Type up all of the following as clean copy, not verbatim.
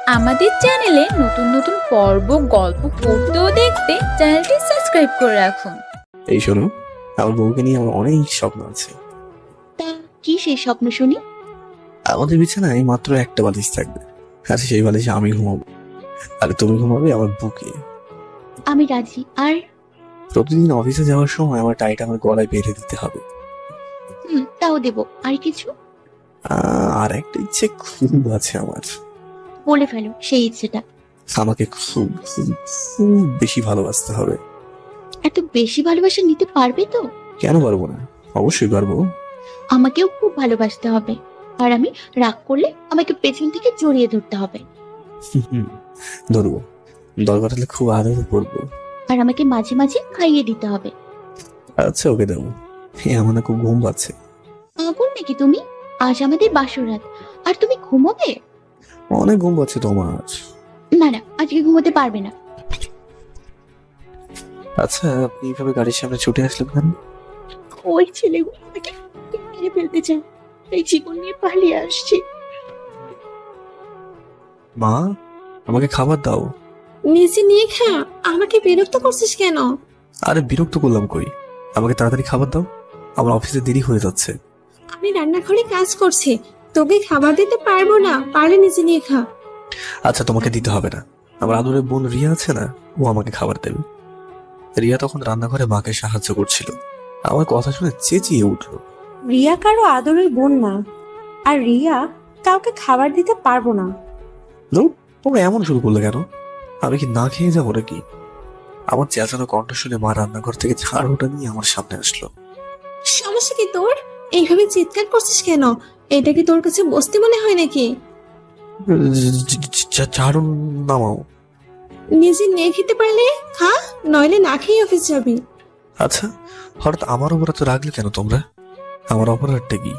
আমাদের চ্যানেলে নতুন নতুন পর্ব, গল্প পড়তে ও দেখতে চ্যানেলটি সাবস্ক্রাইব করে রাখুন। এই শোনো, আমার বউকে নিয়ে আমার অনেক স্বপ্ন আছে। তা কি সেই স্বপ্ন শুনি? আমাদের বিছানায় মাত্র একটা বালিশ থাকবে, আর সেই বালিশে আমি ঘুমাবো, আর তুমি ঘুমাবে আমার বুকে। আমি রাজি। আর প্রতিদিন অফিসে যাওয়ার সময় আমার টাইটা আমার গলায় বেঁধে দিতে হবে। তাও দেব। আর কিছু? আর একটা ইচ্ছে খুব আছে আমার। বলে ফেলো সেই ইচ্ছেটা। আমাকে খুব খুব খুব বেশি ভালোবাসতে হবে। এত বেশি ভালোবাসা নিতে পারবে তো? কেন পারবো না, অবশ্যই পারবো। আমাকেও খুব ভালোবাসতে হবে, আর আমি রাগ করলে আমাকে পেছন থেকে জড়িয়ে ধরতে হবে। ধরবো, দরকার হলে খুব আদর করবো। আর আমাকে মাঝে মাঝে খাইয়ে দিতে হবে। আচ্ছা, ওকে দেবো। আমার না খুব ঘুম পাচ্ছে। পাগল নাকি তুমি? আজ আমাদের বাসর রাত, আর তুমি ঘুমোবে? অনেক ঘুম পাচ্ছে তোমার। না না, আজকে ঘুমোতে পারবে না। আচ্ছা, আপনি এইভাবে গাড়ির সামনে ছুটে আসলেন কেন? ওই ছেলেগুলো আমাকে মেরে ফেলতে চায়, তাই জীবন নিয়ে পালিয়ে আসছি। মা, আমাকে খাবার দাও। নিজে নিয়ে খা, আমাকে বিরক্ত করছিস কেন? আরে বিরক্ত করলাম কই, আমাকে তাড়াতাড়ি খাবার দাও, আমার অফিসে দেরি হয়ে যাচ্ছে। আমি রান্নাঘরে কাজ করছি, তোকে খাবার দিতে পারবো না, পারলে নিজে নিয়ে খা। আচ্ছা, তোমাকে দিতে হবে না, আমার আদরের বোন রিয়া আছে না, ও আমাকে খাবার দেবে। রিয়া তখন রান্নাঘরে মাকে সাহায্য করছিল। আমার কথা শুনে চেঁচিয়ে উঠলো। রিয়া কারো আদরের বোন না, আর রিয়া কাউকে খাবার দিতে পারবো না। তোমরা এমন শুরু করলে কেন? আমি কি না খেয়ে যাবো নাকি? আমার চেঁচানো কণ্ঠ শুনে মা রান্নাঘর থেকে ঝাড়ুটা নিয়ে আমার সামনে আসলো। সমস্যা কি তোর? এইভাবে চিৎকার করছিস কেন? এটা কি তোর কাছে বসতে মনে হয় নাকি? ঝাড়ু নামাও। নিজে নিয়ে খেতে পারলে খা, নইলে না খেয়ে অফিস যাবি। আচ্ছা, হঠাৎ আমার উপর তো রাগলে কেন তোমরা? আমার অপরাধটা কি?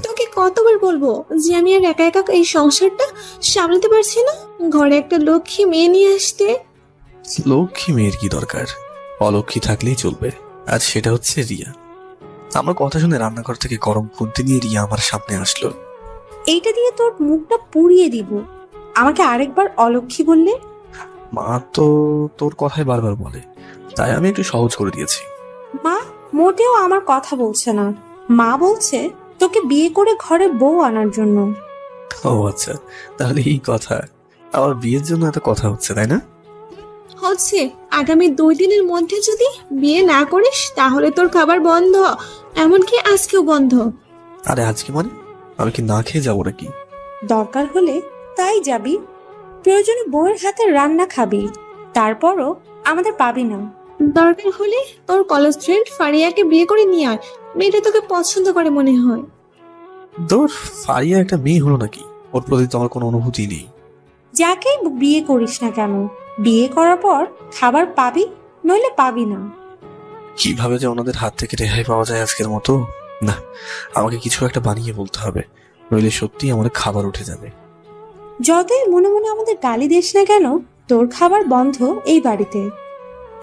তোকে কতবার বলবো যে আমি আর একা একা এই সংসারটা সামলাতে পারছি না, ঘরে একটা লক্ষ্মী মেয়ে নিয়ে আসতে। লক্ষ্মী মেয়ের কি দরকার? অলক্ষ্মী থাকলেই চলবে, আর সেটা হচ্ছে রিয়া। আমার কথা শুনে রান্নাঘর থেকে গরম খুন্তি নিয়ে রিয়া আমার সামনে আসলো। এইটা দিয়ে তোর মুখটা পুড়িয়ে দিব। আমাকে আরেকবার অলক্ষী বললে? মা তো তোর কথাই বারবার বলে, তাই আমি একটু সহজ করে দিয়েছি। মা মোটেও আমার কথা বলছে না, মা বলছে তোকে বিয়ে করে ঘরে বউ আনার জন্য। ও আচ্ছা, তাহলে এই কথা। আমার বিয়ের জন্য এত কথা হচ্ছে, তাই না? হচ্ছে, আগামী 2 দিনের মধ্যে যদি বিয়ে না করিস তাহলে তোর খাবার বন্ধ, এমনকি আজকেও বন্ধ। আরে আজকে মানে আমি কি না খেয়ে যাবো নাকি? দরকার হলে তাই যাবি, প্রয়োজনে বউয়ের হাতে রান্না খাবি, তারপরও আমাদের পাবি না। দরকার হলে তোর কলেজ ফ্রেন্ড ফারিয়াকে বিয়ে করে নিয়ে আয়, মেয়েটা তোকে পছন্দ করে মনে হয়। তোর ফারিয়া একটা মেয়ে হলো নাকি? ওর প্রতি তো আমার কোনো অনুভূতি নেই। যাকেই বিয়ে করিস না কেন, বিয়ে করার পর খাবার পাবি, নইলে পাবি না। কিভাবে যে ওনাদের হাত থেকে রেহাই পাওয়া যায় আজকের মতো? না, আমাকে কিছু একটা বানিয়ে বলতে হবে, নইলে সত্যি আমাদের খাবার উঠে যাবে। যতই মনে মনে আমাদের গালি দিস না কেন, তোর খাবার বন্ধ এই বাড়িতে।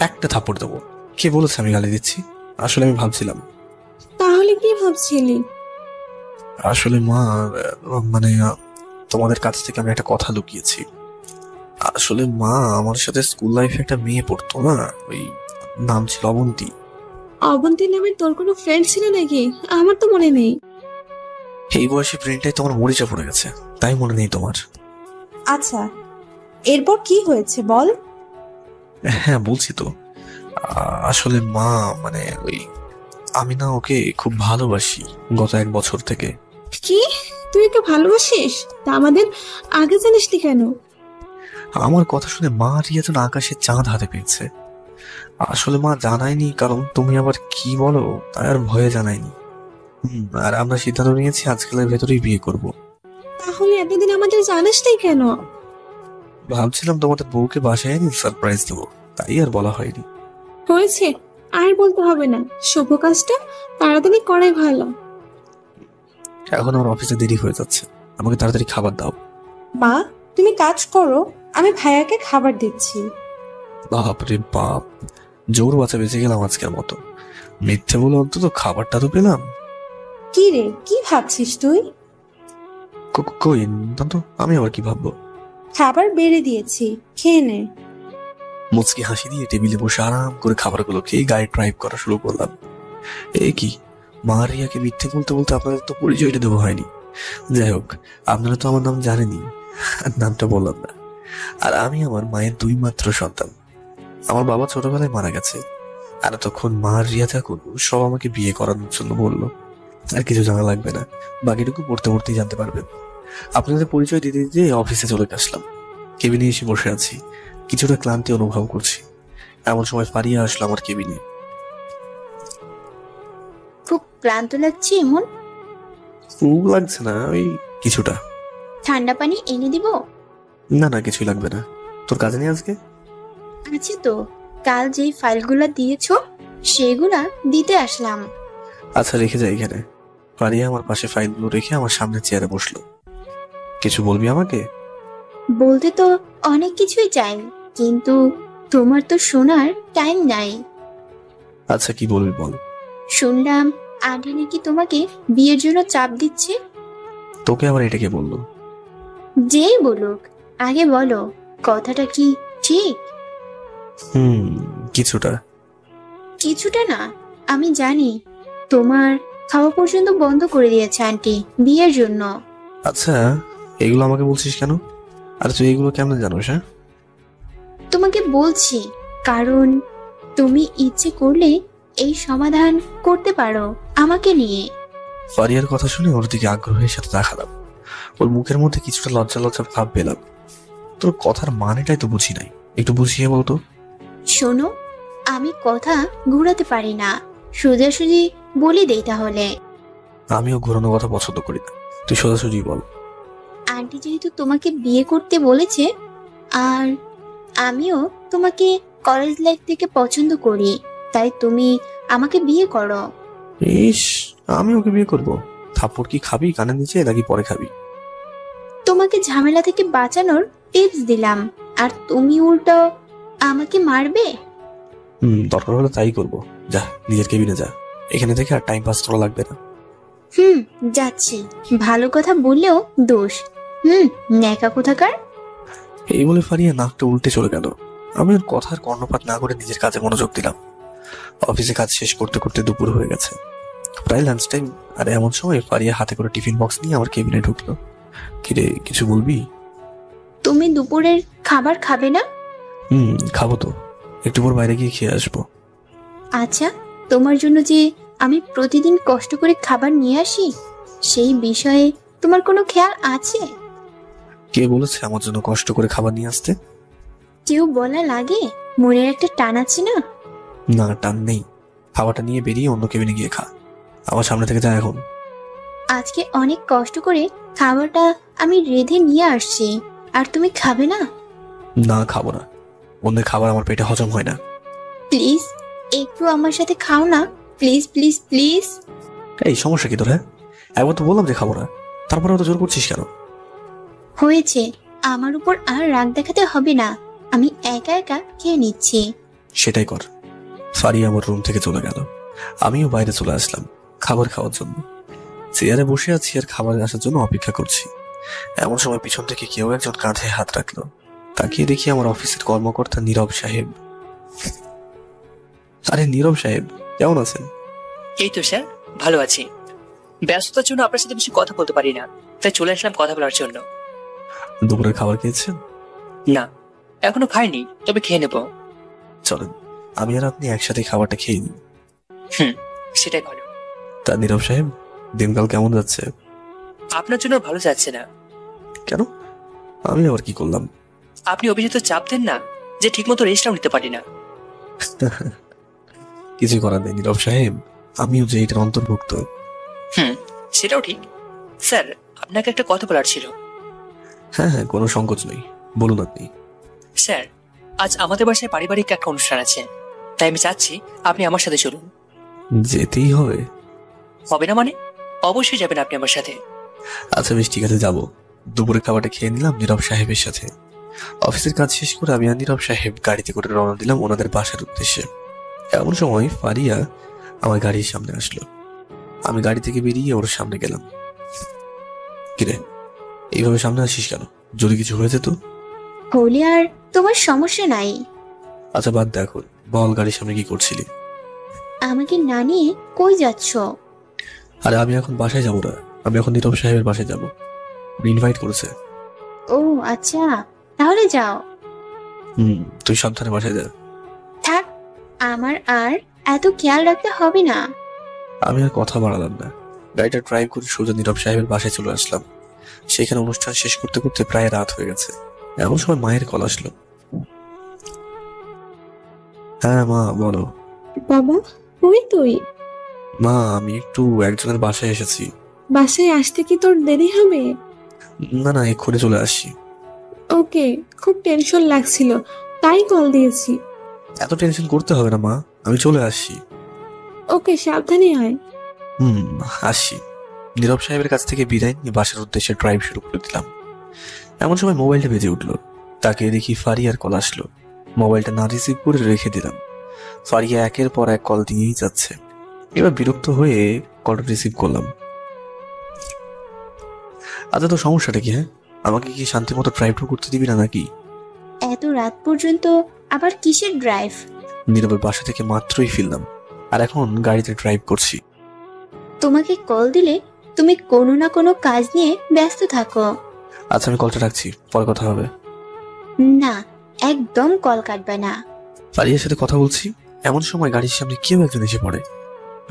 একটা থাপ্পড় দেবো। কে বলেছে আমি গালি দিচ্ছি? আসলে আমি ভাবছিলাম। তাহলে কি ভাবছিলি? আসলে মা, মানে তোমাদের কাছ থেকে আমি একটা কথা লুকিয়েছি। আসলে মা, আমার সাথে স্কুল লাইফে একটা মেয়ে পড়তো না, ওই নাম ছিল অবন্তী। অবন্তী নামের তোর কোনো ফ্রেন্ড ছিল নাকি? আমার তো মনে নেই। এই বয়সে প্রিন্টটাই তোমার মরিচা পড়ে গেছে, তাই মনে নেই তোমার? আচ্ছা, এরপর কি হয়েছে বল। হ্যাঁ বলছি তো। আসলে মা, মানে ওই আমি না ওকে খুব ভালোবাসি গত 1 বছর থেকে। কি? তুই একে ভালোবাসিস? তা আমাদের আগে জানিসনি কেন? আমার কথা শুনে মা রিয়া যেন আকাশে চাঁদ হাতে পেয়েছে। আসলে মা জানায়নি, কারণ তুমি আবার কি বলো তাই আর ভয়ে জানায়নি। আর আমরা সিদ্ধান্ত নিয়েছি আজকালের ভেতরেই বিয়ে করব। তাহলে এতদিন আমাদের জানাসনি কেন? ভাবছিলাম তোমাদের বউকে বাসায় এনে সারপ্রাইজ দেবো, তাই আর বলা হয়নি। হয়েছে, আর বলতে হবে না, শুভ কাজটা তাড়াতাড়ি করাই ভালো। এখন আমার অফিসে দেরি হয়ে যাচ্ছে, আমাকে তাড়াতাড়ি খাবার দাও। মা তুমি কাজ করো, আমি ভাইয়াকে খাবার দিচ্ছি। বাপ রে বাপ, জোর বাঁচা বেঁচে গেলাম আজকের মতো। মিথ্যে বলে অন্তত খাবারটা তো পেলাম। কি রে, কি ভাবছিস তুই? কই না তো, আমি আবার কি ভাববো? খাবার বেড়ে দিয়েছি, খেয়ে নে। মুচকি হাসি দিয়ে টেবিলে বসে আরাম করে খাবারগুলো খেয়ে গাড়ি ড্রাইভ করা শুরু করলাম। এ কি, মা রিয়াকে মিথ্যে বলতে বলতে আপনাদের তো পরিচয়টা দেওয়া হয়নি। যাই হোক, আপনারা তো আমার নাম জানেনই, নামটা বললাম না। আর আমি আমার মায়ের 2 মাত্র সন্তান। আমার বাবা ছোটবেলায় মারা গেছে, আর তখন মা আর রিয়া থাকুন সব আমাকে বিয়ে করানোর জন্য বললো। আর কিছু জানা লাগবে না, বাকিটুকু পড়তে পড়তেই জানতে পারবেন। আপনাদের পরিচয় দিতে দিতে অফিসে চলে আসলাম। কেবিনে এসে বসে আছি, কিছুটা ক্লান্তি অনুভব করছি। এমন সময় ফারিয়া আসলো আমার কেবিনে। খুব ক্লান্ত লাগছে এমন? খুব লাগছে না, ওই কিছুটা। ঠান্ডা পানি এনে দিব? না না, কিছুই লাগবে না। তোর কাজ নেই আজকে? আছে তো, কাল যেই ফাইলগুলা দিয়েছো সেগুলা দিতে আসলাম। আচ্ছা, রেখে যাই এখানে। ফারিয়া আমার পাশে ফাইলগুলো রেখে আমার সামনে চেয়ারে বসলো। কিছু বলবি আমাকে? বলতে তো অনেক কিছুই চাই, কিন্তু তোমার তো শোনার টাইম নাই। আচ্ছা, কি বলবি বল। শুনলাম আন্টি নাকি তোমাকে বিয়ের জন্য চাপ দিচ্ছে। তোকে আবার এটা কে বললো? যেই বলুক, আগে বলো কথাটা কি ঠিক? কিছুটা। কিছুটা না, আমি জানি তোমার খাওয়া পর্যন্ত বন্ধ করে দিয়েছে আন্টি বিয়ের জন্য। আচ্ছা, এগুলো আমাকে বলছিস কেন? আর তুই এগুলো কেমন জানোস? হ্যাঁ, তোমাকে বলছি কারণ তুমি ইচ্ছে করলে এই সমাধান করতে পারো আমাকে নিয়ে। ফারিয়ার কথা শুনে ওর দিকে আগ্রহের সাথে তাকালাম। ওর মুখের মধ্যে কিছুটা লজ্জা লজ্জা ভাব পেলাম। তোর কথার মানেটাই তো বুঝি নাই, একটু বুঝিয়ে বলতো। শোনো, আমি কথা ঘুরাতে পারি না, সোজাসুজি বলে দেই তাহলে। আমিও ঘুরানো কথা পছন্দ করি না, তুই সোজাসুজি বল। আন্টি যেহেতু তোমাকে বিয়ে করতে বলেছে, আর আমিও তোমাকে কলেজ লাইফ থেকে পছন্দ করি, তাই তুমি আমাকে বিয়ে করো। ইস, আমি ওকে বিয়ে করবো? থাপ্পড় কি খাবি কানের নিচে, নাকি পরে খাবি? তোমাকে ঝামেলা থেকে বাঁচানোর টিপস দিলাম, আর তুমি উল্টো আমাকে মারবে। দরকার হলে তাই করবো। যা, নিজের কেবিনে যা, এখানে থেকে আর টাইম পাস করা লাগবে না। যাচ্ছি। ভালো কথা বললেও দোষ। ন্যাকা কোথাকার। এই বলে ফারিয়া নাকটা উল্টে চলে গেল। আমি ওর কথার কর্ণপাত না করে নিজের কাজে মনোযোগ দিলাম। অফিসে কাজ শেষ করতে করতে দুপুর হয়ে গেছে, প্রায় লাঞ্চ টাইম। আর এমন সময় ফারিয়া হাতে করে টিফিন বক্স নিয়ে আমার কেবিনে ঢুকলো। কিরে, কিছু বলবি? তুমি দুপুরের খাবার খাবে না? খাবো তো, একটু পর বাইরে গিয়ে খেয়ে আসবো। আচ্ছা, তোমার জন্য যে আমি প্রতিদিন কষ্ট করে খাবার নিয়ে আসি, সেই বিষয়ে তোমার কোনো খেয়াল আছে? কে বলেছে আমার জন্য কষ্ট করে খাবার নিয়ে আসতে? কেউ বলা লাগে? মনের একটা টান আছে না? না, টান নেই। খাবারটা নিয়ে বেরিয়ে অন্য কেবিনে গিয়ে খা, আমার সামনে থেকে যা এখন। আজকে অনেক কষ্ট করে খাবারটা আমি রেঁধে নিয়ে আসছি, আর তুমি খাবে না? না, খাবো না। অন্যের খাবার আমার পেটে হজম হয় না। প্লিজ একটু আমার সাথে খাও না, প্লিজ প্লিজ প্লিজ। এই, সমস্যা কি তোর? হ্যাঁ, একবার তো বললাম যে খাবো না, তারপরে অত জোর করছিস কেন? হয়েছে, আমার উপর আর রাগ দেখাতে হবে না, আমি একা একা খেয়ে নিচ্ছি। সেটাই কর। ফারিয়া আমার রুম থেকে চলে গেল, আমিও বাইরে চলে আসলাম খাবার খাওয়ার জন্য। চেয়ারে বসে আছি আর খাবার আসার জন্য অপেক্ষা করছি। এমন সময় পিছন থেকে কেউ একজন কাঁধে হাত রাখলো। তাকিয়ে দেখি আমার অফিসের কর্মকর্তা নীরব সাহেব। আরে নীরব সাহেব, কেমন আছেন? এই তো স্যার, ভালো আছি। ব্যস্ততার জন্য আপনার সাথে বেশি কথা বলতে পারি না, তাই চলে আসলাম কথা বলার জন্য। দুপুরের খাবার খেয়েছেন? না, এখনো খাইনি, তবে খেয়ে নেব। চলেন, আমি আর আপনি একসাথে খাবারটা খেয়ে নিই। সেটাই ভালো। তা নীরব সাহেব, দিনকাল কেমন যাচ্ছে? আপনার জন্য ভালো যাচ্ছে না। কেন? আমি আবার কি করলাম? আপনি অভিজিৎ চাপ দেন না যে ঠিকমতো রেস্টটাও নিতে পারি না। কিছু করার নেই নীরব সাহেব, আমিও যে এটার অন্তর্ভুক্ত। সেটাও ঠিক। স্যার, আপনাকে একটা কথা বলার ছিল। হ্যাঁ হ্যাঁ, কোনো সংকোচ নেই, বলুন আপনি। স্যার, আজ আমাদের বাসায় পারিবারিক একটা অনুষ্ঠান আছে, তাই আমি চাচ্ছি আপনি আমার সাথে চলুন। যেতেই হবে? হবে না মানে? অবশ্যই যাবেন আপনি আমার সাথে। আচ্ছা বেশ, ঠিক আছে, যাবো। দুপুরে খাবারটা খেয়ে নিলাম নীরব সাহেবের সাথে। অফিসের কাজ শেষ করে আমি আর নীরব সাহেব গাড়িতে করে রওনা দিলাম ওনাদের বাসার উদ্দেশ্যে। এমন সময় ফারিয়া আমার গাড়ির সামনে আসলো। আমি গাড়ি থেকে বেরিয়ে ওর সামনে গেলাম। কিরে, এইভাবে সামনে আসিস কেন? যদি কিছু হয়েছে তো? হলে আর তোমার সমস্যা নাই। আচ্ছা বাদ দেখো, বল গাড়ির সামনে কি করছিলি? আমাকে না নিয়ে কই যাচ্ছ? আরে আমি এখন বাসায় যাবো না, আমি এখন নীরব সাহেবের বাসায় যাবো, ইনভাইট করেছে। ও আচ্ছা, তাহলে যাও। তুই সাবধানে বাসায় যা। থাক, আমার আর এত খেয়াল রাখতে হবে না। আমি আর কথা বাড়ালাম না, গাড়িটা ড্রাইভ করে সোজা নীরব সাহেবের বাসায় চলে আসলাম। সেখানে অনুষ্ঠান শেষ করতে করতে প্রায় রাত হয়ে গেছে। এমন সময় মায়ের কল আসলো। হ্যাঁ মা, বলো। বাবা, কই তুই? মা, আমি একটু একজনের বাসায় এসেছি। বাসায় আসতে কি তোর দেরি হবে? না না, এক্ষুনি চলে আসছি। ওকে, খুব টেনশন লাগছিল তাই কল দিয়েছি। এত টেনশন করতে হবে না মা, আমি চলে আসছি। ওকে, সাবধানে আয়। আসছি। নীরব সাহেবের কাছ থেকে বিদায় নিয়ে বাসার উদ্দেশ্যে ড্রাইভ শুরু করে দিলাম। এমন সময় মোবাইলটা বেজে উঠলো। তাকে দেখি ফারিয়ার কল আসলো। মোবাইলটা না রিসিভ করে রেখে দিলাম। ফারিয়া একের পর এক কল দিয়েই যাচ্ছে। এবার বিরক্ত হয়ে কলটা রিসিভ করলাম। আচ্ছা, তো সমস্যাটা কি? হ্যাঁ, আমাকে কি শান্তি মতো ড্রাইভটা করতে দিবি না নাকি? এত রাত পর্যন্ত আবার কিসের ড্রাইভ? নীরবের বাসা থেকে মাত্রই ফিরলাম, আর এখন গাড়িতে ড্রাইভ করছি। তোমাকে কল দিলে তুমি কোনো না কোনো কাজ নিয়ে ব্যস্ত থাকো। আচ্ছা, আমি কলটা রাখছি, পরে কথা হবে। না, একদম কল কাটবে না। ফারিয়ার সাথে কথা বলছি, এমন সময় গাড়ির সামনে কেউ একজন এসে পড়ে।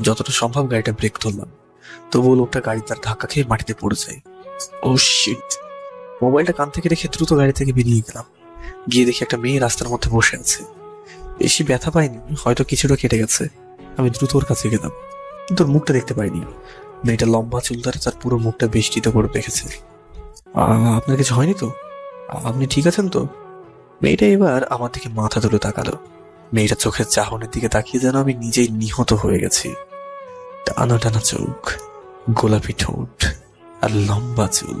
যতটা সম্ভব গাড়িটা ব্রেক ধরলাম, তবুও লোকটা গাড়ি তার ধাক্কা খেয়ে মাটিতে পড়ে যায়। ও শিট! মোবাইলটা কান থেকে রেখে দ্রুত গাড়ি থেকে বেরিয়ে গেলাম। গিয়ে দেখি একটা মেয়ে রাস্তার মধ্যে বসে আছে। বেশি ব্যথা পাইনি, হয়তো কিছুটা কেটে গেছে। আমি দ্রুত ওর কাছে গেলাম, কিন্তু ওর মুখটা দেখতে পাইনি। মেয়েটা লম্বা চুল ধরে তার পুরো মুখটা বেষ্টিত করে রেখেছে। আপনার কিছু হয়নি তো? আপনি ঠিক আছেন তো? মেয়েটা এবার আমার দিকে মাথা তুলে তাকালো। মেয়েটা চোখের চাহনের দিকে তাকিয়ে যেন আমি নিজেই নিহত হয়ে গেছি। টানা টানা চোখ, গোলাপি ঠোঁট আর লম্বা চুল,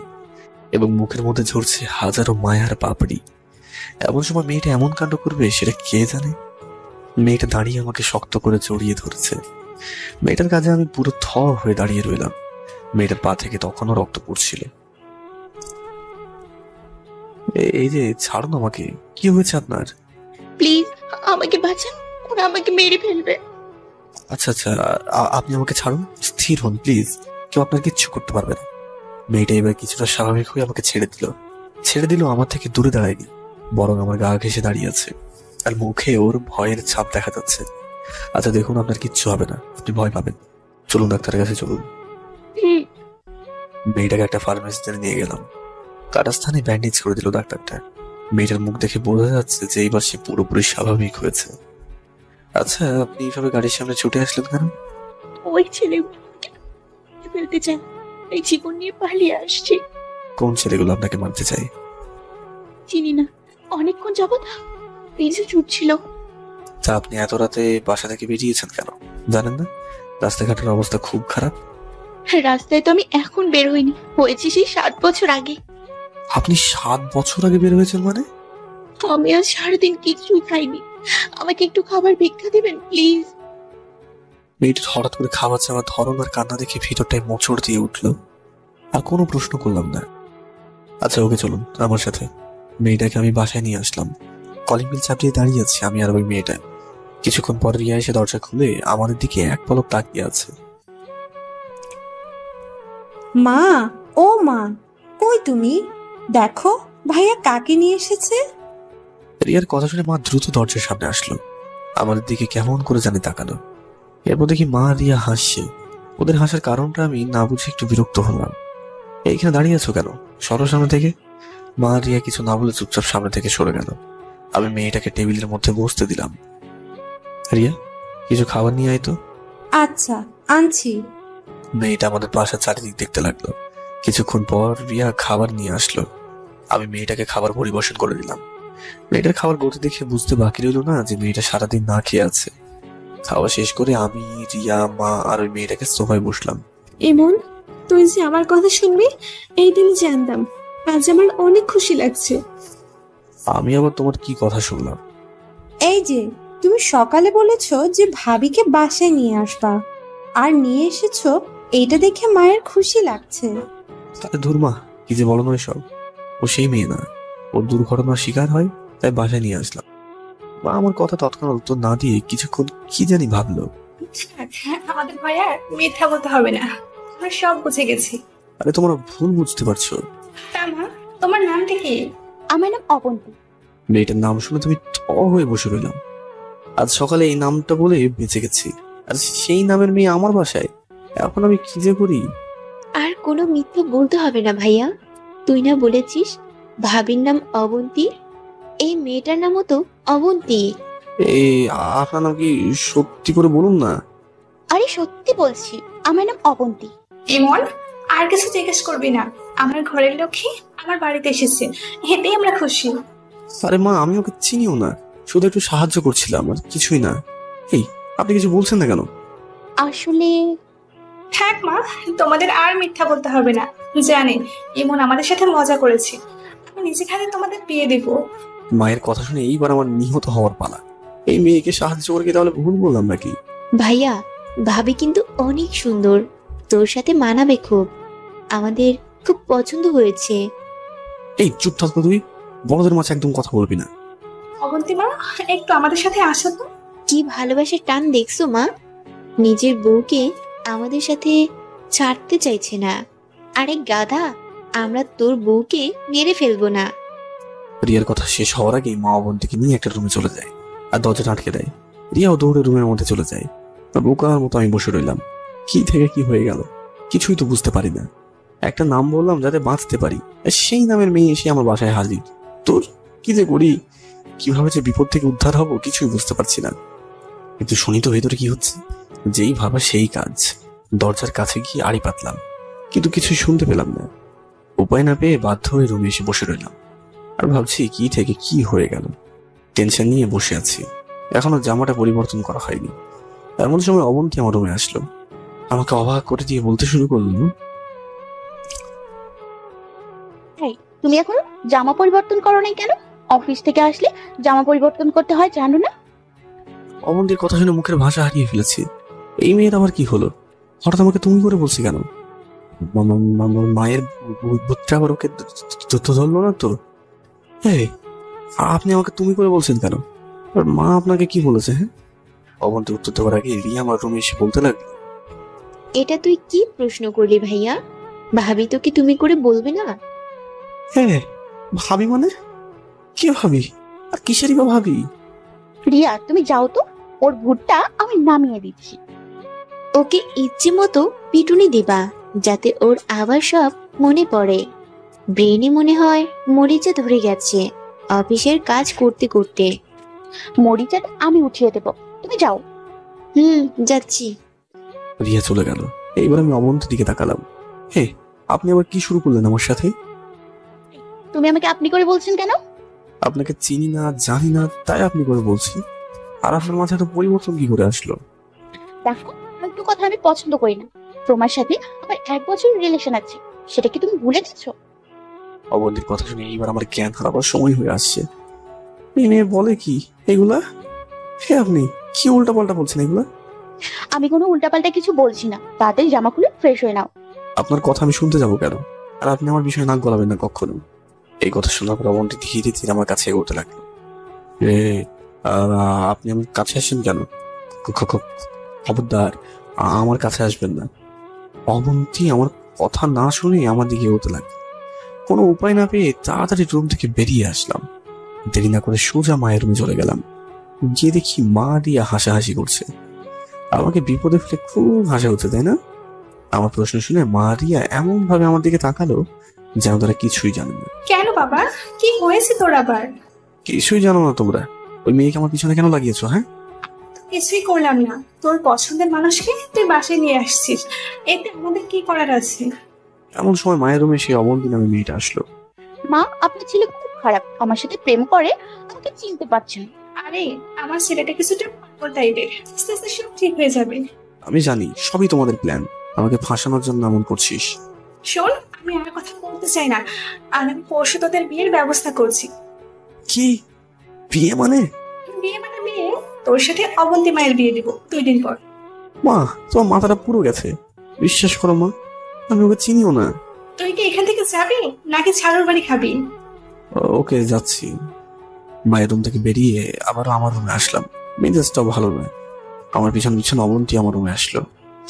এবং মুখের মধ্যে ঝরছে হাজারো মায়ার পাপড়ি। এমন সময় মেয়েটা এমন কাণ্ড করবে সেটা কে জানে। মেয়েটা দাঁড়িয়ে আমাকে শক্ত করে জড়িয়ে ধরেছে। মেয়েটার কাছে আমি পুরো থ হয়ে দাঁড়িয়ে রইলাম। মেয়েটার পা থেকে তখনও রক্ত পড়ছিল। এই যে, ছাড়ুন আমাকে, কি হয়েছে আপনার? প্লিজ আমাকে বাঁচান, ওরা আমাকে মেরে ফেলবে। আচ্ছা আচ্ছা, আপনি আমাকে ছাড়ুন, স্থির হন প্লিজ, কেউ আপনার কিচ্ছু করতে পারবে না। মেয়েটা এবার কিছুটা স্বাভাবিক হয়ে আমাকে ছেড়ে দিল আমার থেকে দূরে দাঁড়ায়নি, বরং আমার গা ঘেঁষে দাঁড়িয়ে আছে, আর মুখে ওর ভয়ের ছাপ দেখা যাচ্ছে। আচ্ছা দেখুন, আপনার কিচ্ছু হবে না, আপনি ভয় পাবেন। চলুন ডাক্তারের কাছে চলুন। মেয়েটাকে একটা ফার্মেসিতে নিয়ে গেলাম। কাটা স্থানে ব্যান্ডেজ করে দিল ডাক্তারটা। মেয়েটার মুখ দেখে বোঝা যাচ্ছে যে এইবার সে পুরোপুরি স্বাভাবিক হয়েছে। আচ্ছা, আপনি এইভাবে গাড়ির সামনে ছুটে আসলেন কেন? ওই ছেলেগুলোকে ফেলতে চান, এই জীবন নিয়ে পালিয়ে আসছি। কোন ছেলেগুলো আপনাকে মারতে চায়? চিনি না, অনেকক্ষণ যাবত পিছু ছুটছিল। তা আপনি এত রাতে বাসা থেকে বেরিয়েছেন কেন, জানেন না রাস্তাঘাটের অবস্থা খুব খারাপ? রাস্তায় তো আমি এখন বের হইনি, হয়েছি সেই 7 বছর আগে। আপনি 7 বছর আগে বের হয়েছেন মানে? আমি আজ সারাদিন কিছুই খাইনি, আমাকে একটু খাবার ভিক্ষা দিবেন প্লিজ। মেয়েটার হঠাৎ করে খাবার চাওয়ার ধরন আর কান্না দেখে ভিতরটায় মোচড় দিয়ে উঠলো। আর কোনো প্রশ্ন করলাম না। আচ্ছা ওকে, চলুন আমার সাথে। মেয়েটাকে আমি বাসায় নিয়ে আসলাম। কলিং বেল চাপিয়ে দাঁড়িয়ে আছি আমি আর ওই মেয়েটা। কিছুক্ষণ পর রিয়া এসে দরজা খুলে আমাদের দিকে এক পলক তাকিয়ে আছে। মা, ও মা, কই তুমি? দেখো ভাইয়া কাকে নিয়ে এসেছে। রিয়ার কথা শুনে মা দ্রুত দরজার সামনে আসলো। আমাদের দিকে কেমন করে জানি তাকালো। এরপর দেখি মা আর রিয়া হাসছে। ওদের হাসার কারণটা আমি না বুঝে একটু বিরক্ত হলাম। এইখানে দাঁড়িয়ে আছো কেন, সরো সামনে থেকে। মা আর রিয়া কিছু না বলে চুপচাপ সামনে থেকে সরে গেল। আমি মেয়েটাকে টেবিলের মধ্যে বসতে দিলাম। রিয়া, কিছু খাবার নিয়ে আয় তো। আচ্ছা, আনছি। মেয়েটা আমাদের বাসার চারিদিক দেখতে লাগলো। কিছুক্ষণ পর রিয়া খাবার নিয়ে আসলো। আমি মেয়েটাকে খাবার পরিবেশন করে দিলাম। মেয়েটার খাবার গতি দেখে বুঝতে বাকি রইল না যে মেয়েটা সারাদিন না খেয়ে আছে। খাওয়া শেষ করে আমি, রিয়া, মা আর ওই মেয়েটাকে সোফায় বসলাম। এমন, তুই যে আমার কথা শুনবি এই দিন জানতাম। আজ আমার অনেক খুশি লাগছে। আমি আবার তোমার কি কথা শুনলাম? এই যে, তুমি সকালে বলেছো যে ভাবিকে বাসায় নিয়ে আসবা, আর নিয়ে এসেছো, এইটা দেখে মায়ের খুশি লাগছে। তাহলে ধুরমা, কি যে বলো না সব। ও সেই মেয়ে না, ও ওর দুর্ঘটনার শিকার হয়, তাই বাসায় নিয়ে আসলাম। মা আমার কথা তৎক্ষণাৎ উত্তর না দিয়ে কিছুক্ষণ কি জানি ভাবলো। আমাদের ভাইয়া মিথ্যা বলতে হবে না, আমরা সব বুঝে গেছি। আরে তোমরা ভুল বুঝতে পারছো। তা মা, তোমার নামটা কি? আমার নাম অবন্তী। মেয়েটার নাম শুনে তুমি হয়ে বসে রইলাম। আজ সকালে এই নামটা বলে বেঁচে গেছি, আর সেই নামের মেয়ে আমার বাসায়। এখন আমি কি যে করি। আর কোনো মিথ্যে বলতে হবে না ভাইয়া। তুই না বলেছিস ভাবির নাম অবন্তী, এই মেয়েটার নামও তো অবন্তী। এই আপনার নাম কি সত্যি করে বলুন না। আরে সত্যি বলছি, আমার নাম অবন্তী। এমন আর কিছু জিজ্ঞেস করবি না, আমার ঘরের লক্ষ্মী আমার বাড়িতে এসেছে, এতেই আমরা খুশি। আরে মা, আমি ওকে চিনিও না, শুধু একটু সাহায্য করছিলাম, আর কিছুই না। এই আপনি কিছু বলছেন না কেন? আসলে থাক মা, তোমাদের আর মিথ্যা বলতে হবে না। জানি এমন আমাদের সাথে মজা করেছে, আমি নিজে খাতে তোমাদের বিয়ে দেবো। মায়ের কথা শুনে এইবার আমার নিহত হওয়ার পালা। এই মেয়েকে সাহায্য করে কি তাহলে ভুল বললাম নাকি? ভাইয়া, ভাবি কিন্তু অনেক সুন্দর, তোর সাথে মানাবে খুব, আমাদের খুব পছন্দ হয়েছে। এই চুপ থাকতো তুই, বড়দের মাঝে একদম কথা বলবি না। অবন্তী মা, একটু আমাদের সাথে আসো তো। কি ভালোবাসার টান দেখছো মা, নিজের বউকে আমাদের সাথে ছাড়তে চাইছে না। আরে গাধা, আমরা তোর বউকে মেরে ফেলবো না। রিয়ার কথা শেষ হওয়ার আগেই মা অবন্তীকে নিয়ে একটা রুমে চলে যায় আর দরজাটা আটকে দেয়। রিয়াও দৌড়ে রুমের মধ্যে চলে যায়। বোকার মতো আমি বসে রইলাম। কি থেকে কি হয়ে গেল কিছুই তো বুঝতে পারি না। একটা নাম বললাম যাতে বাঁচতে পারি, আর সেই নামের মেয়ে এসে আমার বাসায় হাজির। তোর কি যে করি, কিভাবে যে বিপদ থেকে উদ্ধার হব কিছুই বুঝতে পারছি না। কিন্তু শুনি তো ভেতরে কি হচ্ছে। যেই ভাবা সেই কাজ। দরজার কাছে গিয়ে আড়ি পাতলাম, কিন্তু কিছুই শুনতে পেলাম না। উপায় না পেয়ে বাধ্য হয়ে রুমে এসে বসে রইলাম আর ভাবছি কি থেকে কি হয়ে গেল। টেনশন নিয়ে বসে আছি, এখনো জামাটা পরিবর্তন করা হয়নি। এমন সময় অবন্তী আমার রুমে আসলো, আমাকে অবাক করে দিয়ে বলতে শুরু করলো, তুমি এখন জামা পরিবর্তন করো নাই কেন? অফিস থেকে আসলে জামা পরিবর্তন করতে হয়, জানো না? অবন্তীর কথা শুনে মুখের ভাষা হারিয়ে ফেলেছি। এই মেয়ের আবার কি হলো, হঠাৎ আমাকে তুমি করে বলছি কেন? মায়ের বুদ্ধটা আবার ওকে ধরলো না তো? এই আপনি আমাকে তুমি করে বলছেন কেন? আর মা আপনাকে কি বলেছে? হ্যাঁ, অবন্তী উত্তর দেওয়ার আগে রিয়া আমার রুমে এসে বলতে লাগলো, এটা তুই কি প্রশ্ন করলি ভাইয়া? ভাবি তোকে তুমি করে বলবে না? হ্যাঁ ভাবি মানে? কি ভাবি আর কিসেরই বা ভাবি? রিয়া, তুমি যাও তো, ওর ভুট্টা আমি নামিয়ে দিচ্ছি। ওকে ইচ্ছে মতো পিটুনি দিবা, যাতে ওর আবার সব মনে পড়ে। ব্রেনে মনে হয় মরিচা ধরে গেছে অফিসের কাজ করতে করতে। মরিচাটা আমি উঠিয়ে দেব, তুমি যাও। যাচ্ছি। রিয়া চলে গেল। এইবার আমি অবন্তীর দিকে তাকালাম। হে, আপনি আবার কি শুরু করলেন আমার সাথে? তুমি আমাকে আপনি করে বলছেন কেন? আপনাকে চিনি না জানি না তাই আপনি করে বলছি। আর আপনার মাথায় তো পরিবর্তন কি করে আসলো? দেখো, একটু কথা আমি পছন্দ করি না। তোমার সাথে আমার 1 বছর রিলেশন আছে, সেটা কি তুমি ভুলে গেছো? অবন্তীর কথা শুনে এইবার আমার জ্ঞান হারাবার সময় হয়ে আসছে। এই মেয়ে বলে কি এগুলা? হে, আপনি কি উল্টা পাল্টা বলছেন এগুলা? আমি কোনো উল্টাপাল্টা কিছু বলছি না, তাড়াতাড়ি জামা খুলে ফ্রেশ হয়ে নাও। আপনার কথা আমি শুনতে যাবো কেন? আর আপনি আমার বিষয়ে নাক গলাবেন না কখনো। এই কথা শোনার পর অবন্তী ধীরে ধীরে আমার কাছে এগোতে লাগলো। আপনি আমার কাছে আসেন কেন? খবরদার আমার কাছে আসবেন না। অবন্তী আমার কথা না শুনে আমার দিকে এগোতে লাগলো। কোনো উপায় না পেয়ে তাড়াতাড়ি রুম থেকে বেরিয়ে আসলাম। দেরি না করে সোজা মায়ের রুমে চলে গেলাম। গিয়ে দেখি মা রিয়া হাসাহাসি করছে। আমাকে বিপদে ফেলে খুব হাসা হচ্ছে, তাই না? আমার প্রশ্ন শুনে মা রিয়া এমন ভাবে আমার দিকে তাকালো যেন তারা কিছুই জানে না। কেন বাবা, কি হয়েছে তোর আবার? কিছুই জানো না তোমরা? ওই মেয়েকে আমার পিছনে কেন লাগিয়েছো? হ্যাঁ, কিছুই করলাম না, তোর পছন্দের মানুষকে তুই বাসায় নিয়ে আসছিস, এতে আমাদের কি করার আছে? এমন সময় মায়ের রুমে সেই অবন্তী নামে মেয়েটা আসলো। মা, আপনার ছেলে খুব খারাপ, আমার সাথে প্রেম করে, আমাকে চিনতে পারছেন। আরে আমার ছেলেটা কিছুটা পাগল টাইপের, আস্তে আস্তে সব ঠিক হয়ে যাবে। আমি জানি সবই তোমাদের প্ল্যান, আমাকে ফাঁসানোর জন্য এমন করছিস। শোন, আমি আর কথা বলতে চাই না, আর আমি পরশু তোদের বিয়ের ব্যবস্থা করছি। কি বিয়ে মানে? বিয়ে মানে বিয়ে, তোর সাথে অবন্তী মায়ের বিয়ে দিব 2 দিন পর। মা, তোমার মাথাটা পুরো গেছে। বিশ্বাস করো মা, আমি ওকে চিনিও না। তুই কি এখান থেকে যাবি নাকি ছাড়ুর বাড়ি খাবি? ওকে, যাচ্ছি। মায়ের রুম থেকে বেরিয়ে আবারও আমার রুমে আসলাম। মেজাজটাও ভালো নয়। আমার পিছন পিছন অবন্তী আমার রুমে আসলো।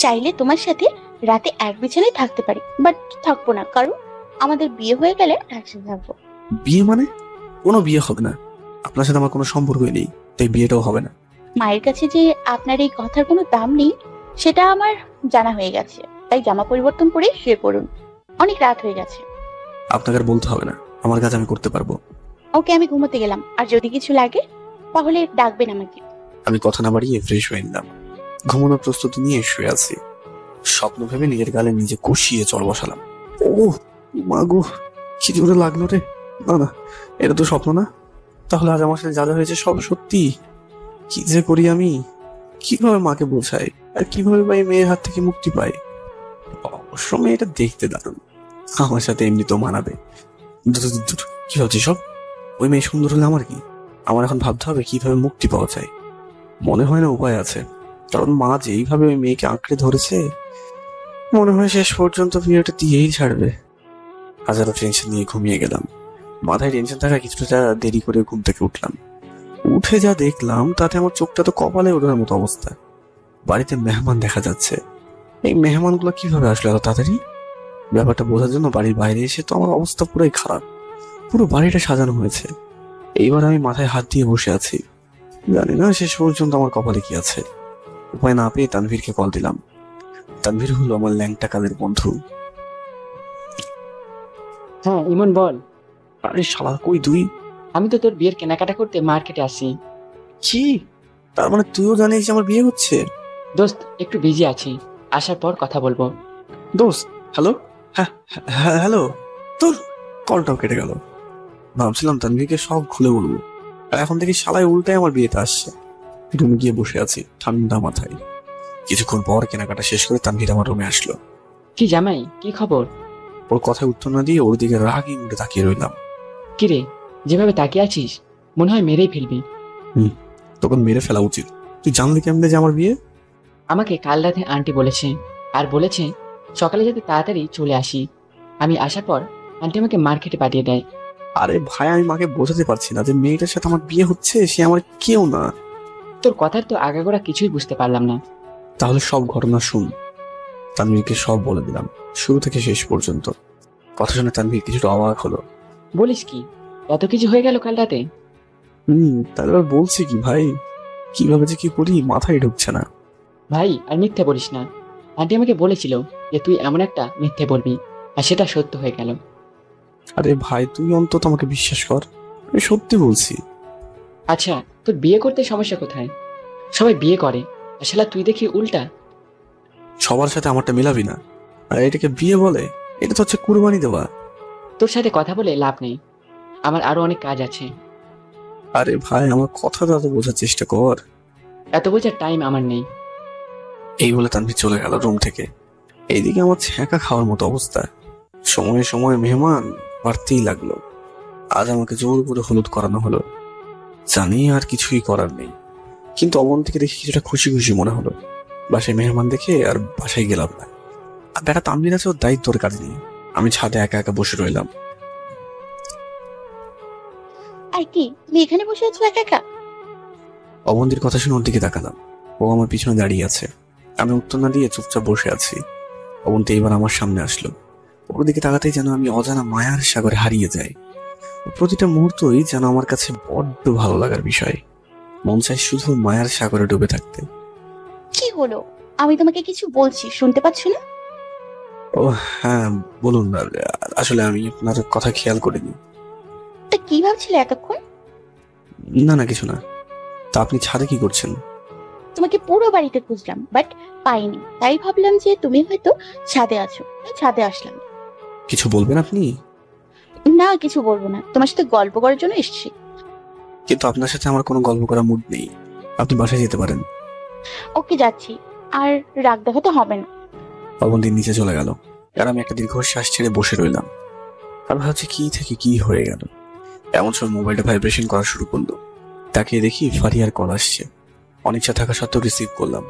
চাইলে তোমার সাথে রাতে এক বিছানায় থাকতে পারি, বাট থাকবো না, কারণ আমাদের বিয়ে হয়ে গেলে একসাথে থাকবো। বিয়ে মানে? কোনো বিয়ে হবে না। আপনার সাথে আমার কোনো সম্পর্কই নেই, তাই বিয়েটাও হবে না। মায়ের কাছে যে আপনার এই কথার কোনো দাম নেই সেটা আমার জানা হয়ে গেছে, তাই জামা পরিবর্তন করে শুয়ে পড়ুন, অনেক রাত হয়ে গেছে। আপনাকে আর বলতে হবে না, আমার কাজ আমি করতে পারবো। ওকে, আমি ঘুমোতে গেলাম, আর যদি কিছু লাগে তাহলে ডাকবেন আমাকে। আমি কথা না বাড়িয়ে ফ্রেশ হয়ে নিলাম। ঘুমানোর প্রস্তুতি নিয়ে শুয়ে আছি। স্বপ্ন ভেবে নিজের গালে নিজে কষিয়ে চড় বসালাম। ও মা গো, কি জোরে লাগলো রে! না না, এটা তো স্বপ্ন না। তাহলে আজ আমার সাথে যা যা হয়েছে সব সত্যি। কি যে করি আমি? কিভাবে মাকে বোঝাই, আর কিভাবে ভাই মেয়ের হাত থেকে মুক্তি পাই? অবশ্য মেয়েটা দেখতে দারুণ, আমার সাথে এমনি তো মানাবে। কি হচ্ছে সব? ওই মেয়ে সুন্দর হলে আমার কি? আমার এখন ভাবতে হবে কিভাবে মুক্তি পাওয়া যায়। মনে হয় না উপায় আছে, কারণ মা যেইভাবে ওই মেয়েকে আঁকড়ে ধরেছে, মনে হয় শেষ পর্যন্ত বিয়েটা দিয়েই ছাড়বে। হাজারো টেনশন নিয়ে ঘুমিয়ে গেলাম। মাথায় টেনশন থাকা কিছুটা দেরি করে ঘুম থেকে উঠলাম। উঠে যা দেখলাম তাতে আমার চোখটা তো কপালে ওঠার মতো অবস্থা। বাড়িতে মেহমান দেখা যাচ্ছে। এই মেহমানগুলো কিভাবে আসলো এত তাড়াতাড়ি? ব্যাপারটা বোঝার জন্য বাড়ির বাইরে এসে তো আমার অবস্থা পুরাই খারাপ। পুরো বাড়িটা সাজানো হয়েছে। এইবার আমি মাথায় হাত দিয়ে বসে আছি, জানি না শেষ পর্যন্ত আমার কপালে কি আছে। উপায় না পেয়ে তানভীরকে কল দিলাম। তানভীর হলো আমার ল্যাংটা কালের বন্ধু। হ্যাঁ ইমন বল। আরে শালা, কই তুই? আমি তো তোর বিয়ের কেনাকাটা করতে মার্কেটে আসি। কি? তার মানে তুইও জানিস যে আমার বিয়ে হচ্ছে? দোস্ত একটু বিজি আছি, আসার পর কথা বলবো। দোস্ত, হ্যালো। হ্যাঁ হ্যাঁ, হ্যালো। তোর কলটাও কেটে গেল। ভাবছিলাম তানভীরকে সব খুলে বলবো, আর এখন থেকে শালায় উল্টাই আমার বিয়েতে আসছে। রুমে গিয়ে বসে আছি ঠান্ডা মাথায়। কিছুক্ষণ পর কেনাকাটা শেষ করে তানভীর আমার রুমে আসলো। কি জামাই, কি খবর? ওর কথায় উত্তর না দিয়ে ওর দিকে রাগি মুখে তাকিয়ে রইলাম। কিরে, যেভাবে তাকিয়ে আছিস মনে হয় মেরেই ফেলবি। তখন মেরে ফেলা উচিত। তুই জানলি কেমনে যে আমার বিয়ে? আমাকে কাল রাতে আন্টি বলেছে, আর বলেছে সকালে যাতে তাড়াতাড়ি চলে আসি। আমি আসার পর আন্টি আমাকে মার্কেটে পাঠিয়ে দেয়। আরে ভাই, আমি মাকে বোঝাতে পারছি না যে মেয়েটার সাথে আমার বিয়ে হচ্ছে, সে আমার কেউ না। তোর কথার তো আগাগোড়া কিছুই বুঝতে পারলাম না। তাহলে সব ঘটনা শুন। তানভীরকে সব বলে দিলাম, শুরু থেকে শেষ পর্যন্ত। কথা শুনে তানভীর কিছুটা অবাক হলো। বলিস কি, এত কিছু হয়ে গেল কাল রাতে? তাহলে এবার বলছি কি ভাই, কিভাবে যে কি করি মাথায় ঢুকছে না। ভাই আর মিথ্যে বলিস না। আন্টি আমাকে বলেছিল যে তুই এমন একটা মিথ্যে বলবি, আর সেটা সত্য হয়ে গেল। আরে ভাই, তুই অন্তত আমাকে বিশ্বাস কর, আমি সত্যি বলছি। আচ্ছা, তোর বিয়ে করতে সমস্যা কোথায়? সবাই বিয়ে করে, আর শালা তুই দেখি উল্টা। সবার সাথে আমারটা মিলাবি না। আর এটাকে বিয়ে বলে? এটা তো হচ্ছে কুরবানি দেওয়া। তোর সাথে কথা বলে লাভ নেই, আমার আরো অনেক কাজ আছে। আরে ভাই, আমার কথাটা তো বোঝার চেষ্টা কর। এত বোঝার টাইম আমার নেই। এই বলে তানভীর চলে গেল রুম থেকে। এইদিকে আমার ছ্যাঁকা খাওয়ার মতো অবস্থা। সময়ে সময়ে মেহমান বাড়তেই লাগলো। আজ আমাকে জোর করে হলুদ করানো হলো। জানি আর কিছুই করার নেই, কিন্তু অবন্তীকে দেখে কিছুটা খুশি খুশি মনে হলো। বাসায় মেহমান দেখে আর বাসায় গেলাম না। আর বেটা তানভীর আছে, ওর দায়িত্বর কাজ নেই। আমি ছাদে একা একা বসে রইলাম। আর কি, তুমি এখানে বসে আছো একা একা? অবন্তীর কথা শুনে ওর দিকে তাকালাম। ও আমার পিছনে দাঁড়িয়ে আছে। আমি উত্তর না দিয়ে চুপচাপ বসে আছি। অবন্তী এবার আমার সামনে আসলো। ওর দিকে তাকাতেই যেন আমি অজানা মায়ার সাগরে হারিয়ে যাই। প্রতিটা মুহূর্তই যেন আমার কাছে বড্ড ভালো লাগার বিষয়। মন চাই শুধু মায়ার সাগরে ডুবে থাকতে। কি হলো? আমি তোমাকে কিছু বলছি, শুনতে পাচ্ছ না? ও হ্যাঁ, বলুন। আসলে আমি আপনার কথা খেয়াল করিনি। তা কি ভাবছিলে এতক্ষণ? না না, কিছু না। তা আপনি ছাদে কি করছেন? তোমাকে পুরো বাড়িতে খুঁজলাম, বাট পাইনি, তাই ভাবলাম যে তুমি হয়তো ছাদে আছো, তাই ছাদে আসলাম। কিছু বলবেন আপনি? না, কিছু বলবো না, তোমার সাথে গল্প করার জন্য এসেছি। কিন্তু আপনার সাথে আমার কোনো গল্প করার মুড নেই। আপনি বাসায় যেতে পারেন। ওকে, যাচ্ছি। আর রাগ দেখাতে হবে না। অবন্তী নিচে চলে গেল, আর আমি একটা দীর্ঘশ্বাস ছেড়ে বসে রইলাম। আর ভাবছি কি থেকে কি হয়ে গেল। এমন সময় মোবাইলটা ভাইব্রেশন করা শুরু করলো। তাকিয়ে দেখি ফারিয়ার কল আসছে। অনিচ্ছা থাকা সত্ত্বেও রিসিভ করলাম।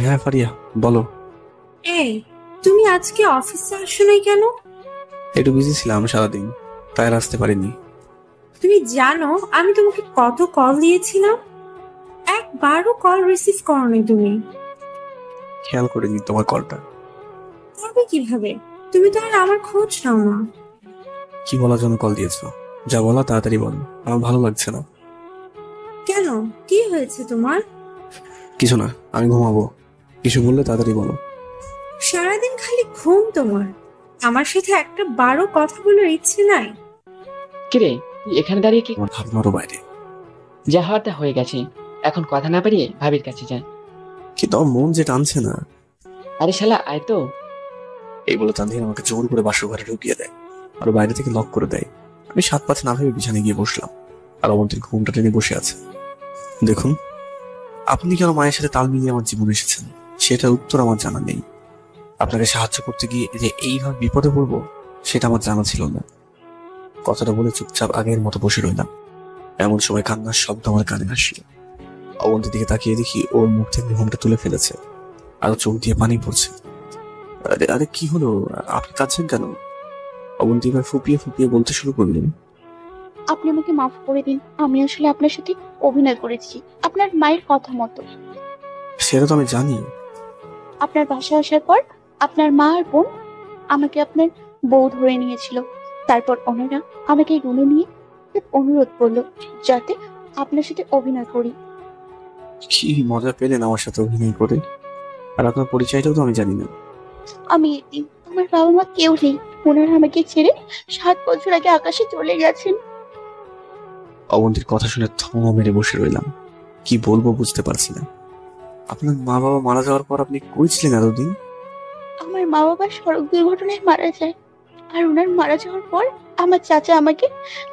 হ্যাঁ ফারিয়া, বলো। এই, তুমি আজকে অফিসে আসো নাই কেন? একটু বিজি ছিলাম সারাদিন, তাই আর আসতে পারিনি। তুমি জানো আমি তোমাকে কত কল দিয়েছিলাম, একবারও কল রিসিভ করোনি তুমি। খেয়াল করিনি তোমার কলটা। করবে কিভাবে, তুমি তো আর আমার খোঁজ নাও না। কি বলার জন্য কল দিয়েছো? যা বলা তাড়াতাড়ি বলো, আমার ভালো লাগছে না। কেন, কি হয়েছে তোমার? কিছু না, আমি ঘুমাবো। কিছু বললে তাড়াতাড়ি বলো। সারাদিন খালি ঘুম তোমার, আমার সাথে একটা বারো কথা বলার ইচ্ছে নাই? কিরে, তুই এখানে দাঁড়িয়ে কি? আমার ভাবনারও বাইরে। যা হওয়ার তা হয়ে গেছে, এখন কথা না পারিয়ে ভাবির কাছে যা। কিন্তু আমার মন যে টানছে না। আরে শালা আয় তো। এই বলে তানভীর আমাকে জোর করে বাসর ঘরে ঢুকিয়ে দেয় আর বাইরে থেকে লক করে দেয়। আমি 7-5 না ভেবে বিছানায় গিয়ে বসলাম আর অবন্তীর ঘুমটা টেনে বসে আছে। দেখুন, আপনি কেন মায়ের সাথে তাল মিলিয়ে আমার জীবনে এসেছেন সেটার উত্তর আমার জানা নেই। আপনাকে সাহায্য করতে গিয়ে যে এইভাবে বিপদে পড়বো সেটা আমার জানা ছিল না। কথাটা বলে চুপচাপ আগের মতো বসে রইলাম। এমন সময় কান্নার শব্দ আমার কানে আসলো। অবন্তীর দিকে তাকিয়ে দেখি ওর মুখ থেকে ঘুমটা তুলে ফেলেছে আর চোখ দিয়ে পানি পড়ছে। আরে আরে কি হলো, আপনি কাঁদছেন কেন? অবন্তী এবার ফুপিয়ে ফুপিয়ে বলতে শুরু করলেন। আপনি আমাকে মাফ করে দিন, আমি আসলে আপনার সাথে অভিনয় করেছি আপনার মায়ের কথা মতো। সেটা তো আমি জানি। আপনার বাসায় আসার পর আপনার মা আর বোন আমাকে আপনার বউ ধরে নিয়েছিল। তারপর ওনারা আমাকে রুমে নিয়ে অনুরোধ করলো যাতে আপনার সাথে অভিনয় করি। কি মজা পেলেন আমার সাথে অভিনয় করে? আর আপনার পরিচয়টাও তো আমি জানি না। আমি এতিম, আমার বাবা মা কেউ নেই। ওনারা আমাকে ছেড়ে 7 বছর আগে আকাশে চলে গেছেন। অবন্তীর কথা শুনে থমা মেরে বসে রইলাম। কি বলবো বুঝতে পারছি না। আপনার মা বাবা মারা যাওয়ার পর আপনি কই ছিলেন এতদিন? আমার মা বাবা সড়ক দুর্ঘটনায় মারা যায়, আর ওনার মারা যাওয়ার পর আমার চাচা আমাকে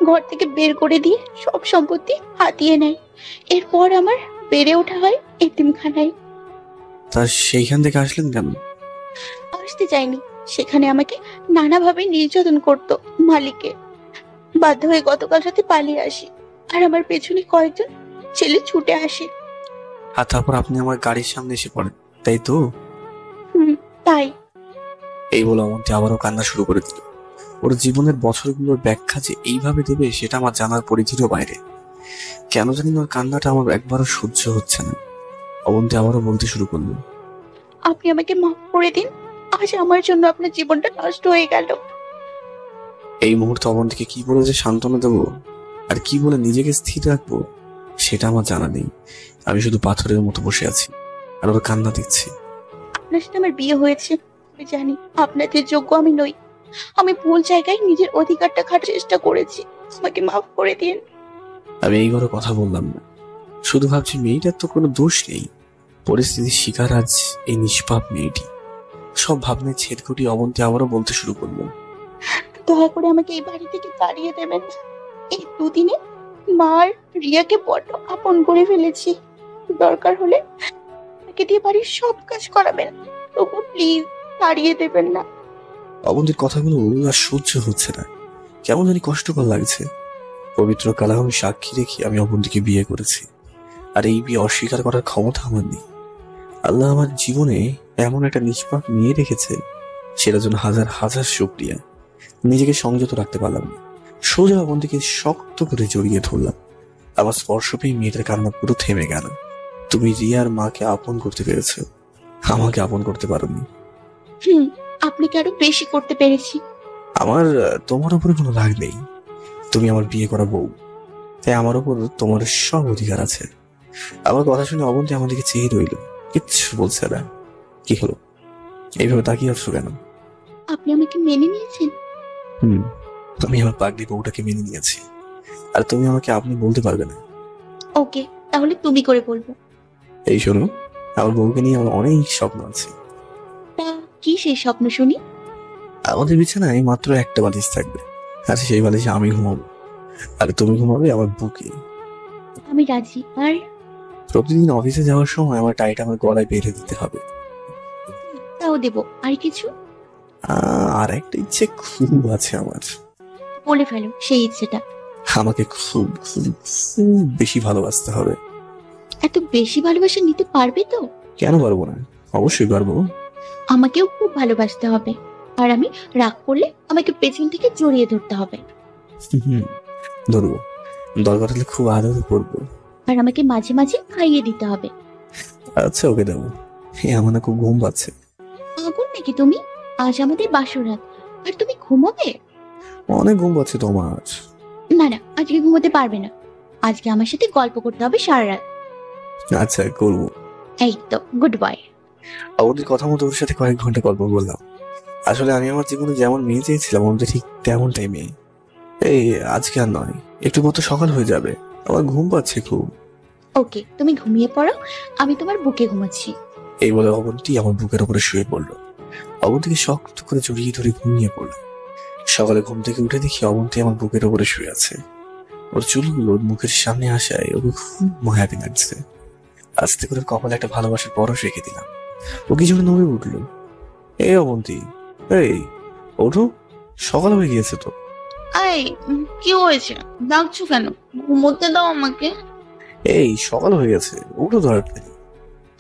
ঘর থেকে বের করে দিয়ে সব সম্পত্তি হাতিয়ে নেয়। এরপর আমার বেড়ে ওঠা হয় এতিমখানায়। তা সেইখান থেকে আসলেন কেন? আসতে চাইনি, সেখানে আমাকে নানাভাবে নির্যাতন করতো মালিকে। বাধ্য হয়ে গতকাল রাতে পালিয়ে আসি, আর আমার পেছনে কয়েকজন ছেলে ছুটে আসে। আর তারপর আপনি আমার গাড়ির সামনে এসে পড়েন, তাই তো? তাই। এই বলে অবন্তী আবারও কান্না শুরু করে দিল। ওর জীবনের বছরগুলোর ব্যাখ্যা যে এইভাবে দেবে সেটা আমার জানার পরিধিরও বাইরে। কেন জানি না ওর কান্নাটা আমার একবারও সহ্য হচ্ছে না। অবন্তী আবারও বলতে শুরু করলো। আপনি আমাকে মাফ করে দিন, আজ আমার জন্য আপনার জীবনটা নষ্ট হয়ে গেল। এই মুহূর্তে অবন্তীকে কি বলে যে সান্ত্বনা দেবো আর কি বলে নিজেকে স্থির রাখবো সেটা আমার জানা নেই। আমি শুধু পাথরের মতো বসে আছি আর ওর কান্না দিচ্ছি। আপনার সাথে আমার বিয়ে হয়েছে, আমি জানি আপনাদের যোগ্য আমি নই। আমি ভুল জায়গায় নিজের অধিকারটা খাটার চেষ্টা করেছি, আমাকে মাফ করে দিন। আমি এই ঘরে কথা বললাম না, শুধু ভাবছি মেয়েটার তো কোনো দোষ নেই। পরিস্থিতির শিকার আজ এই নিষ্পাপ মেয়েটি। সব ভাবনায় ছেদ ঘটি অবন্তী আবারও বলতে শুরু করলো। দয়া করে আমাকে এই বাড়ি থেকে তাড়িয়ে দেবেন। এই দুদিনে মার রিয়াকে বড্ড আপন করে ফেলেছি। দরকার হলে আমাকে দিয়ে বাড়ির সব কাজ করাবেন, তবু প্লিজ তাড়িয়ে দেবেন না। অবন্তীর কথাগুলো আর সহ্য হচ্ছে না, কেমন জানি কষ্টকর লাগছে। পবিত্র কালামে সাক্ষী রেখে আমি অবন্তীকে বিয়ে করেছি, আর এই বিয়ে অস্বীকার করার ক্ষমতা আমার নেই। আল্লাহ আমার জীবনে এমন একটা নিষ্পাপ মেয়ে রেখেছে, সেটার জন্য হাজার হাজার শুকরিয়া। নিজেকে সংযত রাখতে পারলাম না, সোজা অবন্তীকে শক্ত করে জড়িয়ে ধরলাম। আমার স্পর্শ পেয়ে মেয়েটার কান্না পুরো থেমে গেল। তুমি রিয়ার মাকে আপন করতে পেরেছো, আমাকে আপন করতে পারোনি। আপনাকে আরো বেশি করতে পেরেছি। আমার তোমার উপরে কোনো রাগ নেই, তুমি আমার বিয়ে করা বউ, তাই আমার উপর তোমার সব অধিকার আছে। আমার কথা শুনে অবন্তী আমার দিকে চেয়ে রইল, কিচ্ছু বলছে না। কি হলো, এইভাবে তাকিয়ে আছো কেন? আপনি আমাকে মেনে নিয়েছেন? আমি আমার পাগলি বউটাকে মেনে নিয়েছি, আর তুমি আমাকে আপনি বলতে পারবে না। ওকে, তাহলে তুমি করে বলবো। এই শোনো, আমার বউকে নিয়ে আমার অনেক স্বপ্ন আছে। তা কি সেই স্বপ্ন শুনি? আমাদের বিছানায় মাত্র একটা বালিশ থাকবে, আর সেই বালিশে আমি ঘুমাবো, আর তুমি ঘুমাবে আমার বুকে। আমি রাজি। আর প্রতিদিন অফিসে যাওয়ার সময় আমার টাইটা আমার গলায় বেঁধে দিতে হবে। তাও দেব। আর কিছু? আর একটা ইচ্ছে খুব আছে আমার। বলে ফেলো সেই ইচ্ছেটা। আমাকে খুব খুব খুব বেশি ভালোবাসতে হবে। এত বেশি ভালোবাসা নিতে পারবে তো? কেন পারবো না, অবশ্যই পারবো। আমাকেও খুব ভালোবাসতে হবে, আর আমি রাগ করলে আমাকে পেছন থেকে জড়িয়ে ধরতে হবে। ধরবো। দরকার হলে খুব আদরে করবো। আর আমাকে মাঝে মাঝে খাইয়ে দিতে হবে। আচ্ছা ওকে দেবো। আমার না খুব ঘুম পাচ্ছে। পাগল নাকি তুমি? আজ আমাদের বাসর রাত, আর তুমি ঘুমোবে? অনেক ঘুম পাচ্ছে তোমার। না না, আজকে ঘুমোতে পারবে না। আজকে আমার সাথে গল্প করতে হবে সারা রাত। আচ্ছা করবো। এই তো, গুড বয়। ওদের কথা মতো ওর সাথে কয়েক ঘন্টা গল্প করলাম। আসলে আমি আমার জীবনে যেমন মেয়ে চেয়েছিলাম ওদের ঠিক তেমনটাই মেয়ে। এই আজকে আর নয়, একটু মতো সকাল হয়ে যাবে। আমার ঘুম পাচ্ছে খুব। ওকে, তুমি ঘুমিয়ে পড়ো, আমি তোমার বুকে ঘুমাচ্ছি। এই বলে অবন্তী আমার বুকের উপরে শুয়ে পড়লো। অবন্তীকে শক্ত করে জড়িয়ে ধরে ঘুমিয়ে পড়লো। সকালে ঘুম থেকে উঠে দেখি অবন্তী আমার বুকের উপরে শুয়ে আছে। ওর চুলগুলো ওর মুখের সামনে আসায় ওকে খুব মায়াবী লাগছে। আস্তে করে কপালে একটা ভালোবাসার পরশ রেখে দিলাম। ও কিছু নড়ে উঠলো। এই অবন্তী, এই ওঠো, সকাল হয়ে গিয়েছে তো। এই, কি হয়েছে? ডাকছো কেন? ঘুমোতে দাও আমাকে। এই সকাল হয়ে গেছে, ওঠো তাড়াতাড়ি।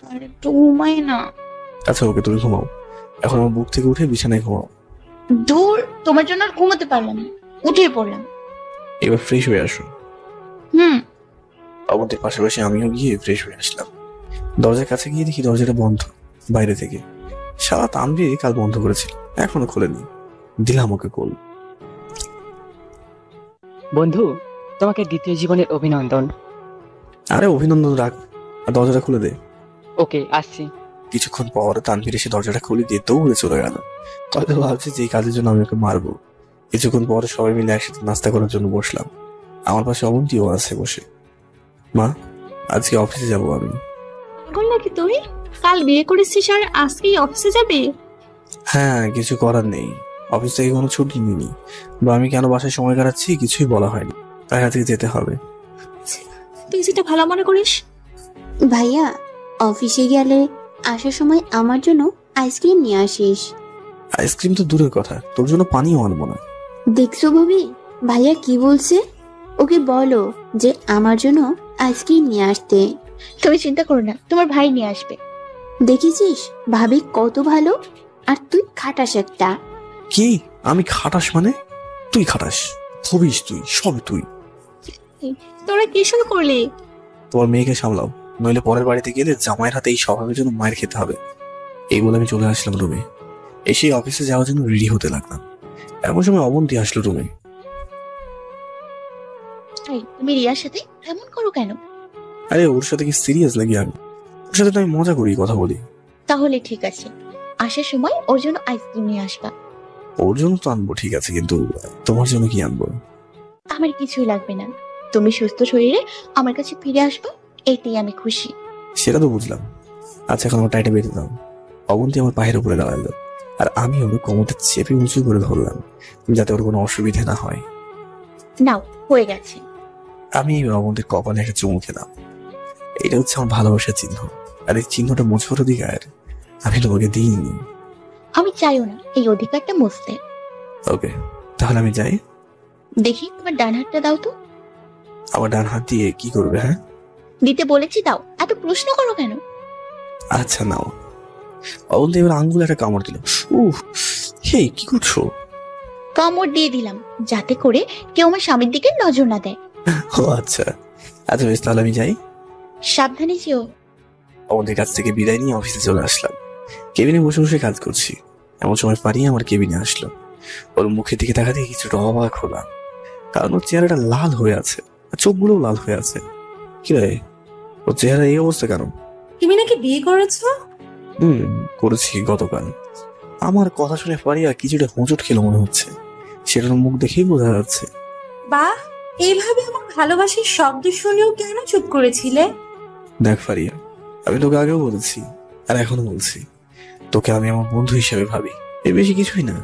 আর একটু ঘুমাই না। আচ্ছা ওকে তুমি ঘুমাও। এখন আমার বুক থেকে উঠে বিছানায় ঘুমাও। দূর, তোমার জন্য আর ঘুমাতে পারলাম না, উঠে পড়লাম। এবার ফ্রেশ হয়ে আসো। হুম। অবন্তীর পাশাপাশি আমিও গিয়ে ফ্রেশ হয়ে আসলাম। দরজার কাছে গিয়ে দেখি দরজাটা বন্ধ বাইরে থেকে। সারা তানভীর কাল বন্ধ করেছিল, এখনো খোলেনি। দিলাম ওকে কোল। বন্ধু, তোমাকে দ্বিতীয় জীবনের অভিনন্দন। আরে অভিনন্দন রাখ, আর দরজাটা খুলে দে। ওকে, আসছি। কিছুক্ষণ পর তানভীর এসে দরজাটা খুলে দিয়ে দৌড়ে চলে গেল। হয়তো ভাবছে যে এই কাজের জন্য আমি ওকে মারবো। কিছুক্ষণ পর সবাই মিলে একসাথে নাস্তা করার জন্য বসলাম। আমার পাশে অবন্তীও আছে বসে। মা, আজকে অফিসে যাব আমি। পাগল নাকি তুই? কাল বিয়ে করেছিস আর আজকেই অফিসে যাবি? হ্যাঁ, কিছু করার নেই। অফিস থেকে কোনো ছুটি নিইনি, বা আমি কেন বাসায় সময় কাটাচ্ছি কিছুই বলা হয়নি, তাই আজকে যেতে হবে। তুই যেটা ভালো মনে করিস। ভাইয়া, অফিসে গেলে আসার সময় আমার জন্য আইসক্রিম নিয়ে আসিস। আইসক্রিম তো দূরের কথা, তোর জন্য পানিও আনবো না। দেখছো ভাবি, ভাইয়া কি বলছে? ওকে বলো যে আমার জন্য আইসক্রিম নিয়ে আসতে। তুমি চিন্তা করো না, তোমার ভাই নিয়ে আসবে। দেখেছিস ভাবি কত ভালো, আর তুই খাটাস একটা। কি? আমি খাটাস মানে? তুই খাটাস, হবিস তুই, সব তুই। তোরা কি শুরু করলি? তোমার মেয়েকে সামলাও, নইলে পরের বাড়িতে গেলে জামাইয়ের হাতে এই স্বভাবের জন্য মায়ের খেতে হবে। এই বলে আমি চলে আসলাম রুমে। এসে অফিসে যাওয়ার জন্য রেডি হতে লাগলাম। এমন সময় অবন্তী আসলো রুমে। তুমি রিয়ার সাথে এমন করো কেন? আরে ওর সাথে কি সিরিয়াস লাগি আমি? ওর সাথে তো আমি মজা করি, কথা বলি। তাহলে ঠিক আছে, আসার সময় ওর জন্য আইসক্রিম নিয়ে আসবা। ওর জন্য তো আনবো, ঠিক আছে, কিন্তু তোমার জন্য কি আনবো? আমার কিছুই লাগবে না, তুমি সুস্থ শরীরে আমার কাছে ফিরে আসবে, এতেই আমি খুশি। সেটা তো বুঝলাম। আচ্ছা এখন আমার টাইটা বেঁধে দাও। অবন্তী আমার পায়ের উপরে দাঁড়ালো, আর আমি ওর কোমরটা চেপে উঁচু করে ধরলাম যাতে ওর কোনো অসুবিধা না হয়। নাও, হয়ে গেছে। আমি অবন্তীর কপালে একটা চুমু খেলাম। এটা হচ্ছে আমার ভালোবাসার চিহ্ন, আর এই চিহ্নটা মোছার অধিকার আমি তোমাকে দিইনি। আমি চাইও না এই অধিকারটা মুছতে। ওকে, তাহলে আমি যাই। দেখি তোমার ডান হাতটা দাও তো। আমার ডান হাত দিয়ে কি করবে? হ্যাঁ, দিতে বলেছি, দাও, এত প্রশ্ন করো কেন? আচ্ছা নাও। অবন্তী এবার আঙ্গুলে একটা কামড় দিল। উহ, হেই কি করছো? কামড় দিয়ে দিলাম যাতে করে কেউ আমার স্বামীর দিকে নজর না দেয়। ও আচ্ছা, আচ্ছা বেশ, তাহলে আমি যাই। সাবধানে যেও। অবন্তীর কাছ থেকে বিদায় নিয়ে অফিসে চলে আসলাম। কেবিনে বসে বসে কাজ করছি। এমন সময় পারিয়ে আমার কেবিনে আসলো। ওর মুখের দিকে তাকাতে কিছুটা অবাক হলাম, কারণ ওর চেহারাটা লাল হয়ে আছে, আর চোখগুলোও লাল হয়ে আছে। কি রে, ওর চেহারা এই অবস্থা কেন? তুমি নাকি বিয়ে করেছো? করেছি গতকাল। আমার কথা শুনে পারিয়া কিছুটা হোঁচট খেলো মনে হচ্ছে, সেটার মুখ দেখেই বোঝা যাচ্ছে। বাহ, এইভাবে আমার ভালোবাসার শব্দ শুনেও কেন চুপ করেছিলে? দেখ ফারিয়া, আমি তোকে আগেও বলেছি আর এখনো বলছি, তোকে আমি আমার বন্ধু হিসেবে ভাবি, এর বেশি কিছুই না।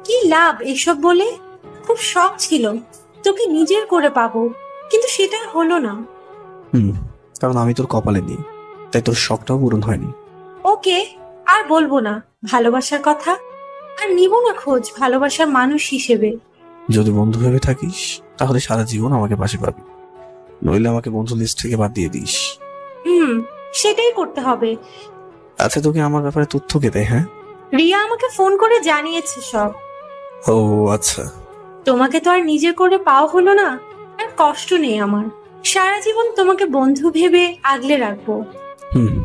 কি লাভ এসব বলে? খুব শখ ছিল তোকে নিজের করে পাবো, কিন্তু সেটা হলো না। কারণ আমি তোর কপালে নেই, তাই তোর শখটাও পূরণ হয়নি। ওকে, আর বলবো না ভালোবাসার কথা, আর নিব না খোঁজ ভালোবাসার মানুষ হিসেবে। যদি বন্ধু ভেবে থাকিস তাহলে সারা জীবন আমাকে পাশে পাবি, নইলে আমাকে বন্ধু লিস্ট থেকে বাদ দিয়ে দিস। সেটাই করতে হবে। আচ্ছা তোকে আমার ব্যাপারে তথ্য কে দেয়? হ্যাঁ, রিয়া আমাকে ফোন করে জানিয়েছে সব। ও আচ্ছা। তোমাকে তো আর নিজের করে পাওয়া হলো না, আর কষ্ট নেই আমার। সারা জীবন তোমাকে বন্ধু ভেবে আগলে রাখবো। হুম,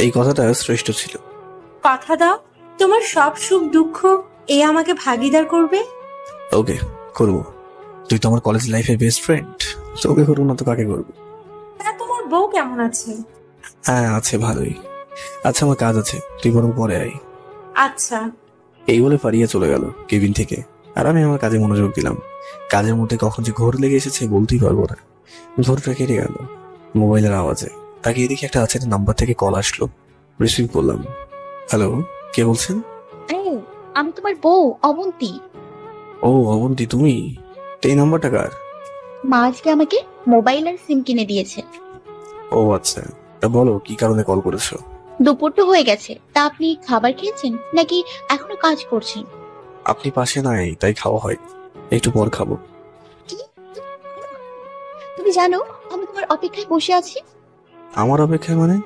এই কথাটা শ্রেষ্ঠ ছিল। কথা দাও, তোমার সব সুখ দুঃখ এ আমাকে ভাগিদার করবে। ওকে, করবো। তুই তো আমার কলেজ লাইফের বেস্ট ফ্রেন্ড, তোকে করবো না তো কাকে করবো? তা তোমার বউ কেমন আছে? হ্যাঁ, আছে ভালোই। আচ্ছা, আমার কাজ আছে, তুই বরং পরে আয়। আচ্ছা। এই বলে ফারিয়া চলে গেল কেবিন থেকে, আর আমি আমার কাজে মনোযোগ দিলাম। কাজের মধ্যে কখন যে ঘোর লেগে এসেছে বলতেই পারবো না। ঘোরটা কেটে গেল মোবাইলের আওয়াজে। তাকে এদিকে একটা আছে নাম্বার থেকে কল আসলো, রিসিভ করলাম। হ্যালো, কে বলছেন? এই, আমি তোমার বউ অবন্তী। ও অবন্তী, তুমি? তো এই নাম্বারটা কার? মা আজকে আমাকে মোবাইল আর সিম কিনে দিয়েছে। ও আচ্ছা, তা বলো কি কারণে কল করেছো? দুপুর তো হয়ে গেছে, তা আপনি খাবার খেয়েছেন নাকি এখনো কাজ করছেন? আপনি পাশে নাই তাই খাওয়া হয়, একটু পর খাবো। কি? তুমি জানো আমি তোমার অপেক্ষায় বসে আছি। আমার অপেক্ষায় মানে?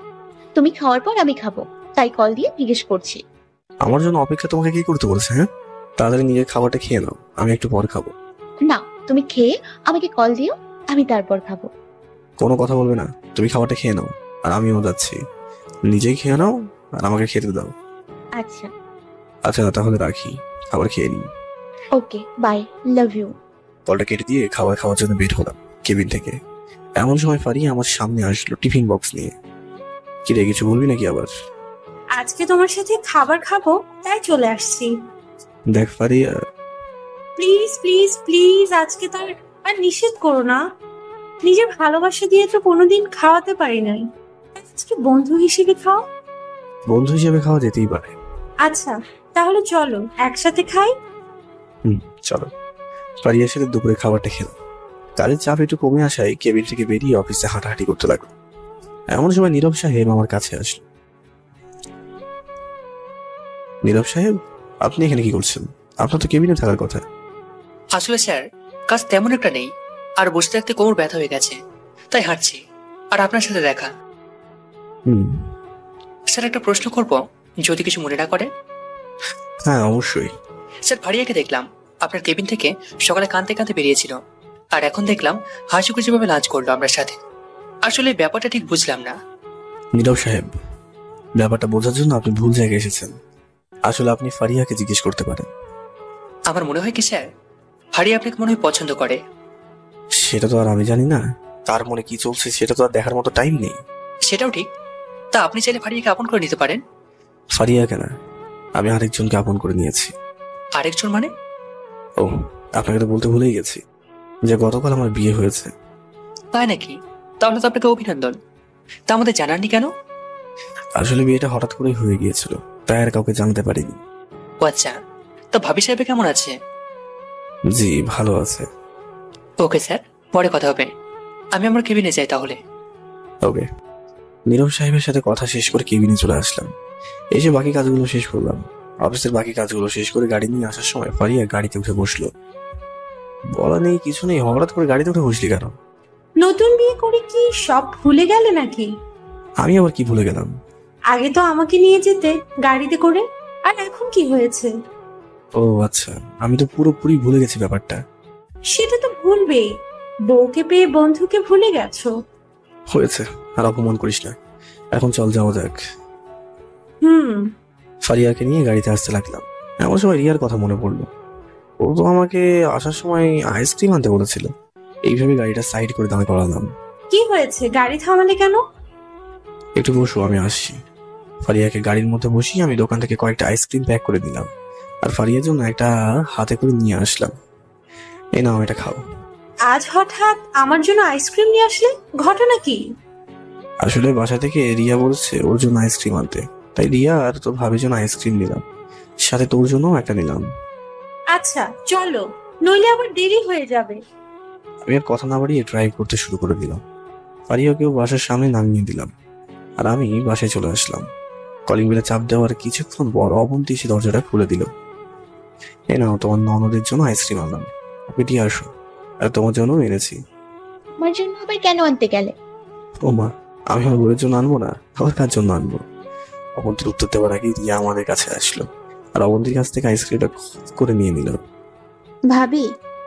তুমি খাওয়ার পর আমি খাবো, তাই কল দিয়ে জিজ্ঞেস করছি। আমার জন্য অপেক্ষা তোমাকে কি করতে বলেছে? হ্যাঁ, তাড়াতাড়ি নিজের খাবারটা খেয়ে নাও, আমি একটু পর খাবো। না, তুমি খেয়ে আমাকে কল দিও, আমি তারপর খাবো। কোনো কথা বলবে না, তুমি খাবারটা খেয়ে নাও, আর আমিও যাচ্ছি। নিজেই খেয়ে নাও আর আমাকে খেতে দাও। আচ্ছা। আচ্ছা তাহলে রাখি, খাবার খেয়ে নিই। ওকে, বাই, লাভ ইউ। কলটা কেটে দিয়ে খাবার খাওয়ার জন্য বের হলাম কেবিন থেকে। এমন সময় ফারিয়া আমার সামনে আসলো টিফিন বক্স নিয়ে। কি রে, কিছু বলবি নাকি আবার? আজকে তোমার সাথে খাবার খাবো তাই চলে আসছি। দেখ ফারিয়া, প্লিজ প্লিজ প্লিজ, আজকে তার আর নিষেধ করো না। নিজের ভালোবাসা দিয়ে তো কোনোদিন খাওয়াতে পারি নাই, আজকে বন্ধু হিসেবে খাও। বন্ধু হিসেবে খাওয়া যেতেই পারে। আচ্ছা তাহলে চলো একসাথে খাই। চলো। ফারিয়ার সাথে দুপুরে খাবারটা খেলাম। কাজের চাপ একটু কমে আসায় কেবিন থেকে বেরিয়ে অফিসে হাঁটাহাঁটি করতে লাগলো। এমন সময় নীরব সাহেব আমার কাছে আসলো। নীরব সাহেব, আপনি এখানে কি করছেন? আপনার তো কেবিনে থাকার কথা। আসলে স্যার, কাজ তেমন একটা নেই, আর বসে থাকতে কোমর ব্যথা হয়ে গেছে, তাই হাঁটছি। আর আপনার সাথে দেখা। স্যার, একটা প্রশ্ন করবো, যদি কিছু মনে না করে? হ্যাঁ অবশ্যই। স্যার, ফারিয়াকে দেখলাম আপনার কেবিন থেকে সকালে কাঁদতে কাঁদতে বেরিয়েছিল, আর এখন দেখলাম হাসি খুশি ভাবে লাঞ্চ করলো আপনার সাথে। আসলে ব্যাপারটা ঠিক বুঝলাম না। নীরব সাহেব, ব্যাপারটা বোঝার জন্য আপনি ভুল জায়গায় এসেছেন। আসলে আপনি ফারিয়াকে জিজ্ঞেস করতে পারেন। আমার মনে হয় কি স্যার, ফারিয়া আপনাকে মনে হয় পছন্দ করে। সেটা তো আর আমি জানি না, তার মনে কি চলছে সেটা তো আর দেখার মতো টাইম নেই। সেটাও ঠিক। তা আপনি চাইলে ফারিয়াকে আপন করে নিতে পারেন। ফারিয়া কেন, আমি আরেকজনকে আপন করে নিয়েছি। আরেকজন মানে? ও, আপনাকে তো বলতে ভুলেই গেছি যে গতকাল আমার বিয়ে হয়েছে। তাই নাকি? তাহলে তো আপনাকে অভিনন্দন। তা আমাদের জানাননি কেন? আসলে বিয়েটা হঠাৎ করেই হয়ে গিয়েছিল, তাই আর কাউকে জানতে পারিনি। ও আচ্ছা, তো ভাবি সাহেব কেমন আছে? জি ভালো আছে। ওকে স্যার, পরে কথা হবে। আমি আমার কেবিনে যাই তাহলে। ওকে। নীরব সাহেবের সাথে কথা শেষ করে কেবিনে চলে আসলাম। এসে বাকি কাজগুলো শেষ করলাম। অফিসের বাকি কাজগুলো শেষ করে গাড়ি নিয়ে আসার সময় ফারিয়া গাড়িতে উঠে বসলো। বলা নেই কিছু নেই, হঠাৎ করে গাড়িতে উঠে বসলি কেন? নতুন বিয়ে করে কি সব ভুলে গেলে নাকি? আমি আবার কি ভুলে গেলাম? আগে তো আমাকে নিয়ে যেতে গাড়িতে করে, আর এখন কি হয়েছে? ও আচ্ছা, আমি তো পুরোপুরি ভুলে গেছি ব্যাপারটা। সেটা তো ভুলবেই, বউকে পেয়ে বন্ধুকে ভুলে গেছো। হয়েছে, আর অপমান করিস না। এখন চল যাওয়া যাক। ফারিয়াকে নিয়ে গাড়িতে আসতে লাগলাম। এমন সময় রিয়ার কথা মনে পড়লো। ও তো আমাকে আসার সময় আইসক্রিম আনতে বলেছিল। এইভাবে গাড়িটা সাইড করে দাঁড় করালাম। কি হয়েছে, গাড়ি থামালে কেন? একটু বসো, আমি আসছি। ফারিয়াকে গাড়ির মধ্যে বসিয়ে আমি দোকান থেকে কয়েকটা আইসক্রিম প্যাক করে দিলাম, আর ফারিয়ার জন্য একটা হাতে করে নিয়ে আসলাম। এই নাও, এটা খাও। আজ হঠাৎ আমার জন্য আইসক্রিম নিয়ে আসলে, ঘটনা কি? আসলে বাসা থেকে রিয়া বলছে ওর জন্য আইসক্রিম আনতে, তাই রিয়া আর তোর ভাবির জন্য আইসক্রিম নিলাম, সাথে তোর জন্য একটা নিলাম। আচ্ছা চলো, নইলে আবার দেরি হয়ে যাবে। আমি আর কথা না বাড়িয়ে ড্রাইভ করতে শুরু করে দিলাম। ফারিয়াকেও বাসার সামনে নামিয়ে দিলাম, আর আমি বাসায় চলে আসলাম। কলিং বেলে চাপ দেওয়ার কিছুক্ষণ পর অবন্তী এসে দরজাটা খুলে দিল। এ নাও, তোমার ননদের জন্য আইসক্রিম আনলাম, ওকে দিয়ে আসো। আর তোমার জন্য এনেছি। আমার জন্য আবার কেন আনতে গেলে? ও মা, আমি আমার বোনের জন্য আনবো না, আবার কার জন্য আনবো? অবন্তীর উত্তর দেওয়ার আগে রিয়া আমাদের কাছে আসলো, আর অবন্তীর কাছ থেকে আইসক্রিমটা করে নিয়ে নিল। ভাবি,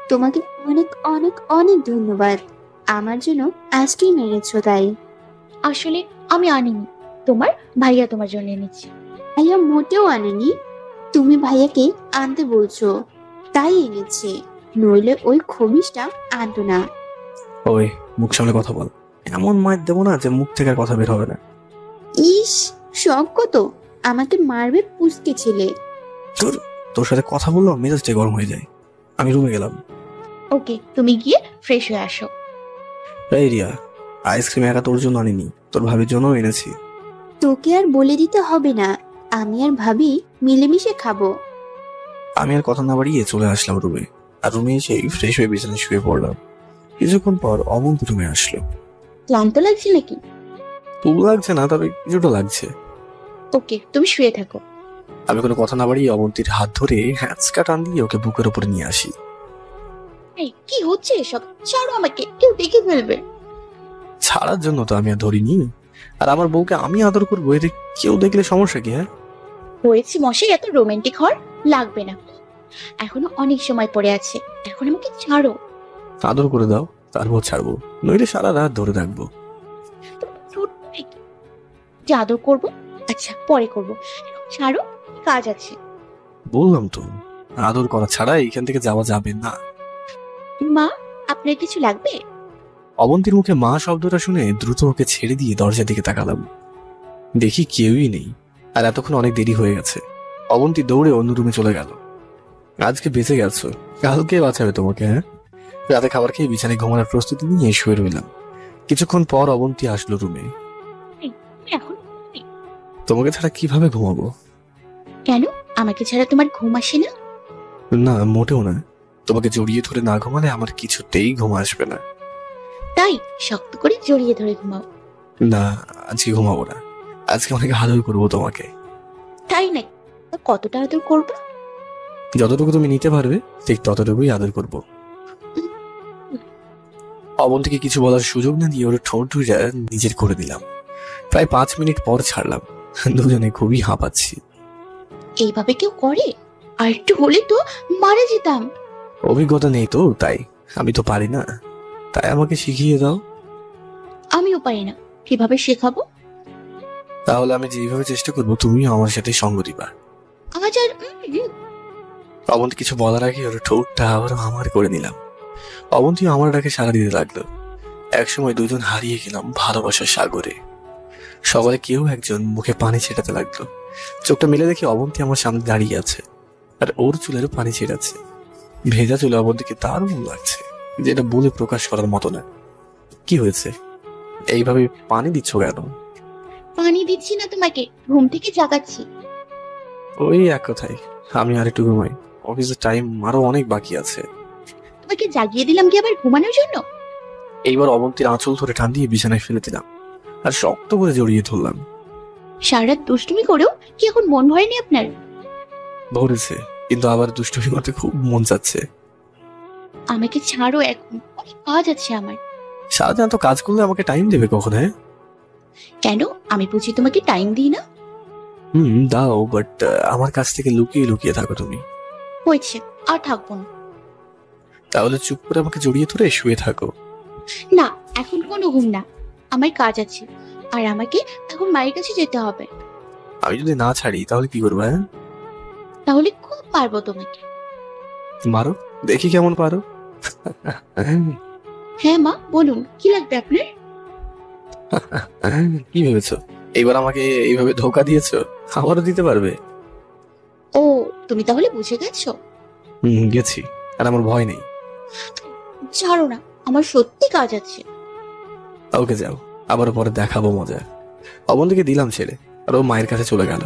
তোমাকে অনেক অনেক অনেক ধন্যবাদ। আমার জন্য আইসক্রিম এনেছো তাই। আসলে আমি আনিনি, তোমার ভাইয়া তোমার জন্য এনেছে। ভাইয়া মোটেও আনেনি, তুমি ভাইয়াকে আনতে বলছো তাই এনেছে, নইলে ওই খবিসটা আনতো না। ওই, মুখ সামনে কথা বল। এমন মার দেবো না যে মুখ থেকে আর কথা বের হবে না। ইস, শখ কত, আমাকে মারবে পুষকে ছেলে। তোর সাথে কথা বললো মেজাজটা গরম হয়ে যায়। আমি রুমে গেলাম। ওকে, তুমি গিয়ে ফ্রেশ হয়ে আসো। এই রিয়া, আইসক্রিম একা তোর জন্য আনিনি, তোর ভাবির জন্য এনেছি। তোকে আর বলে দিতে হবে না, আমি আর ভাবি মিলেমিশে খাবো। আমি আর কথা না বাড়িয়ে চলে আসলাম রুমে। আর রুমে এসে ফ্রেশ হয়ে বিছানায় শুয়ে পড়লাম। কিছুক্ষণ পর অমন্ত রুমে আসলো। ক্লান্ত লাগছে নাকি? তুল লাগছে না, তবে কিছুটা লাগছে। ওকে, তুমি শুয়ে থাকো। আমি কোনো কথা না বাড়িয়ে অবন্তীর হাত ধরে হ্যাঁচকা টান দিয়ে ওকে বুকের উপরে নিয়ে আসি। এই কি হচ্ছে এসব? ছাড়ো আমাকে, কেউ দেখে ফেলবে। ছাড়ার জন্য তো আমি আর ধরিনি। আর আমার বউকে আমি আদর করবো, এতে কেউ দেখলে সমস্যা কি? হ্যাঁ, হয়েছে মশাই, এত রোমান্টিক হওয়ার লাগবে না, এখনো অনেক সময় পড়ে আছে। এখন আমাকে ছাড়ো। আদর করে দাও, তারপর ছাড়বো, নইলে সারা রাত ধরে রাখবো। তুমি ছোট নাকি যে আদর করবো? আচ্ছা পরে করবো, এখন ছাড়ো, কাজ আছে। বললাম তো, আদর করা ছাড়া এখান থেকে যাওয়া যাবে না। মা, আপনার কিছু লাগবে? অবন্তীর মুখে মা শব্দটা শুনে দ্রুত ওকে ছেড়ে দিয়ে দরজার দিকে তাকালাম। দেখি কেউই নেই। আর এতক্ষণ অনেক দেরি হয়ে গেছে। অবন্তী দৌড়ে অন্য রুমে চলে গেল। আজকে বেঁচে গেছো, কালকে বাঁচাবে তোমাকে। হ্যাঁ, রাতে খাবার খেয়ে বিছানায় ঘুমানোর প্রস্তুতি নিয়ে শুয়ে রইলাম। কিছুক্ষণ পর অবন্তী আসলো রুমে। তুমি এখন ঘুমাবে? তোমাকে ছাড়া কিভাবে ঘুমাবো? কেন, আমাকে ছাড়া তোমার ঘুম আসে না? না, মোটেও না। তোমাকে জড়িয়ে ধরে না ঘুমালে আমার কিছুতেই ঘুম আসবে না। তাই শক্ত করে জড়িয়ে ধরে ঘুমাও। না, আজকে ঘুমাবো না। আজকে অনেক আদর করবো তোমাকে। তাই নাকি? তা কতটা আদর করবো? যতটুকু তুমি নিতে পারবে ঠিক ততটুকুই আদর করবো। অবন্তীকে কিছু বলার সুযোগ না দিয়ে ওর ঠোঁট দুইটা নিজের করে দিলাম। প্রায় 5 মিনিট পর ছাড়লাম। দুজনে খুবই হাঁপাচ্ছি। এইভাবে কেউ করে? আর একটু হলে তো মারা যেতাম। অভিজ্ঞতা নেই তো, তাই। আমি তো পারি না, তাই আমাকে শিখিয়ে দাও। আমিও পারি না, কিভাবে শেখাবো? তাহলে আমি যেভাবে চেষ্টা করবো তুমিও আমার সাথে সঙ্গ দিবা। আজ আর অবন্তী কিছু বলার আগে ওর ঠোঁটটা আবার আমার করে নিলাম। অবন্তী আমার ডাকে সাড়া দিতে লাগলো। একসময় দুজন হারিয়ে গেলাম ভালোবাসার সাগরে। সকালে কেউ একজন মুখে পানি ছেটাতে লাগলো। চোখটা মেলে দেখি অবন্তী আমার সামনে দাঁড়িয়ে আছে, আর ওর চুলেরও পানি ছেটাচ্ছে। ভেজা চুলে অবন্তীকে দারুণ লাগছে, যেটা বলে প্রকাশ করার মতো না। কি হয়েছে, এইভাবে পানি দিচ্ছ কেন? পানি দিচ্ছি না তোমাকে, ঘুম থেকে জাগাচ্ছি। ওই এক কথাই, আমি আর একটু ঘুমাই। অফিসের টাইম আরো অনেক বাকি আছে। তোমাকে জাগিয়ে দিলাম কি আবার ঘুমানোর জন্য? এইবার অবন্তীর আঁচল ধরে টান দিয়ে বিছানায় ফেলে দিলাম আর শক্ত করে জড়িয়ে ধরলাম। সারা রাত দুষ্টুমি করেও কি এখন মন ভরেনি আপনার? ভরেছে, কিন্তু আবার দুষ্টুমি করতে খুব মন চাচ্ছে। আমাকে ছাড়ো, এখন অনেক কাজ আছে আমার। সারাদিন এত কাজ করলে আমাকে টাইম দেবে কখন? হ্যাঁ, কেন, আমি বুঝি তোমাকে টাইম দিই না? দাও, বাট আমার কাছ থেকে লুকিয়ে লুকিয়ে থাকো তুমি। হয়েছে, আর থাকবো না। তাহলে চুপ করে আমাকে জড়িয়ে ধরে শুয়ে থাকো। না, এখন কোনো ঘুম না, আমার কাজ আছে, আর আমাকে এখন মায়ের কাছে যেতে হবে। আমি যদি না ছাড়ি তাহলে কি করবো? হ্যাঁ, তাহলে খুব পারবো তোমাকে। মারো, দেখি কেমন পারো। হ্যাঁ মা, বলুন কি লাগবে আপনার? কি ভেবেছো এইবার আমাকে এইভাবে ধোকা দিয়েছো? আবারও দিতে পারবে? ও, তুমি তাহলে বুঝে গেছো। গেছি, আর আমার ভয় নেই। ছাড়ো না, আমার সত্যি কাজ আছে। ওকে যাও, আবার পরে দেখাবো মজা। অবন্তীকে দিলাম ছেড়ে, আর ও মায়ের কাছে চলে গেল।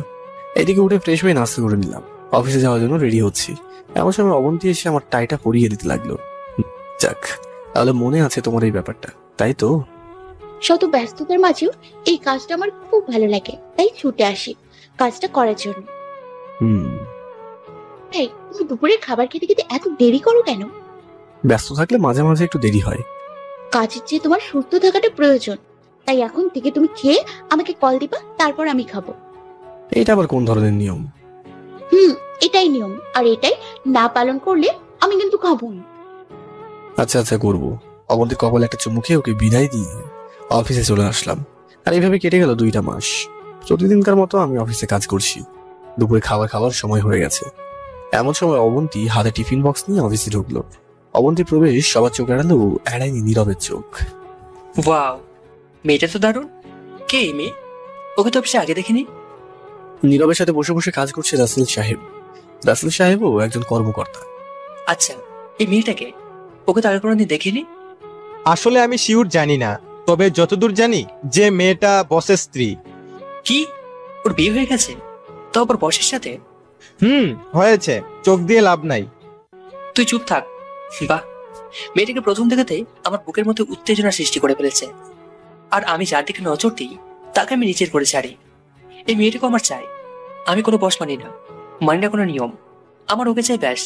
এইদিকে উঠে ফ্রেশ হয়ে নাস্তা করে নিলাম। অফিসে যাওয়ার জন্য রেডি হচ্ছি। এমন সময় অবন্তী এসে আমার টাইটা পরিয়ে দিতে লাগলো। যাক, তাহলে মনে আছে তোমার এই ব্যাপারটা, তাই তো? শত ব্যস্ততার মাঝেও এই কাজটা আমার খুব ভালো লাগে, তাই ছুটে আসি কাজটা করার জন্য। এই, তুমি দুপুরে খাবার খেতে খেতে এত দেরি করো কেন? ব্যস্ত থাকলে মাঝে মাঝে একটু দেরি হয়। কাজের চেয়ে তোমার সুস্থ থাকাটা প্রয়োজন, তাই এখন থেকে তুমি খেয়ে আমাকে কল দিবা, তারপর আমি খাবো। এটা আবার কোন ধরনের নিয়ম? এটাই নিয়ম, আর এটাই না পালন করলে আমি কিন্তু খাবো না। আচ্ছা আচ্ছা করবো। অবন্তীর কপালে একটা চুমু খেয়ে ওকে বিদায় দিয়ে অফিসে চলে আসলাম। আর এইভাবে কেটে গেল 2টা মাস। প্রতিদিনকার মতো আমি অফিসে কাজ করছি। দুপুরে খাবার সময় হয়ে গেছে। এমন সময় অবন্তী হাতে টিফিন বক্স নিয়ে অফিসে ঢুকলো। অবন্তীর প্রবেশ সবার চোখ এড়ালেও এড়ায়নি নীরবের চোখ। ওয়াও, মেয়েটা তো দারুণ। কে এই মেয়ে? ওকে তো অফিসে আগে দেখিনি। নীরবের সাথে বসে বসে কাজ করছে রাসেল সাহেব। রাসেল সাহেবও একজন কর্মকর্তা। আচ্ছা, এই মেয়েটাকে? ওকে তো আগে কোনোদিন দেখিনি। আসলে আমি শিওর জানি না, তবে যতদূর জানি যে মেয়েটা বসের স্ত্রী। কি? ওর বিয়ে হয়ে গেছে? তো আবার বসের সাথে? হয়েছে, চোখ দিয়ে লাভ নাই। তুই চুপ থাক। বাহ, মেয়েটাকে প্রথম দেখাতেই আমার বুকের মধ্যে উত্তেজনা সৃষ্টি করে ফেলেছে। আর আমি যার দিকে নজর দিই তাকে আমি নিচের করে ছাড়ি। এই মেয়েটাকে আমার চাই। আমি কোনো বস মানি না কোনো নিয়ম। আমার ওকে চাই, ব্যাস।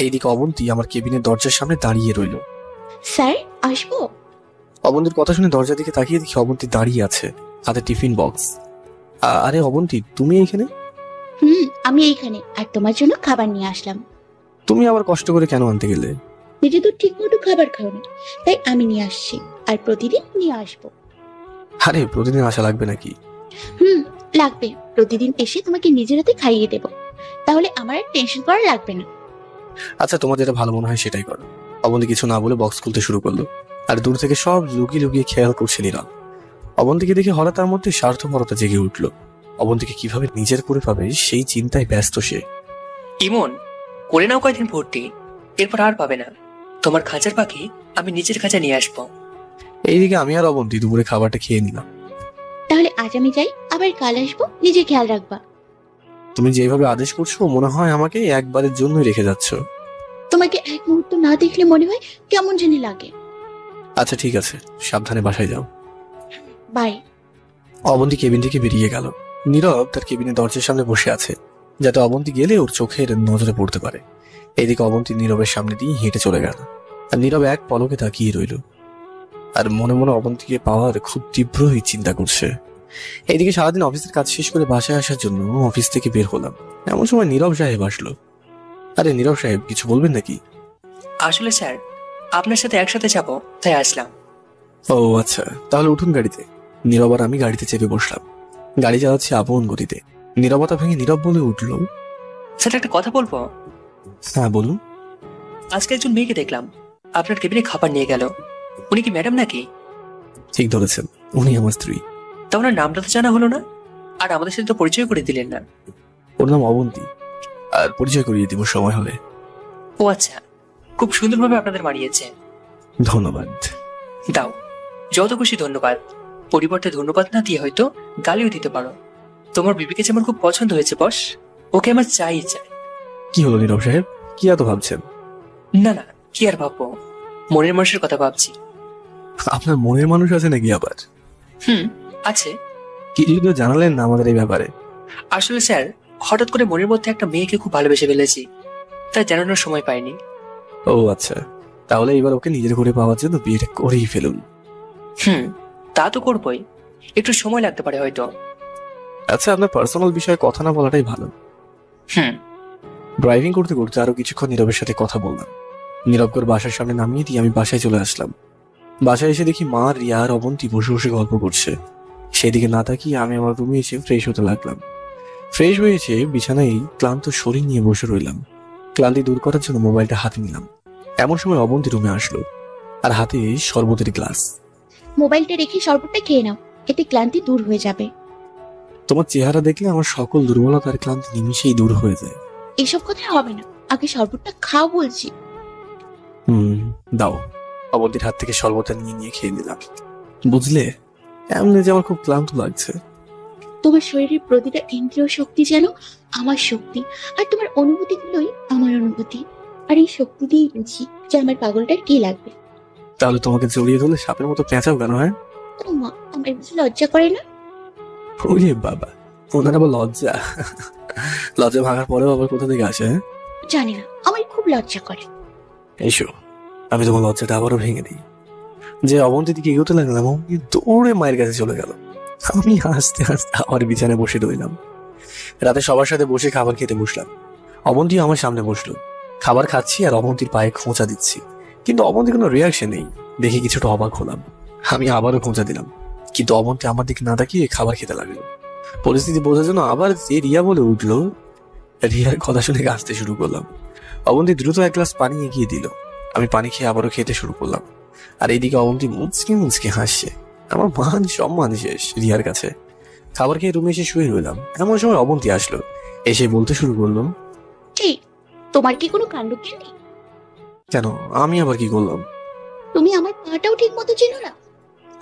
এইদিকে অবন্তী আমার কেবিনের দরজার সামনে দাঁড়িয়ে রইল। স্যার, আসবো? অবন্তীর কথা শুনে দরজার দিকে তাকিয়ে দেখি অবন্তী দাঁড়িয়ে আছে, হাতে টিফিন বক্স। আরে অবন্তী, তুমি এখানে? আমি এইখানে, আর তোমার জন্য খাবার নিয়ে আসলাম। তুমি আবার কষ্ট করে কেন আনতে গেলে? নিজে তো ঠিক মতো খাবার খাও না, তাই আমি নিয়ে আসছি। আর প্রতিদিন নিয়ে আসবো। আরে প্রতিদিন আসা লাগবে নাকি? লাগবে। প্রতিদিন এসে তোমাকে নিজের হাতে খাইয়ে দেব, তাহলে আমার আর টেনশন করা লাগবে না। আচ্ছা, তোমার যেটা ভালো মনে হয় সেটাই করো। অবন্তী কিছু না বলে বক্স খুলতে শুরু করলো। আর দূর থেকে সব লুকিয়ে লুকিয়ে খেয়াল করছে নীরব। অবন্তীকে দেখে হঠাৎ তার মধ্যে স্বার্থপরতা জেগে উঠলো। অবন্তীকে কিভাবে নিজের করে পাবে সেই চিন্তায় ব্যস্ত সে। ইমন, করে নাও কয়দিন ভর্তি, এরপর আর পাবে না। তোমার খাঁচার পাখি আমি নিজের খাঁচা নিয়ে আসবো। এইদিকে আমি আর অবন্তী দুপুরে খাবারটা খেয়ে নিলাম। তাহলে আজ আমি যাই, আবার কাল আসবো। নিজে খেয়াল রাখবা। তুমি যেভাবে আদেশ করছো মনে হয় আমাকে একবারের জন্যই রেখে যাচ্ছ। তোমাকে এক মুহূর্ত না দেখলে মনে হয় কেমন জানি লাগে। আচ্ছা ঠিক আছে, সাবধানে বাসায় যাও। বাই। অবন্তী কেবিন থেকে বেরিয়ে গেল। নীরব তার কেবিনের দরজার সামনে বসে আছে, যাতে অবন্তী গেলে ওর চোখের নজরে পড়তে পারে। এদিকে অবন্তী নীরবের সামনে দিয়ে হেঁটে চলে গেল। আর নীরব এক পলকে তাকিয়ে রইল, আর মনে মনে অবন্তীকে পাওয়ার খুব তীব্রই চিন্তা করছে। এইদিকে সারাদিন অফিসের কাজ শেষ করে বাসায় আসার জন্য অফিস থেকে বের হলাম। এমন সময় নীরব সাহেব আসলো। আরে নীরব সাহেব, কিছু বলবেন নাকি? আসলে স্যার, আপনার সাথে একসাথে যাবো, তাই আসলাম। ও আচ্ছা, তাহলে উঠুন গাড়িতে। নীরব আর আমি গাড়িতে চেপে বসলাম। গাড়ি চালাচ্ছে আপন গতিতে। নীরবতা ভেঙে নীরব বলে উঠল, স্যার একটা কথা বলবো? হ্যাঁ বলুন। আজকে একজন মেয়েকে দেখলাম আপনার কেবিনে খাবার নিয়ে গেল। উনি কি ম্যাডাম নাকি? ঠিক ধরেছেন, উনি আমার স্ত্রী। তা ওনার নামটা তো জানা হলো না, আর আমাদের সাথে তো পরিচয় করে দিলেন না। ওর নাম অবন্তী, আর পরিচয় করিয়ে দিব সময় হলে। ও আচ্ছা, খুব সুন্দরভাবে আপনাদের মানিয়েছে। ধন্যবাদ। দাও, যত খুশি ধন্যবাদ। পরিবর্তে ধন্যবাদ না দিয়ে হয়তো গালিও দিতে পারো। তোমার বিবিকে যে আমার খুব পছন্দ হয়েছে বস, ওকে আমার চাই। কি হলো নীরব সাহেব, কি এত ভাবছেন? না না, কি আর ভাববো, মনের মানুষের কথা ভাবছি। আপনার মনের মানুষ আছে নাকি আবার? আছে। কিছু তো জানালেন না আমাদের এই ব্যাপারে। আসলে স্যার, হঠাৎ করে মনের মধ্যে একটা মেয়েকে খুব ভালোবেসে ফেলেছি, তাই জানানোর সময় পাইনি। ও আচ্ছা, তাহলে এবার ওকে নিজের করে পাওয়ার জন্য বিয়েটা করেই ফেলুন। তা তো করবোই, একটু সময় লাগতে পারে হয়তো। আচ্ছা, আপনার পার্সোনাল বিষয়ে কথা না বলাটাই ভালো। ড্রাইভিং করতে করতে আরো কিছুক্ষণ নীরবের সাথে কথা বললাম। নীরবকে বাসার সামনে নামিয়ে দিয়ে আমি বাসায় চলে আসলাম। বাসায় এসে দেখি মা, রিয়া আর অবন্তী বসে বসে গল্প করছে। সেদিকে না তাকিয়ে আমি আমার রুমে এসে ফ্রেশ হতে লাগলাম। ফ্রেশ হয়ে এসে বিছানায় ক্লান্ত শরীর নিয়ে বসে রইলাম। ক্লান্তি দূর করার জন্য মোবাইলটা হাতে নিলাম। এমন সময় অবন্তী রুমে আসলো, আর হাতে শরবতের গ্লাস। মোবাইলটা রেখে শরবতটা খেয়ে নাও, এতে ক্লান্তি দূর হয়ে যাবে। তোমার চেহারা দেখলে আমার সকল দুর্বলতার ক্লান্তি নিমিশেই দূর হয়ে যায়। এসব কথা হবে না, আগে শরবতটা খাও বলছি। দাও। অবন্তীর হাত থেকে শরবতটা নিয়ে নিয়ে খেয়ে নিলাম। বুঝলে, এমনি যে আমার খুব ক্লান্ত লাগছে। তোমার শরীরের প্রতিটা ইন্দ্রিয় শক্তি যেন আমার শক্তি, আর তোমার অনুভূতিগুলোই আমার অনুভূতি। আর এই শক্তি দিয়েই বুঝি যে আমার পাগলটার কি লাগবে। তাহলে তোমাকে জড়িয়ে ধরলে সাপের মতো পেঁচাও কেন? হয় মা, আমার কিছু লজ্জা করে না? ওরে বাবা, ওনার আবার লজ্জা? লজ্জা ভাঙার পরেও আবার কোথা থেকে আসে? জানি না, আমার খুব লজ্জা করে। এসো, আমি তোমার লজ্জাটা আবারও ভেঙে দিই। যে অবন্তীর দিকে এগোতে লাগলাম, অমনি দৌড়ে মায়ের কাছে চলে গেল। আমি হাসতে হাসতে আবার বিছানায় বসে রইলাম। রাতে সবার সাথে বসে খাবার খেতে বসলাম। অবন্তী আমার সামনে বসলো। খাবার খাচ্ছি আর অবন্তীর পায়ে খোঁচা দিচ্ছি। কিন্তু অবন্তী কোনো রিয়াকশন নেই। দেখে কিছুটা অবাক হলাম। আমি আবারও খোঁজা দিলাম, কিন্তু অবন্তী আমার দিকে না তাকিয়ে খাবার খেতে লাগলো। পরিস্থিতি বোঝার জন্য আবার যে রিয়া বলে উঠলো, রিয়ার কথা শুনে কাঁদতে শুরু করলাম। অবন্তী দ্রুত এক গ্লাস পানি এগিয়ে দিল। আমি পানি খেয়ে আবারও খেতে শুরু করলাম। আর এইদিকে অবন্তী মুচকি মুচকি হাসছে। আমার মান সম্মান শেষ রিয়ার কাছে। খাবার খেয়ে রুমে এসে শুয়ে রইলাম। এমন সময় অবন্তী আসলো। এসে বলতে শুরু করলো, এই, তোমার কি কোনো কাণ্ড জ্ঞান? কেন, আমি আবার কি করলাম? তুমি আমার পাটাও ঠিক মতো চেনো না।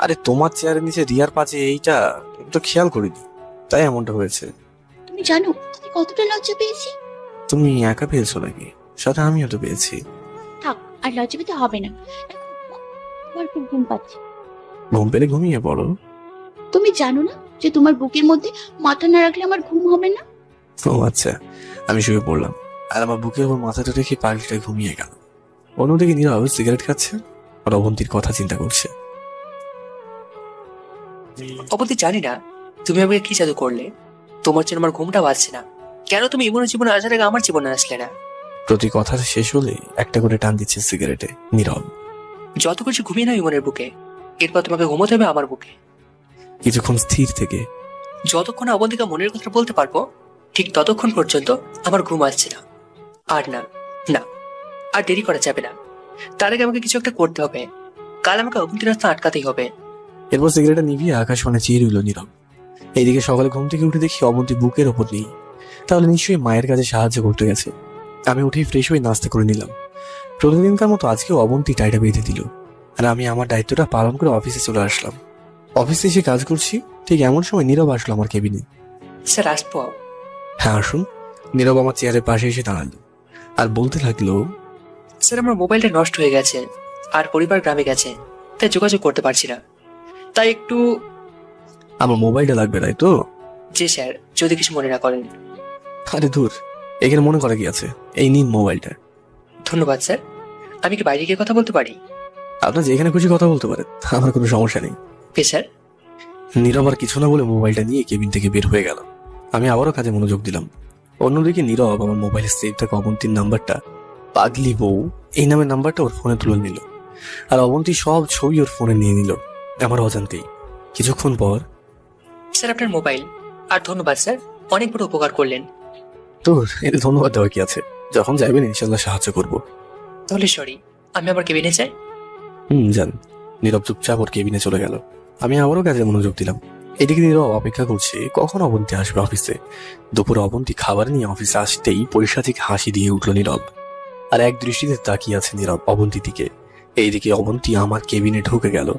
আরে তোমার চেয়ারের নিচে রিয়ার পাশে এইটা আমি তো খেয়াল করিনি, তাই এমনটা হয়েছে। তুমি জানো আমি কতটা লজ্জা পেয়েছি? তুমি একা পেয়েছো নাকি? সাথে আমিও তো পেয়েছি। থাক, আর লজ্জা পেতে হবে না। এখন ঘুমাও, তোমার খুব ঘুম পাচ্ছে। ঘুম পেলে ঘুমিয়ে পড়ো। তুমি জানো না যে তোমার বুকের মধ্যে মাথা না রাখলে আমার ঘুম হবে না? ও আচ্ছা। আমি শুয়ে পড়লাম আর আমার বুকের উপর মাথাটা রেখে পাগলিটা ঘুমিয়ে গেল। অন্যদিকে নীরব সিগারেট খাচ্ছে আর অবন্তীর কথা চিন্তা করছে। অবধি জানি না তুমি আমাকে কি জাদু করলে, তোমার জন্য আমার ঘুমটা বাজছে না। কেন তুমি ইমনের জীবনে আসার আগে আমার জীবনে আসলে না? প্রতি কথা শেষ হলে একটা করে টান দিচ্ছে সিগারেটে নীরব। যত কিছু ঘুমিয়ে নাও ইমনের বুকে, এরপর তোমাকে ঘুমোতে হবে আমার বুকে। কিছুক্ষণ স্থির থেকে যতক্ষণ অবন্তিকা মনের কথা বলতে পারবো, ঠিক ততক্ষণ পর্যন্ত আমার ঘুম আসছে না। আর না না, আর দেরি করা যাবে না। তার আগে আমাকে কিছু একটা করতে হবে। কাল আমাকে অবন্তীর রাস্তা আটকাতেই হবে। এরপর সিগারেটটা নিভিয়ে আকাশবাণে চেয়ে রইল নীরব। এইদিকে সকালে ঘুম থেকে উঠে দেখি অবন্তী বুকের ওপর নেই। তাহলে নিশ্চয়ই মায়ের কাছে সাহায্য করতে গেছে। আমি উঠেই ফ্রেশ হয়ে নাস্তা করে নিলাম। প্রতিদিনকার মতো আজকেও অবন্তী টাইটা বেঁধে দিল আর আমি আমার দায়িত্বটা পালন করে অফিসে চলে আসলাম। অফিসে এসে কাজ করছি, ঠিক এমন সময় নীরব আসলো আমার কেবিনে। স্যার আসবো? হ্যাঁ আসুন। নীরব আমার চেয়ারের পাশে এসে দাঁড়ালো আর বলতে লাগলো, স্যার আমার মোবাইলটা নষ্ট হয়ে গেছে আর পরিবার গ্রামে গেছে, তাই যোগাযোগ করতে পারছি না। তাই একটু। আমার মোবাইলটা লাগবে তাই তো? জি স্যার, যদি কিছু মনে না করেন। আরে দূর, এখানে মনে করা কি আছে, এই নিন মোবাইলটা। ধন্যবাদ স্যার। আমি কি বাইরে গিয়ে কথা বলতে পারি? আপনার যেখানে খুশি কথা বলতে পারেন, আমার কোনো সমস্যা নেই। Okay sir. নীরব আর কিছু না বলে মোবাইলটা নিয়ে কেবিন থেকে বের হয়ে গেল। আমি আবারও কাজে মনোযোগ দিলাম। অন্যদিকে নীরব আমার মোবাইলে সেভ থাকা অবন্তীর নাম্বারটা, পাগলি বউ এই নামের নাম্বারটা ওর ফোনে তুলে নিল আর অবন্তী সব ছবি ওর ফোনে নিয়ে নিল আমার অজান্তেই। কিছুক্ষণ পর, স্যার আপনার মোবাইল। আর ধন্যবাদ স্যার, অনেক বড় উপকার করলেন। তোর এতে ধন্যবাদ দেওয়ার কি আছে, যখন যাবেন ইনশাল্লাহ সাহায্য করবো। তাহলে সরি, আমি আবার কেবিনে যাই। যান। নীরব চুপচাপ ওর কেবিনে চলে গেল। আমি আবারও কাজে মনোযোগ দিলাম। এদিকে নীরব অপেক্ষা করছে কখন অবন্তী আসবে অফিসে। দুপুরে অবন্তী খাবার নিয়ে অফিসে আসতেই পৈশাচিক হাসি দিয়ে উঠল নীরব আর এক দৃষ্টিতে তাকিয়ে আছে নীরব অবন্তী দিকে। এইদিকে অবন্তী আমার কেবিনে ঢুকে গেল।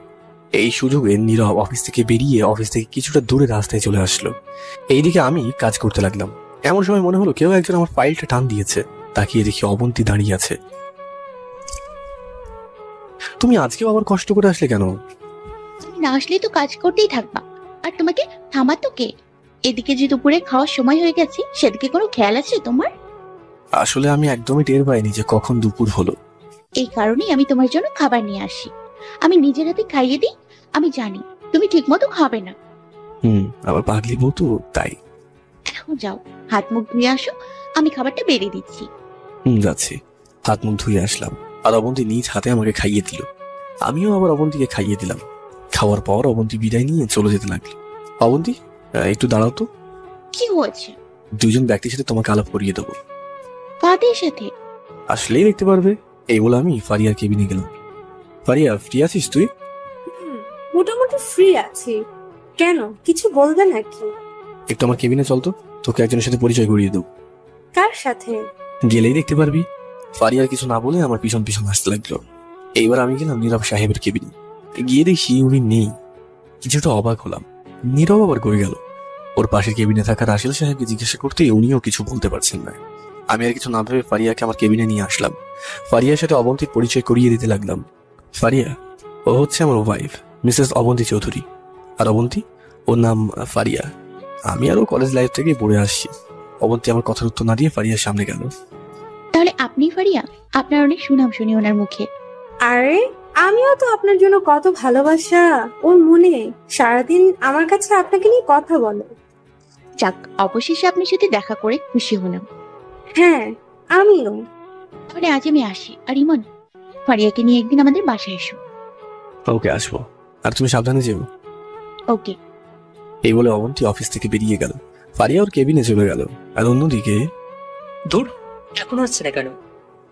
এই সুযোগে নীরব অফিস থেকে বেরিয়ে অফিস থেকে কিছুটা দূরে রাস্তায় চলে আসলো। এইদিকে আমি কাজ করতে লাগলাম। এমন সময় মনে হলো কেউ একজন আমার ফাইলটা টান দিয়েছে। তাকিয়ে দেখি অবন্তী দাঁড়িয়ে আছে। তুমি আজকেও আবার কষ্ট করে আসলে কেন? তুমি না আসলে তো কাজ করতেই থাকবা, আর তোমাকে থামাতো কে? এদিকে যে দুপুরে খাওয়ার সময় হয়ে গেছে, সেদিকে কোনো খেয়াল আছে তোমার? আসলে আমি একদমই টের পাইনি যে কখন দুপুর হলো। এই কারণেই আমি তোমার জন্য খাবার নিয়ে আসি। আমি নিজের হাতে খাইয়ে দিই। আমি জানি তুমি ঠিক মতো খাবে না। আবার পাগলি বউ তো, তাই। এখন যাও, হাত মুখ ধুয়ে আসো, আমি খাবারটা বেড়ে দিচ্ছি। যাচ্ছি। হাত মুখ ধুয়ে আসলাম আর অবন্তী নিজ হাতে আমাকে খাইয়ে দিল। আমিও আবার অবন্তীকে খাইয়ে দিলাম। খাওয়ার পর অবন্তী বিদায় নিয়ে চলে যেতে লাগলো। অবন্তী, একটু দাঁড়াও তো। কি হয়েছে? দুজন ব্যক্তির সাথে তোমাকে আলাপ করিয়ে দেবো। কাদের সাথে? আসলেই দেখতে পারবে। এই বলে আমি ফারিয়ার কেবিনে গেলাম। ফারিয়া, ফ্রি আছিস তুই? মোটামুটি ফ্রি আছি। কেন, কিছু বলবে নাকি? একটু আমার কেবিনে চল তো, তোকে একজনের সাথে পরিচয় করিয়ে দেবো। কার সাথে? গেলেই দেখতে পারবি। ফারিয়ার কিছু না বলে আমার পিছন পিছন আসতে লাগলো। এইবার আমি গেলাম নীরব সাহেবের কেবিনে। গিয়ে দেখি উনি নেই। কিছুটা অবাক হলাম। নীরব আবার কই গেল? ওর পাশের কেবিনে থাকা রাসেল সাহেবকে জিজ্ঞাসা করতেই উনিও কিছু বলতে পারছেন না। আমি আর কিছু না ভেবে ফারিয়াকে আমার কেবিনে নিয়ে আসলাম। ফারিয়ার সাথে অবন্তীর পরিচয় করিয়ে দিতে লাগলাম। ফারিয়া, ও হচ্ছে আমার ওয়াইফ, মিসেস অবন্তী চৌধুরী। আর অবন্তী, ওর নাম ফারিয়া। আমি আরও কলেজ লাইফ থেকে পড়ে আসছি। অবন্তী আমার কথার উত্তর না দিয়ে ফারিয়ার সামনে গেল। তাহলে আপনি ফারিয়া? আপনার অনেক সুনাম শুনি ওনার মুখে। আরে, আমিও তো আপনার জন্য কত ভালোবাসা ওর মনে। সারাদিন আমার কাছে আপনাকে নিয়ে কথা বলে। যাক, অবশেষে আপনার সাথে দেখা করে খুশি হলাম। হ্যাঁ, আমিও। তাহলে আজ আমি আসি। আর ইমন, ফারিয়াকে নিয়ে একদিন আমাদের বাসায় এসো। ওকে, আসবো। আর তুমি সাবধানে যেও। ওকে। এই বলে অবন্তী অফিস থেকে বেরিয়ে গেল। ফারিয়া ওর কেবিনে চলে গেল। আর অন্যদিকে দূর, এখনো আসছে না কেন?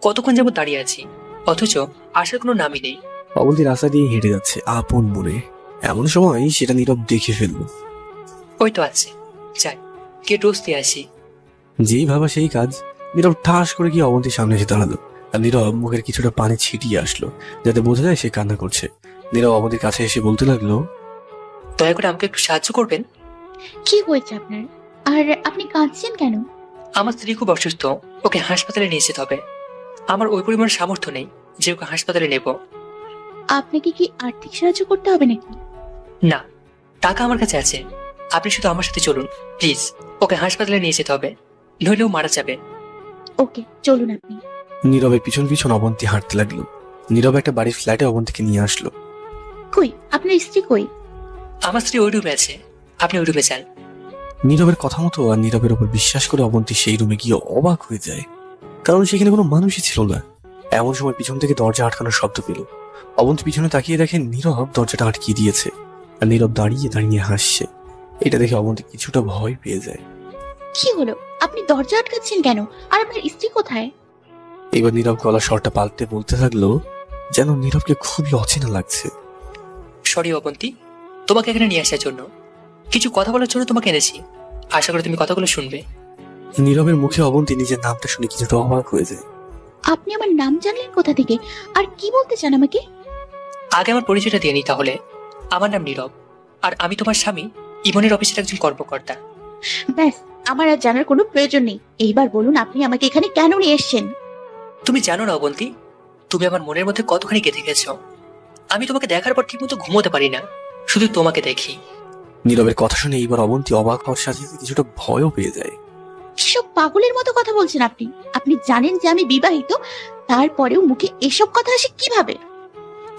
কতক্ষণ যাবত দাঁড়িয়ে আছি, অথচ আসার কোনো নামই নেই। অবন্তী রাস্তা দিয়ে হেঁটে যাচ্ছে আপন মনে। এমন সময় সেটা নীরব দেখে ফেলল। ওই তো আছে, যাই কে টোস্ট দিয়ে আসি। যেই ভাবা সেই কাজ। নীরব ঠাস করে গিয়ে অবন্তীর সামনে এসে দাঁড়ালো। আর নীরব মুখের কিছুটা পানি ছিটিয়ে আসলো, যাতে বোঝা যায় সে কান্না করছে। নীরব অবন্তীর কাছে এসে বলতে লাগলো, দয়া করে আমাকে একটু সাহায্য করবেন। কি হয়েছে আপনার? আর আপনি কাঁদছেন কেন? আমার স্ত্রী খুব অসুস্থ, ওকে হাসপাতালে নিয়ে যেতে হবে। আমার ওই পরিমাণ সামর্থ্য নেই যে ওকে হাসপাতালে নেব। আপনাকে কি আর্থিক সাহায্য করতে হবে নাকি? না, টাকা আমার কাছে আছে। আপনি শুধু আমার সাথে চলুন প্লিজ। ওকে হাসপাতালে নিয়ে যেতে হবে, নইলেও মারা যাবে। ওকে, চলুন আপনি। নীরবের পিছন পিছন অবন্তী হাঁটতে লাগলো। নীরব একটা বাড়ির ফ্ল্যাটে অবন্তীকে নিয়ে আসলো। কই আপনার স্ত্রী কই? আমার স্ত্রী ওই রুমে আছে, আপনি ওই রুমে যান। নীরবের কথা মতো আর নীরবের উপর বিশ্বাস করে অবন্তী সেই রুমে গিয়ে অবাক হয়ে যায়, কারণ সেখানে কোনো মানুষই ছিল না। এমন সময় পিছন থেকে দরজা আটকানোর শব্দ পেল। অবন্তী পিছনে তাকিয়ে দেখেন নীরব দরজাটা আটকিয়ে দিয়েছে। আর নীরব দাঁড়িয়ে দাঁড়িয়ে হাসছে। এটা দেখে অবন্তী কিছুটা ভয় পেয়ে যায়। কি হলো? আপনি দরজা আটকাচ্ছেন কেন? আর আপনার স্ত্রী কোথায়? এবার নীরব গলার স্বরটা পাল্টে বলতে থাকলো, যেন নীরবকে খুবই অচেনা লাগছে। সরি অবন্তী, তোমাকে এখানে নিয়ে আসার জন্য, কিছু কথা বলার জন্য তোমাকে এনেছি। আশা করি তুমি কথাগুলো শুনবে। নীরবের মুখে অবন্তী নিজের নামটা শুনে কিছুটা অবাক হয়ে যায়। আপনি আমার নাম জানলেন কোথা থেকে? আর কি বলতে চান আমাকে? আগে আমার পরিচয়টা দিয়ে নিই তাহলে। আমার নাম নীরব, আর আমি তোমার স্বামী ইমনের অফিসের একজন কর্মকর্তা। ব্যাস, আমার আর জানার কোনো প্রয়োজন নেই। এইবার বলুন আপনি আমাকে এখানে কেন নিয়ে এসেছেন? তুমি জানো না অবন্তী, তুমি আমার মনের মধ্যে কতখানি গেঁথে গেছো। আমি তোমাকে দেখার পর ঠিকমতো ঘুমোতে পারি না, শুধু তোমাকে দেখি। নীরবের কথা শুনে এইবার অবন্তী অবাক হওয়ার সাথে সাথে কিছুটা ভয়ও পেয়ে যায়। কিসব পাগলের মতো কথা বলছেন আপনি? আপনি জানেন যে আমি বিবাহিত, তারপরেও মুখে এসব কথা আসে কিভাবে?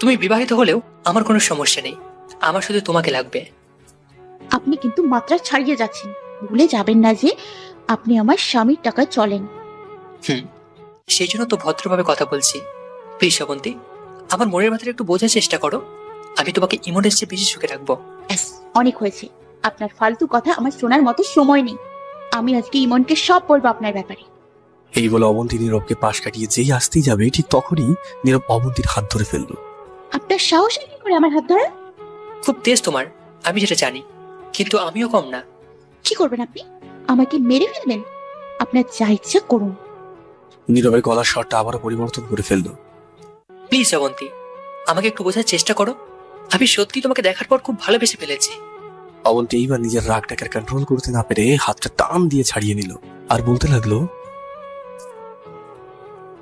তুমি বিবাহিত হলেও আমার কোনো সমস্যা নেই, আমার শুধু তোমাকে লাগবে। আপনি কিন্তু মাত্রা ছাড়িয়ে যাচ্ছেন। ভুলে যাবেন না যে আপনি আমার স্বামীর টাকায় চলেন। সেই জন্য তো ভদ্রভাবে কথা বলছি। প্লিজ অবন্তী, আমার মনের মাথায় একটু বোঝার চেষ্টা করো। আমি তোমাকে ইমনের চেয়ে বেশি সুখে রাখবো। ব্যাস, অনেক হয়েছে। আপনার ফালতু কথা আমার শোনার মতো সময় নেই। আমি আজকে ইমনকে সব বলবো আপনার ব্যাপারে। এই বলে অবন্তী নীরবকে পাশ কাটিয়ে যেই আসতেই যাবে, ঠিক তখনই নীরব অবন্তীর হাত ধরে ফেলল। আপনার সাহস কি করে আমার হাত ধরা? খুব তেজ তোমার, আমি যেটা জানি, কিন্তু আমিও কম না। কি করবেন আপনি? আমাকে মেরে ফেলবেন? আপনার যা ইচ্ছা করুন। নীরবের গলার স্বরটা আবারও পরিবর্তন করে ফেলল। প্লিজ অবন্তী, আমাকে একটু বোঝার চেষ্টা করো। আমি সত্যি তোমাকে দেখার পর খুব ভালোবেসে ফেলেছি। অবন্তী এইবার নিজের রাগটাকে কন্ট্রোল করতে না পেরে হাতটা টান দিয়ে ছাড়িয়ে নিল। আর বলতে লাগলো,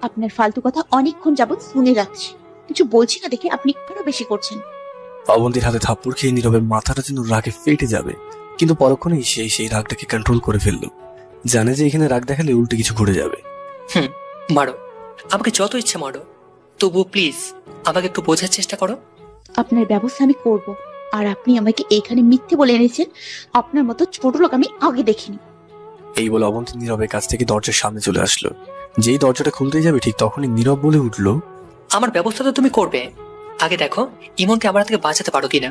আপনার ফালতু কথা অনেকক্ষণ যাবত শুনে যাচ্ছি, কিছু বলছি না দেখে আপনি আরো বেশি করছেন। অবন্তীর হাতে থাপ্পড় খেয়ে নীরবের মাথাটা যেন রাগে ফেটে যাবে, কিন্তু পরক্ষণেই সেই রাগটাকে কন্ট্রোল করে ফেললো। জানে যে এখানে রাগ দেখালে উল্টে কিছু ঘটে যাবে। মারো, আমাকে যত ইচ্ছে মারো, তবুও প্লিজ আমাকে একটু বোঝার চেষ্টা করো। আপনার ব্যবস্থা আমি করব। আর আপনি আমাকে এখানে মিথ্যে বলে এনেছেন। আপনার মতো ছোট লোক আমি আগে দেখিনি। এই বলে অবন্তী নীরবের কাছ থেকে দরজার সামনে চলে আসলো। যেই দরজাটা খুলতে যাবে ঠিক তখনই নীরব বলে উঠলো, আমার ব্যবস্থা তো তুমি করবে, আগে দেখো ইমনকে আমার থেকে বাঁচাতে পারো কিনা।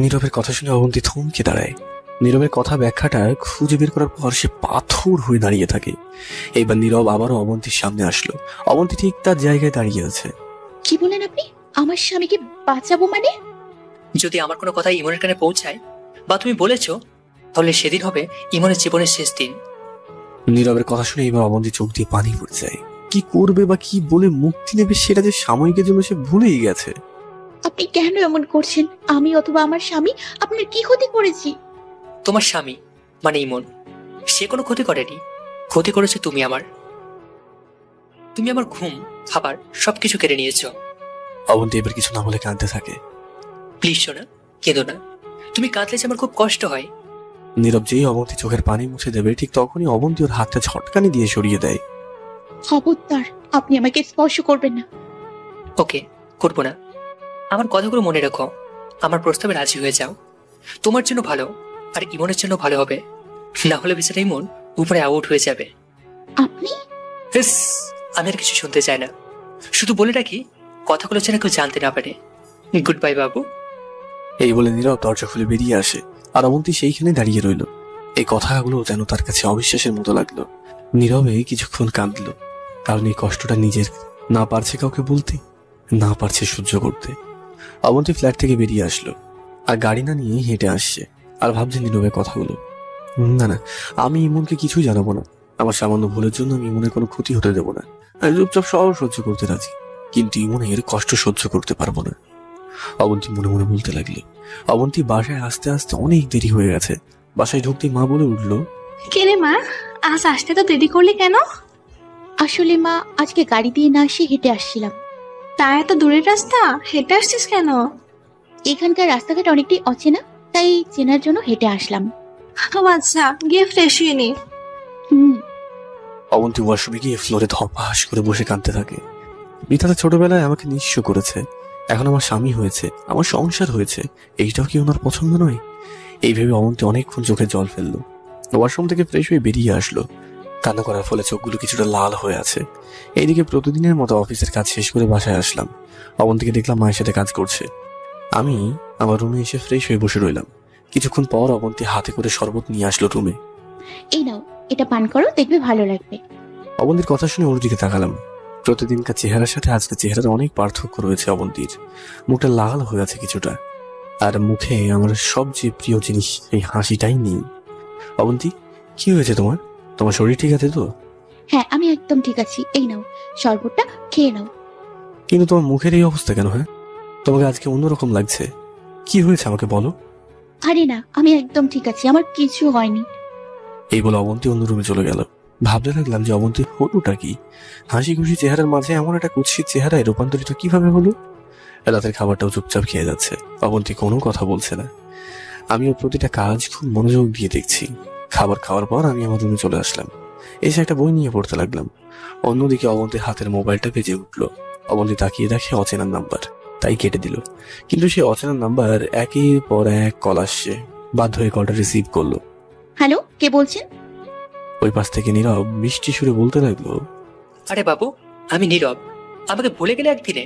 নীরবের কথা শুনে অবন্তী থমকে দাঁড়ায়। নীরবের কথা ব্যাখ্যাটা খুঁজে বের করার পর সে পাথর হয়ে দাঁড়িয়ে থাকে। এইবার নীরব আবারও অবন্তীর সামনে আসলো। অবন্তী ঠিক তার জায়গায় দাঁড়িয়ে আছে। কি বলেন আপনি? আমার স্বামীকে বাঁচাবো মানে? যদি আমার কোনো কথা ইমনের কানে পৌঁছায় বা তুমি বলেছো, তাহলে সেদিন হবে ইমনের জীবনের শেষ দিন। নীরবের কথা শুনে এবার অবন্তী চোখ দিয়ে পানি পড়ে যায়। কি করবে বা কি বলে মুক্তি নেবে সেটা যে সাময়িকের জন্য সে ভুলেই গেছে। আপনি কেন এমন করছেন? আমি অথবা আমার স্বামী আপনার কি ক্ষতি করেছি? তোমার স্বামী মানে ইমন, সে কোনো ক্ষতি করেনি, ক্ষতি করেছে তুমি আমার। তুমি আমার ঘুম, খাবার সবকিছু কেড়ে নিয়েছো। অবন্তী এবার কিছু না বলে কাঁদতে থাকে। প্লিজ শোনা, কেঁদো না। তুমি কাঁদলে যে আমার খুব কষ্ট হয়। নীরব যেই অবন্তী চোখের পানি মুছে দেবে ঠিক তখনই অবন্তী ওর হাতটা ঝটকানি দিয়ে সরিয়ে দেয়। খবরদার, আপনি আমাকে স্পর্শ করবেন না। ওকে, করবো না। আমার কথাগুলো মনে রাখো, আমার প্রস্তাবে রাজি হয়ে যাও। তোমার জন্য ভালো, আর ইমনের জন্য ভালো হবে। না হলে বেচারা ইমন উপরে আউট হয়ে যাবে। আপনি? আমি আর কিছু শুনতে চাই না। শুধু বলে রাখি, কথাগুলো যেন কেউ জানতে না পারে। গুড বাই বাবু। এই বলে নীরব দরজা খুলে বেরিয়ে আসে, আর অবন্তী সেইখানে দাঁড়িয়ে রইল। এই কথাগুলো যেন তার কাছে অবিশ্বাসের মতো লাগলো। নীরবে কিছুক্ষণ কাঁদলো, কারণ এই কষ্টটা নিজের, না পারছে কাউকে বলতে, না পারছে সহ্য করতে। অবন্তী ফ্ল্যাট থেকে বেরিয়ে আসলো, আর গাড়ি না নিয়ে হেঁটে আসছে, আর ভাবছে নীরবের কথাগুলো। না না, আমি ইমনকে কিছুই জানাবো না। আমার সামান্য ভুলের জন্য আমি ইমনের কোনো ক্ষতি হতে দেবো না। আমি চুপচাপ সব সহ্য করতে রাজি, কিন্তু ইমনের কষ্ট সহ্য করতে পারবো না। অবন্তী মনে মনে বলতে লাগলো। অবন্তী বাসায় আসতে আসতে অনেক দেরি হয়ে গেছে। বাসায় ঢুকতেই মা বলে উঠলো, কে রে মা, আজ আসতে তো দেরি করলি কেন? আসলে মা, আজকে গাড়ি দিয়ে না এসে হেঁটে আসছিলাম। তা এত দূরের রাস্তা, হেঁটে আসছিস কেন? এখানকার রাস্তাঘাট অনেকটাই অচেনা, তাই চেনার জন্য হেঁটে আসলাম। ও আচ্ছা, গিয়ে ফ্রেশ হয়ে নে। হুম। অবন্তী ওয়াশরুমে গিয়ে ফ্লোরে ধপাস করে বসে কাঁদতে থাকে। মিতাটা ছোটবেলায় আমাকে নিঃস্ব করেছে, এখন আমার স্বামী হয়েছে, আমার সংসার হয়েছে, এইটাও কি ওনার পছন্দ নয়? এই ভেবে অবন্তী অনেকক্ষণ চোখে জল ফেললো। ওয়াশরুম থেকে ফ্রেশ হয়ে বেরিয়ে আসলো। কান্না করার ফলে চোখগুলো কিছুটা লাল হয়ে আছে। এইদিকে প্রতিদিনের মতো অফিসের কাজ শেষ করে বাসায় আসলাম। অবন্তীকে দেখলাম মায়ের সাথে কাজ করছে। আমি আমার রুমে এসে ফ্রেশ হয়ে বসে রইলাম। কিছুক্ষণ পর অবন্তী হাতে করে শরবত নিয়ে আসলো রুমে। এই নাও, এটা পান করো, দেখবে ভালো লাগবে। অবন্তীর কথা শুনে ওর দিকে তাকালাম। প্রতিদিনকার চেহারার সাথে আজকের চেহারার অনেক পার্থক্য রয়েছে অবন্তীর। মুখটা লাল হয়ে আছে কিছুটা, আর মুখে আমার সবচেয়ে প্রিয় জিনিস এই হাসিটাই নেই। অবন্তী, কি হয়েছে তোমার? তোমার শরীর ঠিক আছে তো? হ্যাঁ, আমি একদম ঠিক আছি। এই নাও, শরবতটা খেয়ে নাও। কিন্তু তোমার মুখের এই অবস্থা কেন? হ্যাঁ, তোমাকে আজকে অন্যরকম লাগছে। কি হয়েছে আমাকে বলো। আরে না, আমি একদম ঠিক আছি, আমার কিছু হয়নি। এই বলে অবন্তী অন্য রুমে চলে গেল। ভাবতে লাগলাম যে অবন্তীর হলোটা কি? হাসি খুশি চেহারার মাঝে এমন একটা কুৎসিত চেহারায় রূপান্তরিত কিভাবে হলো? রাতের খাবারটাও চুপচাপ খেয়ে যাচ্ছে, অবন্তী কোনো কথা বলছে না। আমি ওর প্রতিটা কাজ খুব মনোযোগ দিয়ে দেখছি। খাবার খাওয়ার পর আমি আমার রুমে চলে আসলাম। এসে একটা বই নিয়ে পড়তে লাগলাম। অন্যদিকে অবন্তীর হাতের মোবাইলটা বেজে উঠলো। অবন্তী তাকিয়ে দেখে অচেনার নাম্বার, তাই কেটে দিল। কিন্তু সে অচেনার নাম্বার একের পর এক কল আসছে। বাধ্য হয়ে কলটা রিসিভ করলো। হ্যালো, কে বলছেন? ওই পাশ থেকে নীরব মিষ্টি সুরে বলতে লাগলো, আরে বাবু, আমি নীরব, আমাকে ভুলে গেলে একদিনে?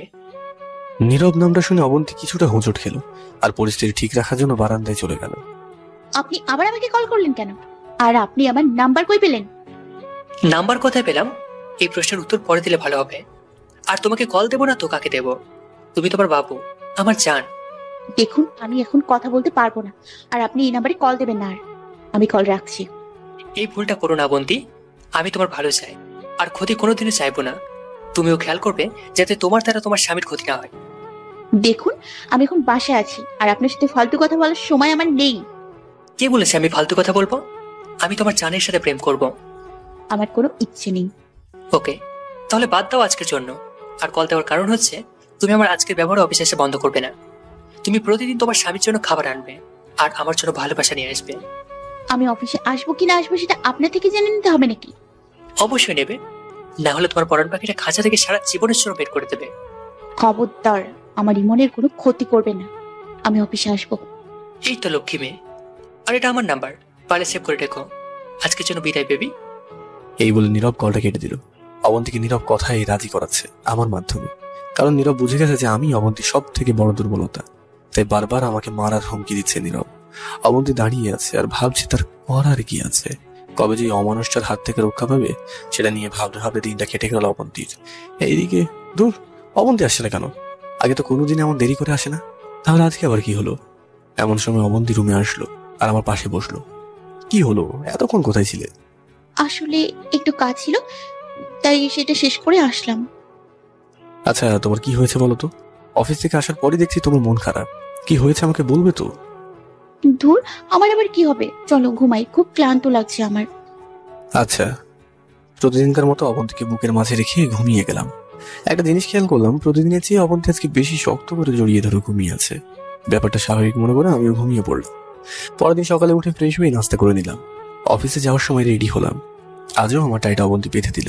নীরব নামটা শুনে অবন্তী কিছুটা হোঁচট খেলো, আর পরিস্থিতি ঠিক রাখার জন্য বারান্দায় চলে গেল। আপনি আবার আমাকে কল করলেন কেন? আর আপনি আমার নাম্বার কই পেলেন? নাম্বার কোথায় পেলাম এই প্রশ্নের উত্তর পরে দিলে ভালো হবে। আর তোমাকে কল দেবো না তো কাকে দেব? তুমি তোমার বাবু, আমার জান। দেখুন, আমি এখন কথা বলতে পারবো না, আর আপনি এই নাম্বারে কল দেবেন না। আর আমি কল রাখছি। এই ভুলটা করো না বন্তি, আমি তোমার ভালো চাই, আর ক্ষতি কোনোদিনও চাইবো না। তুমিও খেয়াল করবে যাতে তোমার দ্বারা তোমার স্বামীর ক্ষতি না হয়। দেখুন, আমি এখন বাসায় আছি, আর আপনার সাথে ফালতু কথা বলার সময় আমার নেই। কে বলেছে আমি ফালতু কথা বলবো? আমি তোমার জানের সাথে প্রেম করব। আমার কোনো ইচ্ছে নেই। ওকে, তাহলে বাদ দাও আজকের জন্য। আর কল দেওয়ার কারণ হচ্ছে, তুমি আমার আজকের ব্যবহার অফিসে এসে বন্ধ করবে না। তুমি প্রতিদিন তোমার স্বামীর জন্য খাবার আনবে, আর আমার জন্য ভালোবাসা নিয়ে আসবে। আমি অফিসে আসবো কি না আসবো সেটা আপনার থেকে জেনে নিতে হবে নাকি? অবশ্যই নেবে, না হলে তোমার পরাণ পাখিটা খাঁচা থেকে সারা জীবনের জন্য বের করে দেবে। খবরদার, আমার ইমনের কোনো ক্ষতি করবে না। আমি অফিসে আসবো। এই তো লক্ষ্মী মেয়ে। আর এটা আমার নাম্বার, পারলে সেভ করে রেখো। আজকের জন্য বিদায় বেবি। এই বলে নীরব কলটা কেটে দিল। অবন্তীকে নীরব কথায় রাজি করাচ্ছে আমার মাধ্যমে, কারণ নীরব বুঝে গেছে যে আমি অবন্তীর সব থেকে বড় দুর্বলতা। তাই বারবার আমাকে মারার হুমকি দিচ্ছে নীরব। অবন্তী দাঁড়িয়ে আছে আর ভাবছে তার করার কি আছে। কবে যে অমানুষটার হাত থেকে রক্ষা পাবে সেটা নিয়ে ভাবতে ভাবতে দিনটা কেটে গেল অবন্তীর। এইদিকে দূর, অবন্তী আসছে না কেন? আগে তো কোনোদিন এমন দেরি করে আসে না, তাহলে আজকে আবার কি হলো? এমন সময় অবন্তী রুমে আসলো আর আমার পাশে বসলো। কি হলো, এতক্ষণ কোথায় ছিলে? আসলে একটু কাজ ছিল, তাই সেটা শেষ করে আসলাম। আচ্ছা, তোমার কি হয়েছে বলো তো? অফিস থেকে আসার পরই দেখছি তোমার মন খারাপ। কি হয়েছে আমাকে বলবে তো? ধুর, আমার আবার কি হবে? চলো ঘুমাই, খুব ক্লান্ত লাগছে আমার। আচ্ছা। প্রতিদিনকার মতো অবন্তীকে বুকের মাঝে রেখে ঘুমিয়ে গেলাম। একটা জিনিস খেয়াল করলাম, প্রতিদিনের চেয়ে অবন্তী আজকে বেশি শক্ত করে জড়িয়ে ধরে ঘুমিয়ে আছে। ব্যাপারটা স্বাভাবিক মনে করে আমিও ঘুমিয়ে পড়লাম। পরের দিন সকালে উঠে ফ্রেশ হয়ে নাস্তা করে নিলাম। অফিসে যাওয়ার সময় রেডি হলাম। আজও আমার টাইটা অবন্তী বেঁধে দিল।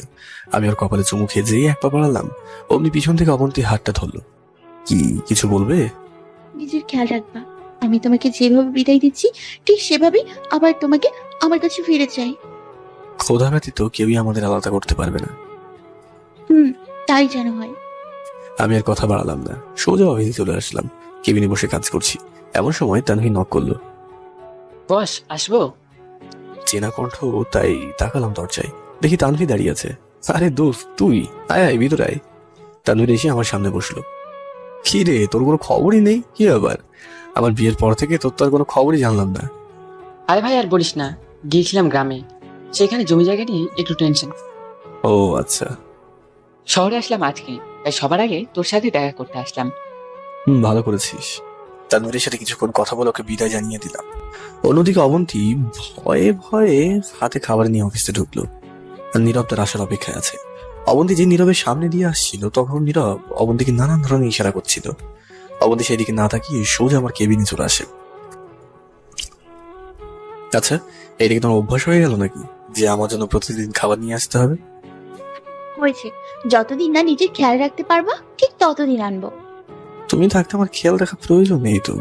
আমি ওর কপালে চুমু খেয়ে যেই এক পা বাড়ালাম, অমনি পিছন থেকে অবন্তী হাতটা ধরলো। কি কিছু বলবে? নিজের খেয়াল রাখবা। আমি তোমাকে যেভাবে বিদায় দিচ্ছি ঠিক সেভাবেই আবার তোমাকে আমার কাছে ফিরে চাই। খোদা ব্যতীত কেউই আমাদের আলাদা করতে পারবে না। তাই যেন হয়। আমি আর কথা বাড়ালাম না, সোজা অফিসে চলে আসলাম। কেবিনে বসে কাজ করছি, এমন সময় তানভি নক করলো। বস, আসবো? চেনা কণ্ঠ, তাই তাকালাম দরজায়। দেখি তানভি দাঁড়িয়ে আছে। আরে দোস্ত তুই, আয় আয় ভিতরে আয়। তানভীর এসে আমার সামনে বসলো। কি রে, তোর কোনো খবরই নেই? কি আবার? আমার বিয়ের পর থেকে তোর তো আর কোনো খবরই জানলাম না। আরে ভাই আর বলিস না, গিয়েছিলাম গ্রামে, সেখানে জমি জায়গা নিয়ে একটু টেনশন। ও আচ্ছা। শহরে আসলাম আজকে, তাই সবার আগে তোর সাথে দেখা করতে আসলাম। ভালো করেছিস। তানভীরের সাথে কিছুক্ষণ কথা বলে ওকে বিদায় জানিয়ে দিলাম। অন্যদিকে অবন্তী ভয়ে ভয়ে হাতে খাবার নিয়ে অফিসে ঢুকলো। আর নীরব তার আসার অপেক্ষায় আছে। অবন্তী যে নীরবের সামনে দিয়ে আসছিল, তখন নীরব অবন্তীকে নানান ধরনের ইশারা করছিল। অবন্তী সেদিকে না তাকিয়ে সোজা আমার কেবিনে চলে আসে। আচ্ছা, এদিকে তোমার অভ্যাস হয়ে গেল নাকি যে আমার জন্য প্রতিদিন খাবার নিয়ে আসতে হবে? হয়েছে, যতদিন না নিজের খেয়াল রাখতে পারবা ঠিক ততদিন আনবো। তুমি থাকতে আমার খেয়াল রাখার প্রয়োজন নেই তো।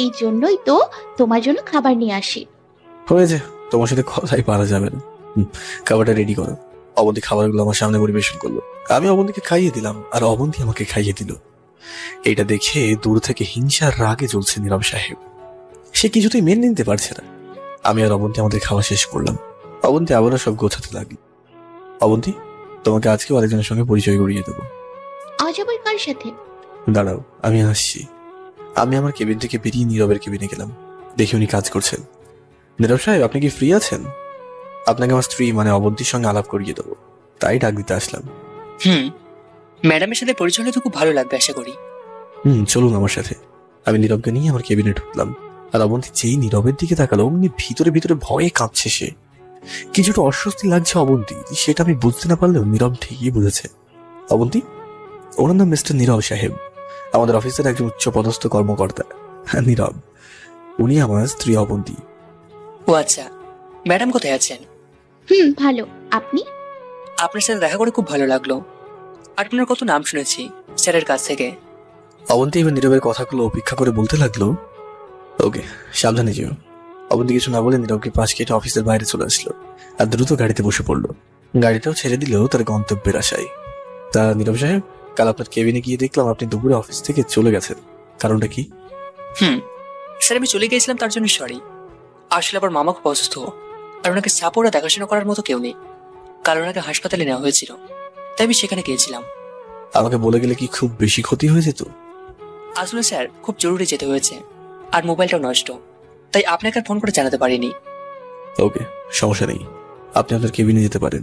এই জন্যই তো তোমার জন্য খাবার নিয়ে আসি। হয়েছে, তোমার সাথে কথাই পারা যাবে না। খাবারটা রেডি করো। অবন্তী খাবারগুলো আমার সামনে পরিবেশন করলো। আমি অবন্তীকে খাইয়ে দিলাম, আর অবন্তী আমাকে খাইয়ে দিল। এটা দেখে দূর থেকে হিংসার রাগে জ্বলছে নীরব সাহেব। সে কিছুতেই মেনে নিতে পারছে না। আমি আর অবন্তী আমাদের খাওয়া শেষ করলাম। অবন্তী আবারও সব গোছাতে লাগলো। অবন্তী, তোমাকে আজকেও আরেকজনের সঙ্গে পরিচয় করিয়ে দেবো। আজ আবার কার সাথে? দাঁড়াও, আমি আসছি। আমি আমার কেবিন থেকে বেরিয়ে নীরবের কেবিনে গেলাম। দেখি উনি কাজ করছেন। নীরব সাহেব, আপনি কি ফ্রি আছেন? আপনাকে আমার স্ত্রী মানে অবন্তীর সঙ্গে আলাপ করিয়ে দেবো, তাই ডাক দিতে আসলাম। ম্যাডামের সাথে পরিচয় হলে তো খুব ভালো লাগবে আশা করি। চলুন আমার সাথে। আমি নীরবকে নিয়ে আমার কেবিনে ঢুকলাম। আর অবন্তী যেই নীরবের দিকে তাকালো, অমনি ভিতরে ভিতরে ভয়ে কাঁপছে সে। কিছুটা অস্বস্তি লাগছে অবন্তী, সেটা আমি বুঝতে না পারলেও নীরব ঠিকই বুঝেছে। অবন্তী, ওনার নাম মিস্টার নীরব সাহেব, আমাদের অফিসের একজন উচ্চ পদস্থ কর্মকর্তা। হ্যাঁ, নীরব, উনি আমার স্ত্রী অবন্তী। ও আচ্ছা, ম্যাডাম কোথায় আছেন? ভালো। আপনি? আপনার সাথে দেখা করে খুব ভালো লাগলো। আর আপনার কত নাম শুনেছি স্যারের কাছ থেকে। অবন্তী এবার নীরবের কথাগুলো উপেক্ষা করে বলতে লাগলো, ওকে, সাবধানে যেও। অবন্তী কিছু না বলে নীরবকে পাশ কেটে অফিসের বাইরে চলে আসলো আর দ্রুত গাড়িতে বসে পড়লো। গাড়িটাও ছেড়ে দিল তার গন্তব্যের আশায়। তা নীরব সাহেব, কাল আপনার কেবিনে গিয়ে দেখলাম আপনি দুপুরে অফিস থেকে চলে গেছেন, কারণটা কি? স্যার, আমি চলে গিয়েছিলাম তার জন্য সরি। আসলে আবার মামা খুব অসুস্থ, আর ওনাকে সাপোর্ট আর দেখাশোনা করার মতো কেউ নেই। কাল ওনাকে হাসপাতালে নেওয়া হয়েছিল, তাই আমি সেখানে গিয়েছিলাম। আমাকে বলে গেলে কি খুব বেশি ক্ষতি হয়ে যেত? আসলে স্যার, খুব জরুরি যেতে হয়েছে, আর মোবাইলটাও নষ্ট, তাই আপনাকে আর ফোন করে জানাতে পারিনি। ওকে, সমস্যা নেই, আপনি আপনার কেবিনে যেতে পারেন।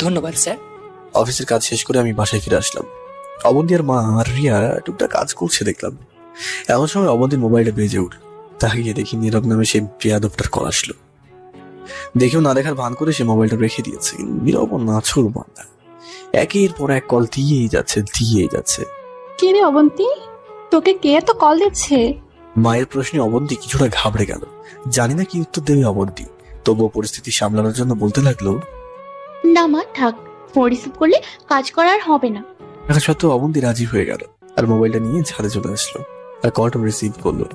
ধন্যবাদ স্যার। অফিসের কাজ শেষ করে আমি বাসায় ফিরে আসলাম। অবন্তী আর মা আর রিয়া টুকটাক কাজ করছে দেখলাম। এমন সময় অবন্তীর মোবাইলটা বেজে উঠল। তাকিয়ে দেখি নীরব নামে সেই বেয়াদবটার কল আসলো। দেখেও না দেখার ভান করে সে মোবাইলটা রেখে দিয়েছে। নীরব নাছুর বান্দা, একের পর এক কল দিয়েই যাচ্ছে। কে রে অবন্তী, তোকে কে তো কল দিচ্ছে? মায়ের প্রশ্নে অবন্তী কিছুটা ঘাবড়ে গেল। জানি না কি উত্তর দেবে অবন্তী, তবুও পরিস্থিতি সামলানোর জন্য বলতে লাগলো, না মা, থাক, ফোন রিসিভ করলে কাজ করা আর হবে না। দেখা সত্ত্বেও অবন্তী রাজি হয়ে গেল আর মোবাইলটা নিয়ে ছাদে চলে আসলো আর কলটা রিসিভ করলো।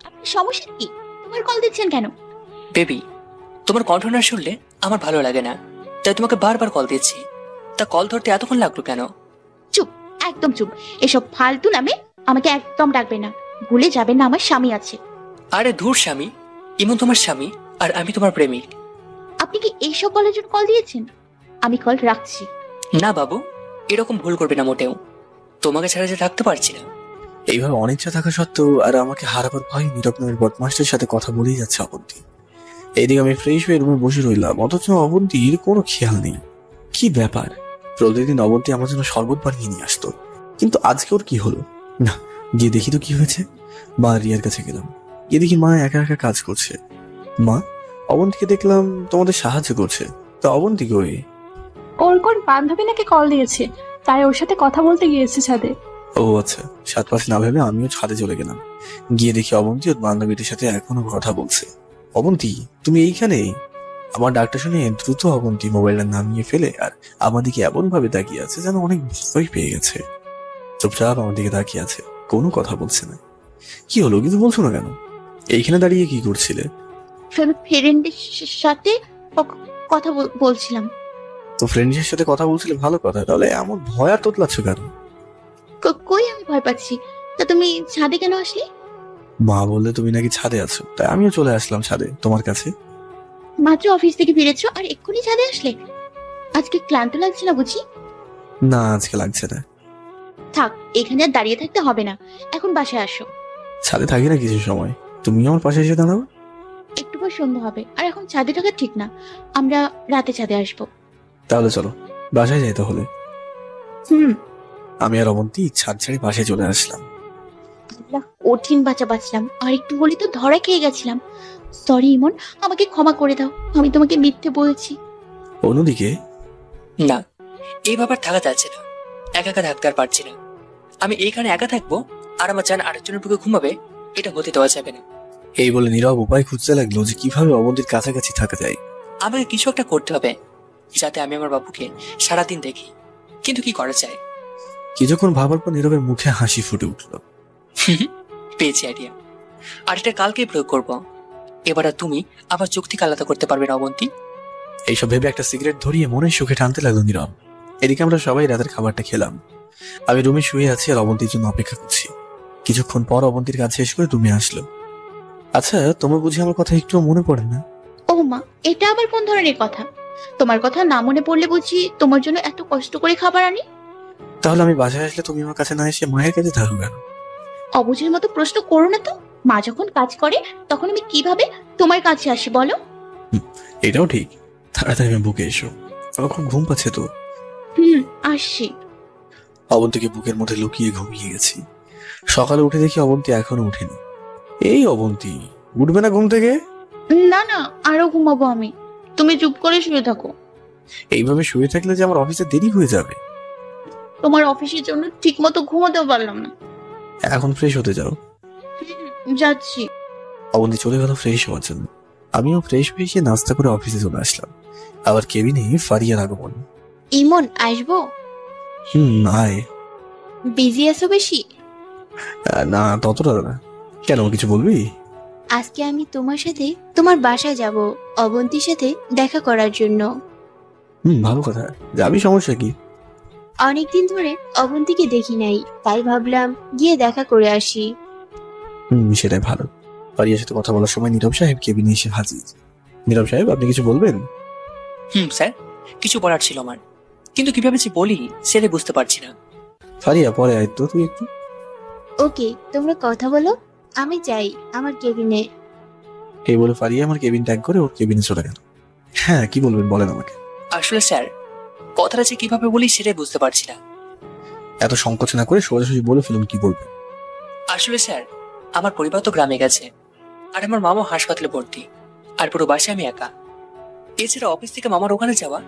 আপনার সমস্যা কি? তোমার কল দিচ্ছেন কেন? বেবি, তোমার কণ্ঠ না শুনলে আমার ভালো লাগে না, তাই তোমাকে বারবার কল দিচ্ছি। তা কল ধরতে এতক্ষণ লাগলো কেন? চুপ, একদম চুপ। এসব ফালতু নামে আমাকে একদম ডাকবে না। ভুলে যাবেন না আমার স্বামী আছে। আরে ধুর স্বামী, ইমন তোমার স্বামী আর আমি তোমার প্রেমিক। আপনি কি এইসব বলার জন্য কল দিয়েছেন? আমি কল রাখছি। না বাবু, এরকম ভুল করবে না মোটেও। তোমাকে ছাড়া যে থাকতে পারছি না। এইভাবে অনিচ্ছা থাকা সত্ত্বেও আর আমাকে হারাবার ভয় নীরব নামের বদমাসটার সাথে কথা বলেই যাচ্ছে অবন্তী। এইদিকে আমি ফ্রেশ হয়ে রুমে বসে রইলাম, অথচ অবন্তীর কোনো খেয়াল নেই। কি ব্যাপার, প্রতিদিন অবন্তী আমার জন্য শরবত বানিয়ে নিয়ে আসতো, কিন্তু আজকে ওর কি হলো? না, গিয়ে দেখি তো কি হয়েছে। মা রিয়ার কাছে গেলাম, গিয়ে দেখি মা একা একা কাজ করছে। মা, অবন্তীকে দেখলাম তোমাদের সাহায্য করছে, তা অবন্তী কই? ওর কোন বান্ধবী নাকি কল দিয়েছে, তাই ওর সাথে কথা বলতে গিয়েছে ছাদে। ও আচ্ছা, সাত পাঁচ না ভেবে আমিও ছাদে চলে গেলাম। গিয়ে দেখি অবন্তী ওর বান্ধবীদের সাথে এখনো কথা বলছে। অবন্তী, তুমি এইখানে? আমার ডাকটা শুনে দ্রুত অবন্তী মোবাইলটা নামিয়ে ফেলে আর আমার দিকে এমন ভাবে তাকিয়ে আছে যেন অনেক ভয় পেয়ে গেছে। চুপচাপ আমার দিকে তাকিয়ে আছে, কোনো কথা বলছে না। কি হলো, কিছু বলছো না কেন? এইখানে দাঁড়িয়ে কি করছিলে? ফ্রেন্ডের সাথে কথা বলছিলাম। তো ফ্রেন্ডের সাথে কথা বলছিলে, ভালো কথা, তাহলে এমন ভয় আর তোতলাচ্ছ কেন? কই আমি ভয় পাচ্ছি? তা তুমি ছাদে কেন আসলে? মা বললে তুমি নাকি ছাদে আছো, তাই আমিও চলে আসলাম ছাদে তোমার কাছে। মাত্র অফিস থেকে ফিরেছো আর এক্ষুনি ছাদে আসলে? আজকে ক্লান্ত লাগছে না বুঝি? না, আজকে লাগছে না। থাক, এখানে আর দাঁড়িয়ে থাকতে হবে না, এখন বাসায় আসো। ছাদে থাকি না কিছু সময়, তুমি আমার পাশে এসে দাঁড়াও। একটু পর সন্ধ্যা হবে, আর এখন ছাদে থাকা ঠিক না, আমরা রাতে ছাদে আসবো। তাহলে চলো বাসায় যাই তাহলে। হুম। আমি আর অবন্তী ছাদ ছেড়ে বাসায় চলে আসলাম। আল্লাহ, কঠিন বাঁচা বাঁচলাম, আর একটু বলি তো ধরা খেয়ে গেছিলাম। সরি ইমন, আমাকে ক্ষমা করে দাও, আমি তোমাকে মিথ্যে বলেছি। অন্যদিকে না, এইভাবে আর থাকা যাচ্ছে না। একা একা থাকতে আর পারছি না। আমি এইখানে একা থাকবো আর আমার জান আরেকজনের বুকে ঘুমাবে, এটা হতে দেওয়া যাবে না। এই বলে নীরব উপায় খুঁজতে লাগলো যে কিভাবে অবন্তীর কাছাকাছি থাকা যায়। আমাকে কিছু একটা করতে হবে যাতে আমি আমার বাবুকে সারাদিন দেখি, কিন্তু কি করা যায়? কিছুক্ষণ ভাবার পর নীরবের মুখে হাসি ফুটে উঠল। পেয়েছি আইডিয়া, আর এটা কালকেই প্রয়োগ করবো। এবার আর তুমি আমার চোখ থেকে আলাদা করতে পারবে না অবন্তী। এইসব ভেবে একটা সিগারেট ধরিয়ে মনে সুখে টানতে লাগলো নীরব। এদিকে আমরা সবাই রাতের খাবারটা খেলাম। আমি রুমে শুয়ে আছি আর অবন্তীর জন্য অপেক্ষা করছি। কিছুক্ষণ পর অবন্তীর কাছে শেষ করে রুমে আসলো। আচ্ছা, তোমার বুঝি আমার কথা একটু মনে পড়ে না? ও মা, এটা আবার কোন ধরনের কথা? তোমার কথা না মনে পড়লে বুঝি তোমার জন্য এত কষ্ট করে খাবার আনি? তাহলে আমি বাসায় আসলে তুমি আমার কাছে না এসে মায়ের কাছে থাকো কেন? অবুঝের মতো প্রশ্ন করো না তো। মা যখন কাজ করে তখন আমি কিভাবে তোমার কাছে আসি বলো? এটাও ঠিক। তাড়াতাড়ি আমি বুকে এসো, আমার খুব ঘুম পাচ্ছে তো। আসছি। অবন্তীকে বুকের মধ্যে লুকিয়ে ঘুমিয়ে গেছি। সকালে উঠে দেখি অবন্তী এখনো উঠেনি। এই অবন্তী, উঠবে না ঘুম থেকে? না না, আরো ঘুমাবো আমি, তুমি চুপ করে শুয়ে থাকো। এইভাবে শুয়ে থাকলে যে আমার অফিসে দেরি হয়ে যাবে। তোমার অফিসের জন্য ঠিক মতো ঘুমাতেও পারলাম না। এখন ফ্রেশ হতে যাও। যাচ্ছি। অবন্তী চলে গেল ফ্রেশ হওয়ার জন্য। আমিও ফ্রেশ হয়ে এসে নাস্তা করে অফিসে চলে আসলাম। আবার কেবিনে ফারিয়ার আগমন। ইমন, আসবো? আয়। বিজি আছো বেশি? না, ততটা না। কেন, কিছু বলবি? আজকে আমি তোমার সাথে তোমার বাসায় যাব, অবন্তীর সাথে দেখা করার জন্য। ভালো কথা, যাবি, সমস্যা কি? অনেকদিন ধরে অবন্তীকে দেখি নাই, তাই ভাবলাম গিয়ে দেখা করে আসি। সেটাই ভালো। ফারিয়ার সাথে কথা বলার সময় নীরব সাহেব কেবিনে এসে হাজির। নীরব সাহেব, আপনি কিছু বলবেন? স্যার, কিছু বলার ছিল আমার, কিন্তু কিভাবে যে বলি সেটা বুঝতে পারছি না। ফারিয়া, পরে আয় তো তুই একটু। ওকে, তোমরা কথা বলো, আমি যাই আমার কেবিনে। এই বলে ফারিয়া আমার কেবিন ত্যাগ করে ওর কেবিনে চলে গেল। হ্যাঁ, কি বলবেন বলেন আমাকে। আসলে স্যার, কথাটা যে কিভাবে বলি সেটাই বুঝতে পারছি না। এত সংকোচ না করে সোজাসুজি বলে ফেলুন, কি বলবেন। আসলে স্যার, আমার পরিবার তো গ্রামে গেছে, আর আমার মামা হাসপাতালে ভর্তি, আর পুরো বাসায় আমি একা। এছাড়া অফিস থেকে মামার ওখানে যাওয়া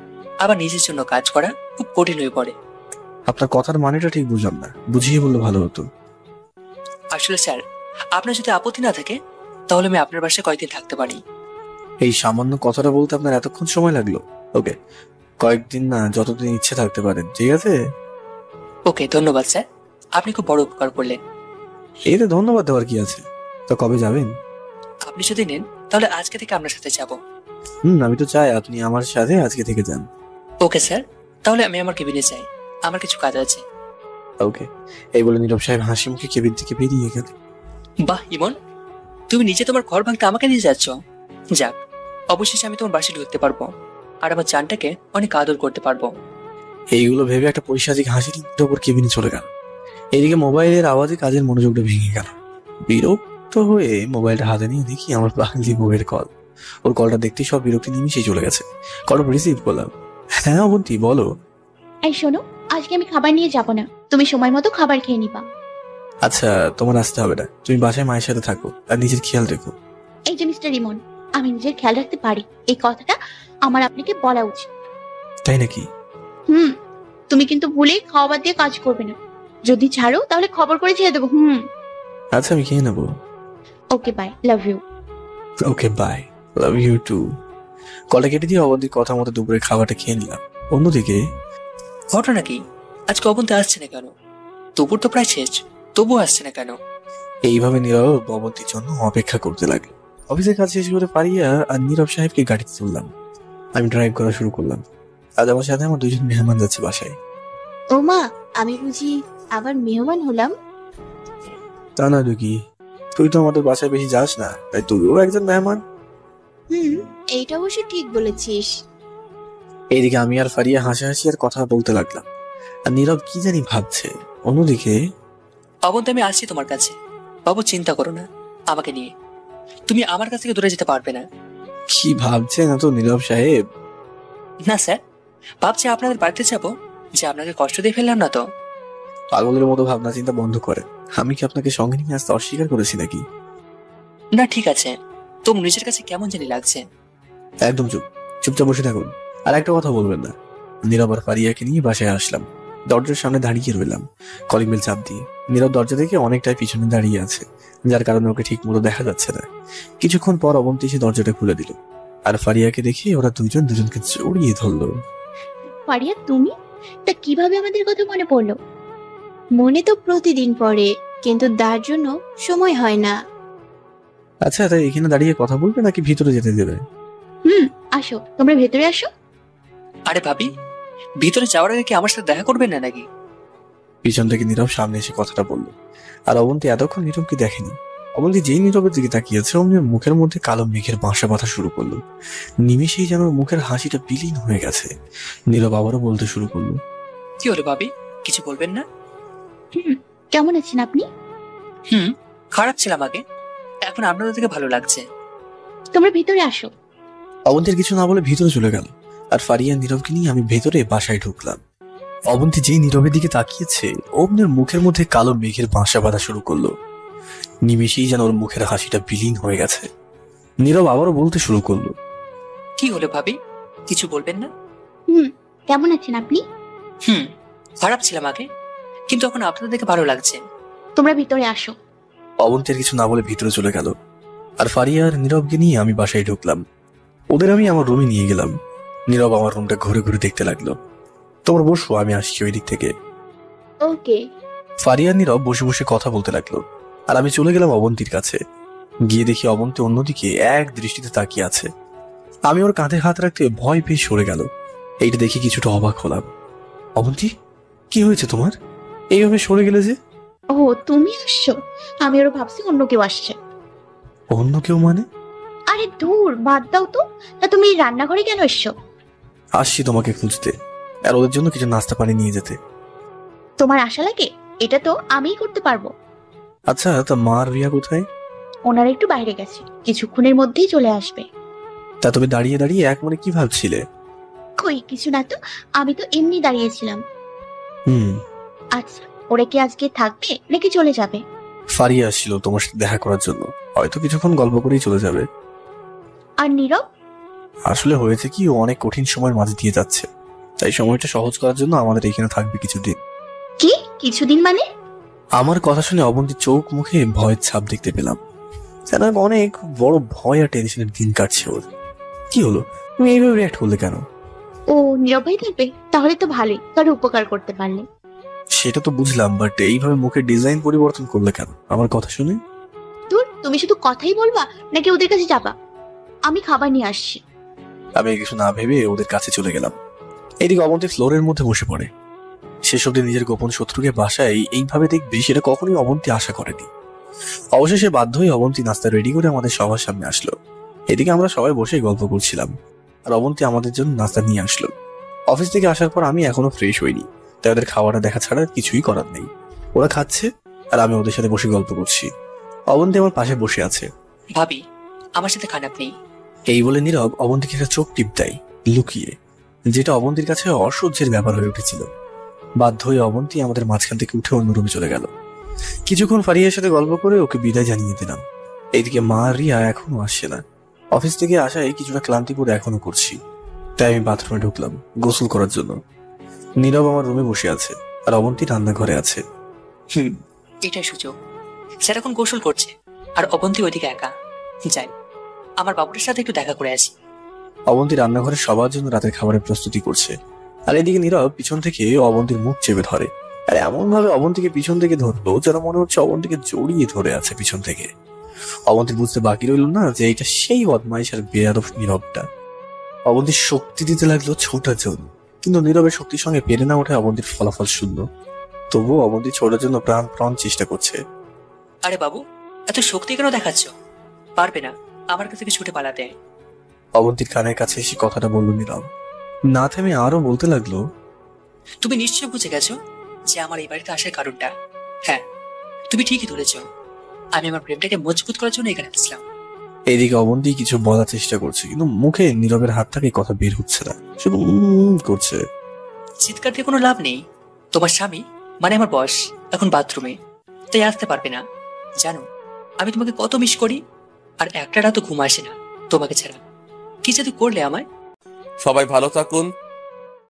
আবার নিজের জন্য কাজ করা খুব কঠিন হয়ে পড়ে। আপনার কথার মানেটা ঠিক বুঝলাম না, বুঝিয়ে বললে ভালো হতো। আসলে স্যার, আপনার যদি আপত্তি না থাকে তাহলে আমি আপনার বাসায় কয়েকদিন থাকতে পারি। এই সামান্য কথাটা বলতে আপনার এতক্ষণ সময় লাগলো? ওকে, কয়েকদিন না, যতদিন ইচ্ছে থাকতে পারেন, ঠিক আছে? ওকে, ধন্যবাদ স্যার, আপনি খুব বড় উপকার করলেন। এতে ধন্যবাদ দেওয়ার কি আছে? তো কবে যাবেন? আপনি যদি নেন তাহলে আজকে থেকে আপনার সাথে যাব। আমি তো চাই আপনি আমার সাথে আজকে থেকে যান। ওকে স্যার, তাহলে আমি আমার কেবিনে যাই, আমার কিছু কাজ আছে। ওকে। এই বলে নীরব সাহেব হাসি মুখে কেবিন থেকে বেরিয়ে গেল। বাহ ইমন, তুমি নিজে তোমার ঘর ভাঙতে আমাকে নিয়ে যাচ্ছ। যাক, অবশেষে আমি তোমার বাসায় ঢুকতে পারবো আর আমার জানটাকে অনেক আদর করতে পারবো। এইগুলো ভেবে একটা পৈশাচিক হাসি ওপর কেবিনে চলে গেল। এদিকে মোবাইলের আওয়াজে কাজের মনোযোগটা ভেঙে গেল। বিরক্ত হয়ে মোবাইলটা হাতে নিয়ে দেখি আমার পাগলি বউয়ের কল। ওর কলটা দেখতে সব বিরক্তি নিমিশেই চলে গেছে। কলটা রিসিভ করলাম। হ্যাঁ অবন্তী, বলো। এই শোনো, আজকে আমি খাবার নিয়ে যাব না, তুমি সময় মতো খাবার খেয়ে নিবা। আচ্ছা, তোমার আসতে হবে না, তুমি বাসায় মায়ের সাথে থাকো আর নিজের খেয়াল রেখো। এই যে মিস্টার ইমন, আমি নিজের খেয়াল রাখতে পারি, এই কথাটা আমার আপনাকে বলা উচিত। তাই নাকি? তুমি কিন্তু ভুলেই খাওয়া বাদ দিয়ে কাজ করবে না, যদি ছাড়ো তাহলে খবর করে ছেড়ে দেবো। আচ্ছা, আমি খেয়ে নেবো। Okay bye, love you. Okay bye, love you too. কলটা কেটে দিয়ে অবন্তীর কথা মতো দুপুরে খাবারটা খেয়ে নিলাম। অন্যদিকে ঘটনা কি, আজকে অবন্তি আসছে না কেন? দুপুর তো প্রায় শেষ, তবু আসছে না কেন? এইভাবে নীরব অবন্তীর জন্য অপেক্ষা করতে লাগলো। অফিসের কাজ শেষ করে পারিয়া আর নীরব সাহেবকে গাড়িতে তুললাম। আমি ড্রাইভ করা শুরু করলাম। আজ আমার সাথে আমার দুইজন মেহমান যাচ্ছে বাসায়। ও মা, আমি বুঝি আবার মেহমান হলাম। তা না কি, তুই তো আমাদের বাসায় বেশি যাস না, তাই তুইও একজন মেহমান। এইটা অবশ্য ঠিক বলেছিস। এইদিকে আমি আর ফারিয়া হাসাহাসি আর কথা বলতে লাগলাম, আর নীরব কি জানি ভাবছে। অন্যদিকে অবন্তী, আমি আসছি তোমার কাছে। বাবু, চিন্তা করো না আমাকে নিয়ে। তুমি আমার কাছ থেকে দূরে যেতে পারবে না। কি ভাবছে না তো নীরব সাহেব? না স্যার, ভাবছি আপনাদের বাড়িতে যাবো, যে আপনাকে কষ্ট দিয়ে ফেললাম না তো। পাগলের মতো ভাবনা চিন্তা বন্ধ করে। আমি কি আপনাকে সঙ্গে নিয়ে আসতে অস্বীকার করেছি নাকি? না ঠিক আছে, তোমার নিজের কাছে কেমন জানি লাগছে। একদম চুপচাপ বসে থাকুন, আর একটা কথা বলবেন না। নীরব আর ফারিয়াকে নিয়ে বাসায় আসলাম। দরজার সামনে দাঁড়িয়ে রইলাম কলিং বেল চাপ দিয়ে। নীরব দরজা থেকে অনেকটাই পিছনে দাঁড়িয়ে আছে, যার কারণে ওকে ঠিক মতো দেখা যাচ্ছে না। কিছুক্ষণ পর অবন্তী এসে দরজাটা খুলে দিল, আর ফারিয়াকে দেখে ওরা দুজনকে জড়িয়ে ধরলো। ফারিয়া, তুমি? তা কিভাবে আমাদের কথা মনে পড়লো? মনে তো প্রতিদিন পড়ে, কিন্তু তার জন্য সময় হয় না। আচ্ছা, তাই এখানে দাঁড়িয়ে কথা বলবে নাকি ভিতরে যেতে দেবে? আসো, তোমরা ভেতরে আসো। আরে ভাবি, ভিতরে যাওয়ার আগে কি আমার সাথে দেখা করবেন না নাকি? পিছন থেকে নীরব সামনে এসে কথাটা বললো, আর অবন্তী এতক্ষণ নীরবকে দেখেনি। অবন্তী যেই নীরবের দিকে তাকিয়েছে, অমনি মুখের মধ্যে কালো মেঘের বাসা বাঁধা শুরু করলো। নিমেষেই যেন মুখের হাসিটা বিলীন হয়ে গেছে। নীরব আবারও বলতে শুরু করলো, কি হলো ভাবি, কিছু বলবেন না? কেমন আছেন আপনি? খারাপ ছিলাম আগে, এখন আপনাদের থেকে ভালো লাগছে। তোমরা ভিতরে আসো। অবন্তীর কিছু না বলে ভিতরে চলে গেল, আর ফারিয়া নীরবকে নিয়ে আমি ভেতরে বাসায় ঢুকলাম। অবন্তী যেই নীরবের দিকে তাকিয়েছে, অমনের মুখের মধ্যে কালো মেঘের বাসা বাঁধা শুরু করলো। নিমেষেই যেন ওর মুখের হাসিটা বিলীন হয়ে গেছে। নীরব আবারও বলতে শুরু করলো, কি হলো ভাবি, কিছু বলবেন না? কেমন আছেন আপনি? খারাপ ছিলাম আগে, কিন্তু এখন আপনাদের দেখে ভালো লাগছে। তোমরা ভিতরে আসো। অবন্তীর কিছু না বলে ভিতরে চলে গেল, আর ফারিয়া আর নীরবকে নিয়ে আমি বাসায় ঢুকলাম। ওদের আমি আমার রুমে নিয়ে গেলাম। নীরব আমার রুমটা ঘুরে ঘুরে দেখতে লাগলো। তোমরা বসো, আমি আসছি ওই দিক থেকে। ওকে। ফারিয়া নীরব বসে বসে কথা বলতে লাগলো, আর আমি চলে গেলাম অবন্তীর কাছে। গিয়ে দেখি অবন্তী অন্যদিকে এক দৃষ্টিতে তাকিয়ে আছে। আমি ওর কাঁধে হাত রাখতে ভয় পেয়ে সরে গেল। এইটা দেখে কিছুটা অবাক হলাম। অবন্তী, কি হয়েছে তোমার? এইভাবে সরে গেলে যে? ও, তুমি আসছো? আমি ওরা ভাবছি অন্য কেউ আসছে। অন্য কেউ মানে? আরে দূর, বাদ দাও তো। তা তুমি রান্নাঘরে কেন এসছো? আসছি তোমাকে খুঁজতে, আর ওদের জন্য কিছু নাস্তা পানি নিয়ে যেতে। তোমার আশা লাগে? এটা তো আমিই করতে পারবো। আচ্ছা, তা মা আর রিয়া কোথায়? ওনারা একটু বাইরে গেছে, কিছুক্ষণের মধ্যেই চলে আসবে। তা তুমি দাঁড়িয়ে দাঁড়িয়ে এক মনে কি ভাবছিলে? কই কিছু না তো, আমি তো এমনি দাঁড়িয়েছিলাম। আচ্ছা, ওরা কি আজকে থাকবে নাকি চলে যাবে? ফারিয়া আসছিল তোমার সাথে দেখা করার জন্য, হয়তো কিছুক্ষণ গল্প করেই চলে যাবে। আর নীরব? আসলে হয়েছে কি, ও অনেক কঠিন সময়ের মাঝে দিয়ে যাচ্ছে, তাই সময়টা সহজ করার জন্য আমাদের এখানে থাকবে কিছুদিন। কি কিছুদিন মানে? আমার কথা শুনে অবন্তীর চোখ মুখে ভয়ের ছাপ দেখতে পেলাম, যেন অনেক বড় ভয় আর টেনশনের দিন কাটছে ওর। কি হলো, তুমি এইভাবে রিয়াক্ট করলে কেন? ও নীরব ভাই থাকবে, তাহলে তো ভালোই, কারো উপকার করতে পারলে। সেটা তো বুঝলাম, বাট এইভাবে মুখের ডিজাইন পরিবর্তন করলে কেন আমার কথা শুনে? দূর, তুমি শুধু কথাই বলবা নাকি ওদের কাছে যাবা? আমি খাবার নিয়ে আসছি। আমি কিছু না ভেবে ওদের কাছে চলে গেলাম। এইদিকে অবন্তী ফ্লোরের মধ্যে বসে পড়ে। শেষ অব্দি নিজের গোপন শত্রুকে বাসায় এইভাবে দেখবে সেটা কখনোই অবন্তী আশা করেনি। অবশেষে বাধ্য হয়ে অবন্তী নাস্তা রেডি করে আমাদের সবার সামনে আসলো। এদিকে আমরা সবাই বসে গল্প করছিলাম, আর অবন্তী আমাদের জন্য নাস্তা নিয়ে আসলো। অফিস থেকে আসার পর আমি এখনো ফ্রেশ হইনি, তাই ওদের খাওয়াটা দেখা ছাড়া কিছুই করার নেই। ওরা খাচ্ছে আর আমি ওদের সাথে বসে গল্প করছি। অবন্তী আমার পাশে বসে আছে। ভাবি, আমার সাথে খান আপনি। এই বলে নীরব অবন্তীকে একটা চোখ টিপ দেয় লুকিয়ে, যেটা অবন্তীর কাছে অসহ্যের ব্যাপার হয়ে উঠেছিল। বাধ্য হয়ে অবন্তী আমাদের মাঝখান থেকে উঠে অন্য রুমে চলে গেল। কিছুক্ষণ ফারিয়ার সাথে গল্প করে ওকে বিদায় জানিয়ে দিলাম। এইদিকে মা রিয়া এখনো আসছে না। অফিস থেকে আসায় কিছুটা ক্লান্তিবোধ এখনো করছি, তাই আমি বাথরুমে ঢুকলাম গোসল করার জন্য। নীরব আমার রুমে বসে আছে, আর অবন্তী রান্নাঘরে আছে। এটাই সুযোগ। স্যার এখন গোসল করছে, আর অবন্তী ওইদিকে একা। যাই, আমার বাবুর সাথে একটু দেখা করে আসি। অবন্তী রান্নাঘরে সবার জন্য রাতের খাবারের প্রস্তুতি করছে, আর এদিকে নীরব পিছন থেকে অবন্তীর মুখ চেপে ধরে। আর এমন ভাবে অবন্তীকে পিছন থেকে ধরলো যেন মনে হচ্ছে অবন্তীকে জড়িয়ে ধরে আছে পিছন থেকে। অবন্তী বুঝতে বাকি রইল না যে এটা সেই বদমাইশ আর বেয়াদব নীরবটা। অবন্তীর শক্তি দিতে লাগলো ছোটার জন্য, কিন্তু নীরবের শক্তির সঙ্গে পেরে না ওঠে অবন্তীর ফলাফল শূন্য। তবুও অবন্তী ছোটার জন্য প্রাণ প্রাণ চেষ্টা করছে। আরে বাবু, এত শক্তি কেন দেখাচ্ছ? পারবে না আমার কাছ থেকে ছুটে পালাতে। অবন্তীর কানের কাছে এসে কথাটা বলল নীরব। না থেমে আরো বলতে লাগলো, তুমি নিশ্চয় বুঝে গেছো যে আমার এই বাড়িতে আসার কারণটা। হ্যাঁ, তুমি ঠিকই ধরেছ। আমি আমার প্রেমটাকে মজবুত করার জন্য এখানে আসলাম। এদিকে অবন্তী কিছু বলার চেষ্টা করছে, কিন্তু মুখে নীরবের হাত থেকে কথা বের হচ্ছে না, শুধু করছে। চিৎকার দিয়ে কোনো লাভ নেই। তোমার স্বামী মানে আমার বস এখন বাথরুমে, তাই আসতে পারবে না। জানো আমি তোমাকে কত মিস করি, আর একটা রাতও ঘুম আসে না তোমাকে ছাড়া। কি জাদু করলে আমায়। সবাই ভালো থাকুন।